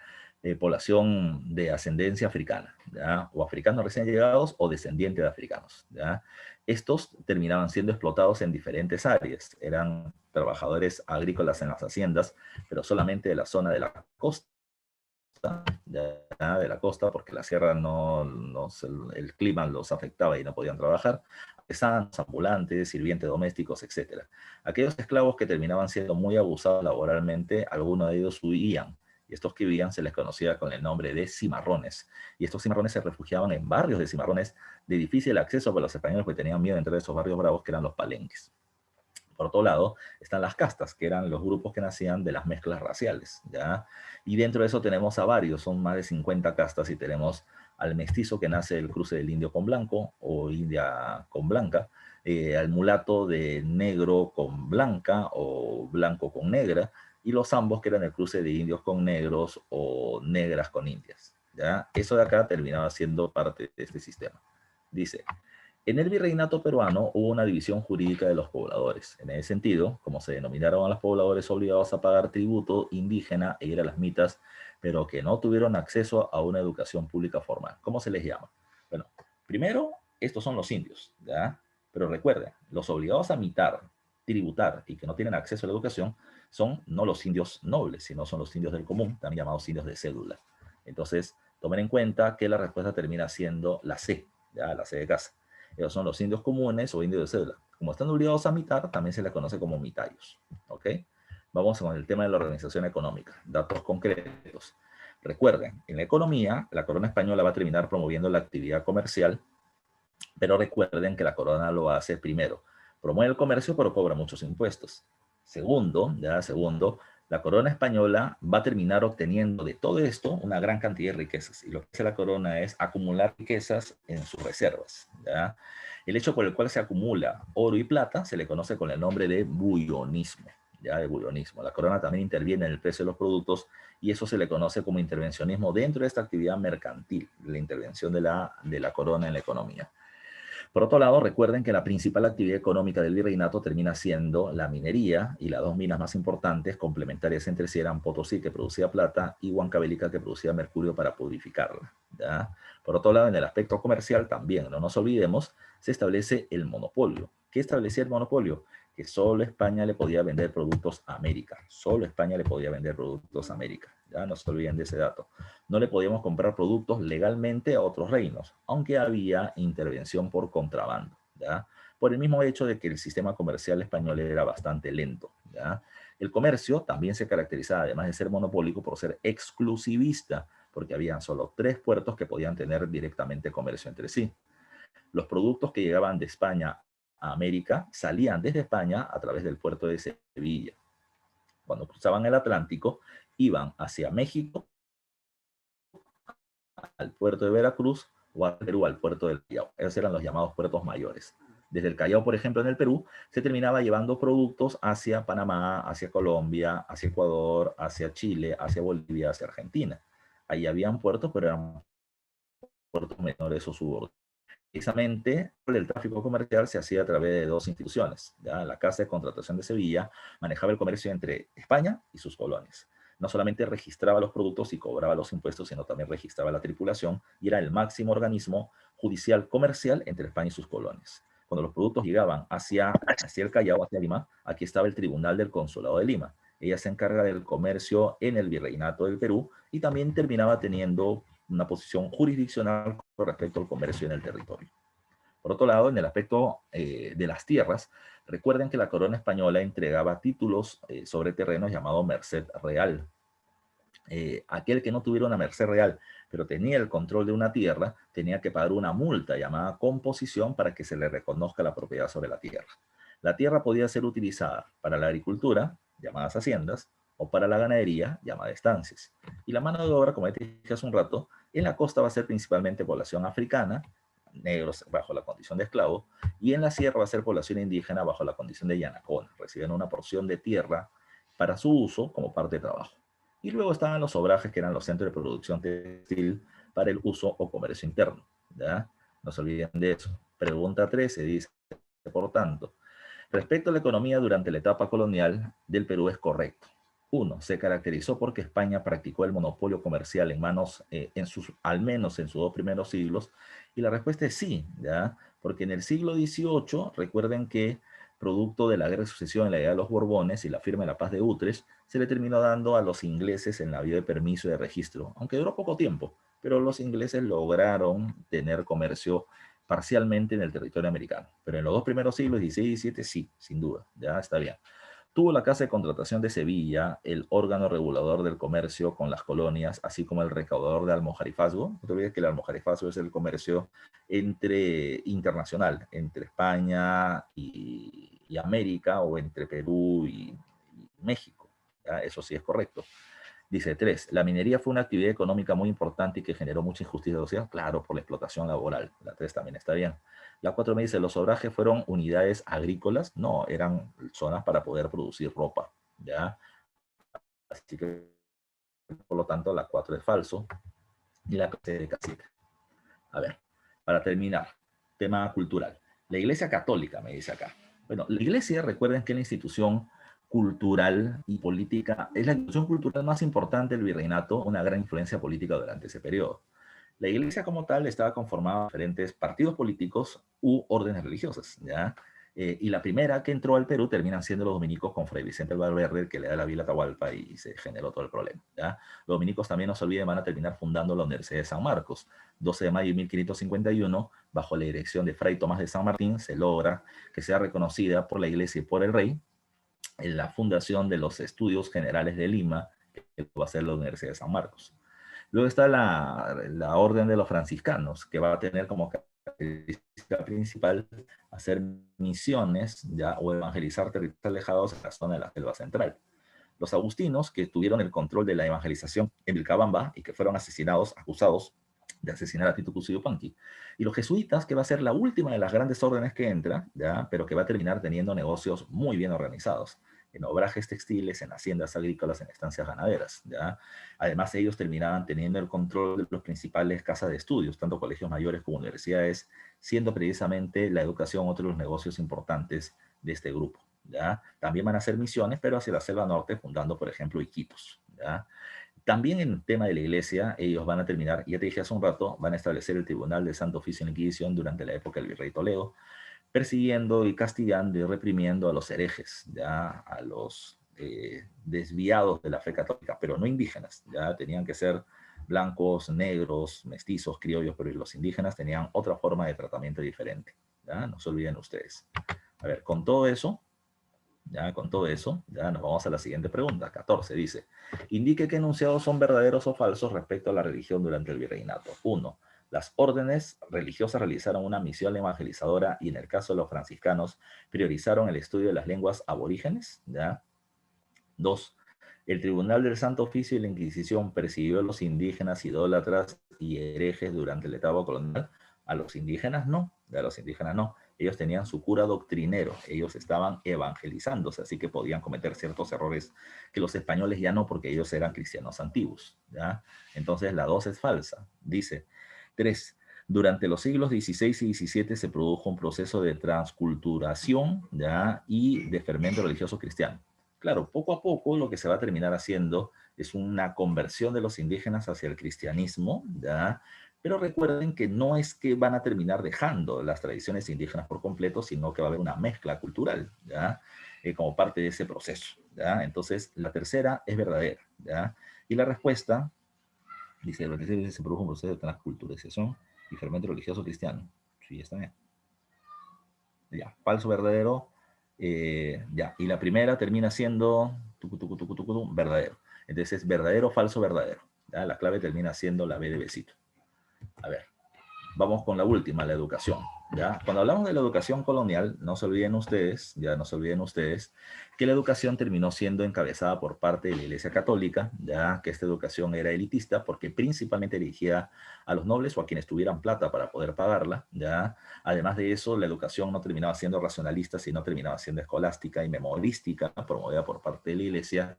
población de ascendencia africana, ¿ya? O africanos recién llegados o descendientes de africanos, ¿ya? Estos terminaban siendo explotados en diferentes áreas. Eran trabajadores agrícolas en las haciendas, pero solamente de la zona de la costa, ¿ya? De la costa, porque la sierra el clima los afectaba y no podían trabajar. Artesanos, ambulantes, sirvientes domésticos, etc. Aquellos esclavos que terminaban siendo muy abusados laboralmente, algunos de ellos huían. Y estos que huían se les conocía con el nombre de cimarrones. Y estos cimarrones se refugiaban en barrios de cimarrones de difícil acceso para los españoles, porque tenían miedo de entrar a esos barrios bravos que eran los palenques. Por otro lado, están las castas, que eran los grupos que nacían de las mezclas raciales, ¿ya? Y dentro de eso tenemos a varios, son más de 50 castas, y tenemos al mestizo que nace del cruce del indio con blanco o india con blanca, al mulato de negro con blanca o blanco con negra, y los ambos que eran el cruce de indios con negros o negras con indias, ¿ya? Eso de acá terminaba siendo parte de este sistema. Dice: en el virreinato peruano hubo una división jurídica de los pobladores. En ese sentido, como se denominaron a los pobladores obligados a pagar tributo indígena e ir a las mitas, pero que no tuvieron acceso a una educación pública formal. ¿Cómo se les llama? Bueno, primero, estos son los indios, ¿ya? Pero recuerden, los obligados a mitar, tributar y que no tienen acceso a la educación son no los indios nobles, sino son los indios del común, también llamados indios de cédula. Entonces, tomen en cuenta que la respuesta termina siendo la C, ¿ya? La C de casa. Ellos son los indios comunes o indios de cédula. Como están obligados a mitar, también se les conoce como mitayos. ¿Ok? Vamos con el tema de la organización económica. Datos concretos. Recuerden, en la economía, la corona española va a terminar promoviendo la actividad comercial, pero recuerden que la corona lo hace primero. Promueve el comercio, pero cobra muchos impuestos. Segundo, la corona española va a terminar obteniendo de todo esto una gran cantidad de riquezas. Y lo que hace la corona es acumular riquezas en sus reservas, ¿ya? El hecho por el cual se acumula oro y plata se le conoce con el nombre de bullonismo, ¿ya? De bullonismo. La corona también interviene en el precio de los productos y eso se le conoce como intervencionismo dentro de esta actividad mercantil, la intervención de la corona en la economía. Por otro lado, recuerden que la principal actividad económica del virreinato termina siendo la minería, y las dos minas más importantes, complementarias entre sí, eran Potosí, que producía plata, y Huancavelica, que producía mercurio para purificarla, ¿ya? Por otro lado, en el aspecto comercial también, no nos olvidemos, se establece el monopolio. ¿Qué establecía el monopolio? Que solo España le podía vender productos a América. Solo España le podía vender productos a América. Ya no se olviden de ese dato. No le podíamos comprar productos legalmente a otros reinos, aunque había intervención por contrabando, ¿ya? Por el mismo hecho de que el sistema comercial español era bastante lento, ¿ya? El comercio también se caracterizaba, además de ser monopólico, por ser exclusivista, porque habían solo 3 puertos que podían tener directamente comercio entre sí. Los productos que llegaban de España a América salían desde España a través del puerto de Sevilla. Cuando cruzaban el Atlántico, iban hacia México, al puerto de Veracruz, o a Perú, al puerto del Callao. Esos eran los llamados puertos mayores. Desde el Callao, por ejemplo, en el Perú, se terminaba llevando productos hacia Panamá, hacia Colombia, hacia Ecuador, hacia Chile, hacia Bolivia, hacia Argentina. Ahí habían puertos, pero eran puertos menores o subordinados. Precisamente el tráfico comercial se hacía a través de 2 instituciones. ¿Ya? La Casa de Contratación de Sevilla manejaba el comercio entre España y sus colonias. No solamente registraba los productos y cobraba los impuestos, sino también registraba la tripulación y era el máximo organismo judicial comercial entre España y sus colonias. Cuando los productos llegaban hacia el Callao, hacia Lima, aquí estaba el Tribunal del Consulado de Lima. Ella se encarga del comercio en el Virreinato del Perú y también terminaba teniendo una posición jurisdiccional con respecto al comercio en el territorio. Por otro lado, en el aspecto de las tierras, recuerden que la corona española entregaba títulos sobre terrenos llamados merced real. Aquel que no tuviera una merced real, pero tenía el control de una tierra, tenía que pagar una multa llamada composición para que se le reconozca la propiedad sobre la tierra. La tierra podía ser utilizada para la agricultura, llamadas haciendas, o para la ganadería, llamada estancias. Y la mano de obra, como te dije hace un rato, en la costa va a ser principalmente población africana, negros bajo la condición de esclavo, y en la sierra va a ser población indígena bajo la condición de yanacona. Reciben una porción de tierra para su uso como parte de trabajo. Y luego estaban los obrajes, que eran los centros de producción textil para el uso o comercio interno, ¿ya? No se olviden de eso. Pregunta 13 dice, por tanto, respecto a la economía durante la etapa colonial del Perú es correcto. 1. Se caracterizó porque España practicó el monopolio comercial al menos en sus 2 primeros siglos, y la respuesta es sí, ¿ya? Porque en el siglo XVIII, recuerden que producto de la guerra de sucesión en la edad de los Borbones y la firma de la paz de Utrecht, se le terminó dando a los ingleses el navío de permiso y de registro, aunque duró poco tiempo, pero los ingleses lograron tener comercio parcialmente en el territorio americano. Pero en los 2 primeros siglos, XVI y XVII, sí, sin duda, ya está bien. Tuvo la Casa de Contratación de Sevilla, el órgano regulador del comercio con las colonias, así como el recaudador de almojarifazgo. No te olvides que el almojarifazgo es el comercio internacional, entre España y América, o entre Perú y México. ¿Ya? Eso sí es correcto. Dice 3. La minería fue una actividad económica muy importante y que generó mucha injusticia social. Claro, por la explotación laboral. La 3 también está bien. La 4 me dice, ¿los obrajes fueron unidades agrícolas? No, eran zonas para poder producir ropa. ¿Ya? Así que, por lo tanto, la 4 es falso. Y la 3 de cacique. A ver, para terminar, tema cultural. La Iglesia Católica, me dice acá. Bueno, la Iglesia, recuerden que es la institución cultural y política, es la institución cultural más importante del virreinato, una gran influencia política durante ese periodo. La Iglesia como tal estaba conformada por diferentes partidos políticos u órdenes religiosas, ¿ya? Y la primera que entró al Perú terminan siendo los dominicos con Fray Vicente Valverde, que le da la Villa Atahualpa y se generó todo el problema, ¿ya? Los dominicos también, no se olviden, van a terminar fundando la Universidad de San Marcos. 12 de mayo de 1551, bajo la dirección de Fray Tomás de San Martín, se logra que sea reconocida por la Iglesia y por el rey en la fundación de los Estudios Generales de Lima, que va a ser la Universidad de San Marcos. Luego está la Orden de los Franciscanos, que va a tener como característica principal hacer misiones, ya, o evangelizar territorios alejados en la zona de la selva central. Los agustinos, que tuvieron el control de la evangelización en Vilcabamba y que fueron acusados de asesinar a Tito Cusi Yupanqui. Y los jesuitas, que va a ser la última de las grandes órdenes que entra, ¿ya? Pero que va a terminar teniendo negocios muy bien organizados. en obrajes textiles, en haciendas agrícolas, en estancias ganaderas, ¿ya? Además, ellos terminaban teniendo el control de los principales casas de estudios, tanto colegios mayores como universidades, siendo precisamente la educación otro de los negocios importantes de este grupo, ¿ya? También van a hacer misiones, pero hacia la selva norte, fundando, por ejemplo, Iquitos, ¿ya? También en el tema de la iglesia, ellos van a terminar, ya te dije hace un rato, van a establecer el Tribunal de Santo Oficio en Inquisición durante la época del Virrey Toledo, persiguiendo y castigando y reprimiendo a los herejes, ya a los desviados de la fe católica, pero no indígenas, ya tenían que ser blancos, negros, mestizos, criollos, pero los indígenas tenían otra forma de tratamiento diferente, ya no se olviden ustedes. A ver, con todo eso, ya nos vamos a la siguiente pregunta. 14 dice, indique qué enunciados son verdaderos o falsos respecto a la religión durante el virreinato. 1. Las órdenes religiosas realizaron una misión evangelizadora y en el caso de los franciscanos priorizaron el estudio de las lenguas aborígenes. ¿Ya? 2. El Tribunal del Santo Oficio y la Inquisición persiguió a los indígenas, idólatras y herejes durante la etapa colonial. A los indígenas no, a los indígenas no. Ellos tenían su cura doctrinero, ellos estaban evangelizándose, así que podían cometer ciertos errores que los españoles ya no, porque ellos eran cristianos antiguos, ¿ya? Entonces la 2 es falsa. Dice, 3. Durante los siglos XVI y XVII se produjo un proceso de transculturación, ¿ya? Y de fermento religioso cristiano. Claro, poco a poco lo que se va a terminar haciendo es una conversión de los indígenas hacia el cristianismo, ¿ya? Pero recuerden que no es que van a terminar dejando las tradiciones indígenas por completo, sino que va a haber una mezcla cultural, ¿ya? Como parte de ese proceso, ¿ya? Entonces, la tercera es verdadera, ¿ya? Y la respuesta, dice, se produjo un proceso de transculturización y fermento religioso cristiano. Sí, está bien. Ya, falso, verdadero, ya. Y la primera termina siendo verdadero. Entonces, verdadero, falso, verdadero. ¿Ya? La clave termina siendo la B de besito. A ver, vamos con la última, la educación. ¿Ya? Cuando hablamos de la educación colonial, no se olviden ustedes, ya no se olviden ustedes, que la educación terminó siendo encabezada por parte de la Iglesia Católica, ya que esta educación era elitista porque principalmente dirigida a los nobles o a quienes tuvieran plata para poder pagarla, ya. Además de eso, la educación no terminaba siendo racionalista, sino terminaba siendo escolástica y memorística, promovida por parte de la Iglesia,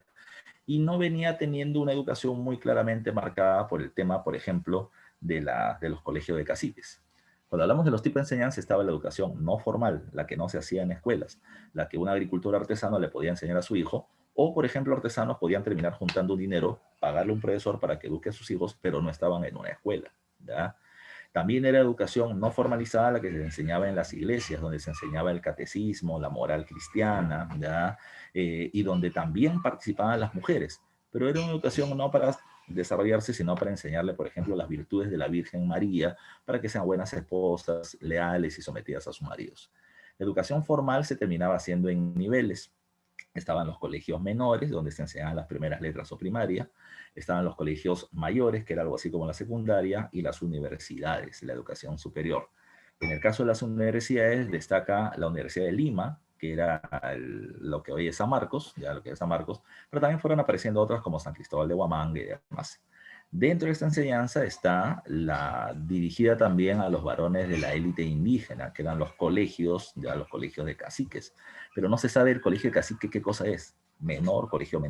y no venía teniendo una educación muy claramente marcada por el tema, por ejemplo, de los colegios de caciques. Cuando hablamos de los tipos de enseñanza estaba la educación no formal, la que no se hacía en escuelas, la que un agricultor artesano le podía enseñar a su hijo, o por ejemplo artesanos podían terminar juntando dinero, pagarle a un profesor para que eduque a sus hijos, pero no estaban en una escuela, ¿ya? También era educación no formalizada la que se enseñaba en las iglesias, donde se enseñaba el catecismo, la moral cristiana, ¿ya? Y donde también participaban las mujeres, pero era una educación no para desarrollarse, sino para enseñarle, por ejemplo, las virtudes de la Virgen María, para que sean buenas esposas, leales y sometidas a sus maridos. La educación formal se terminaba haciendo en niveles. Estaban los colegios menores, donde se enseñaban las primeras letras o primaria. Estaban los colegios mayores, que era algo así como la secundaria, y las universidades, la educación superior. En el caso de las universidades, destaca la Universidad de Lima, que era lo que hoy es San Marcos, ya lo que es San Marcos, pero también fueron apareciendo otras como San Cristóbal de Huamanga y demás. Dentro de esta enseñanza está la dirigida también a los varones de la élite indígena, que eran los colegios, ya los colegios de caciques. Pero no se sabe el colegio de cacique qué cosa es. Menor, colegio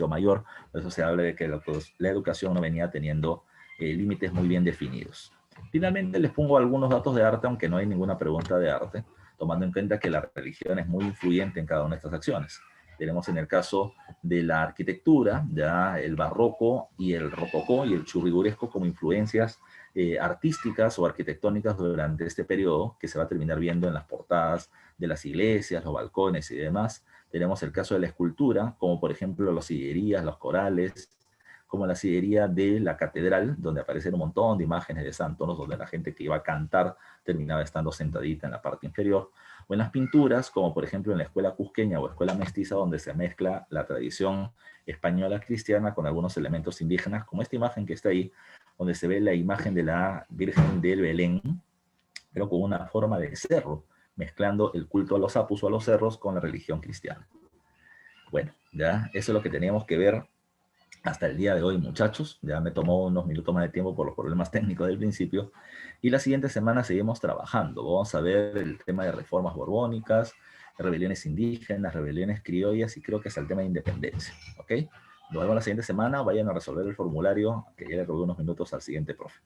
mayor. Por eso se habla de que la educación no venía teniendo límites muy bien definidos. Finalmente les pongo algunos datos de arte, aunque no hay ninguna pregunta de arte, tomando en cuenta que la religión es muy influyente en cada una de estas acciones. Tenemos en el caso de la arquitectura, ya el barroco y el rococó y el churriguresco como influencias artísticas o arquitectónicas durante este periodo, que se va a terminar viendo en las portadas de las iglesias, los balcones y demás. Tenemos el caso de la escultura, como por ejemplo las sillerías, los corales, como la sillería de la catedral, donde aparecen un montón de imágenes de santos, donde la gente que iba a cantar terminaba estando sentadita en la parte inferior, o en las pinturas, como por ejemplo en la escuela cusqueña o escuela mestiza, donde se mezcla la tradición española cristiana con algunos elementos indígenas, como esta imagen que está ahí, donde se ve la imagen de la Virgen del Belén, pero con una forma de cerro, mezclando el culto a los apus o a los cerros con la religión cristiana. Bueno, ya eso es lo que teníamos que ver hasta el día de hoy, muchachos. Ya me tomó unos minutos más de tiempo por los problemas técnicos del principio. Y la siguiente semana seguimos trabajando. Vamos a ver el tema de reformas borbónicas, rebeliones indígenas, rebeliones criollas y creo que hasta el tema de independencia. ¿Ok? Nos vemos la siguiente semana. Vayan a resolver el formulario, que ya le robé unos minutos al siguiente profe.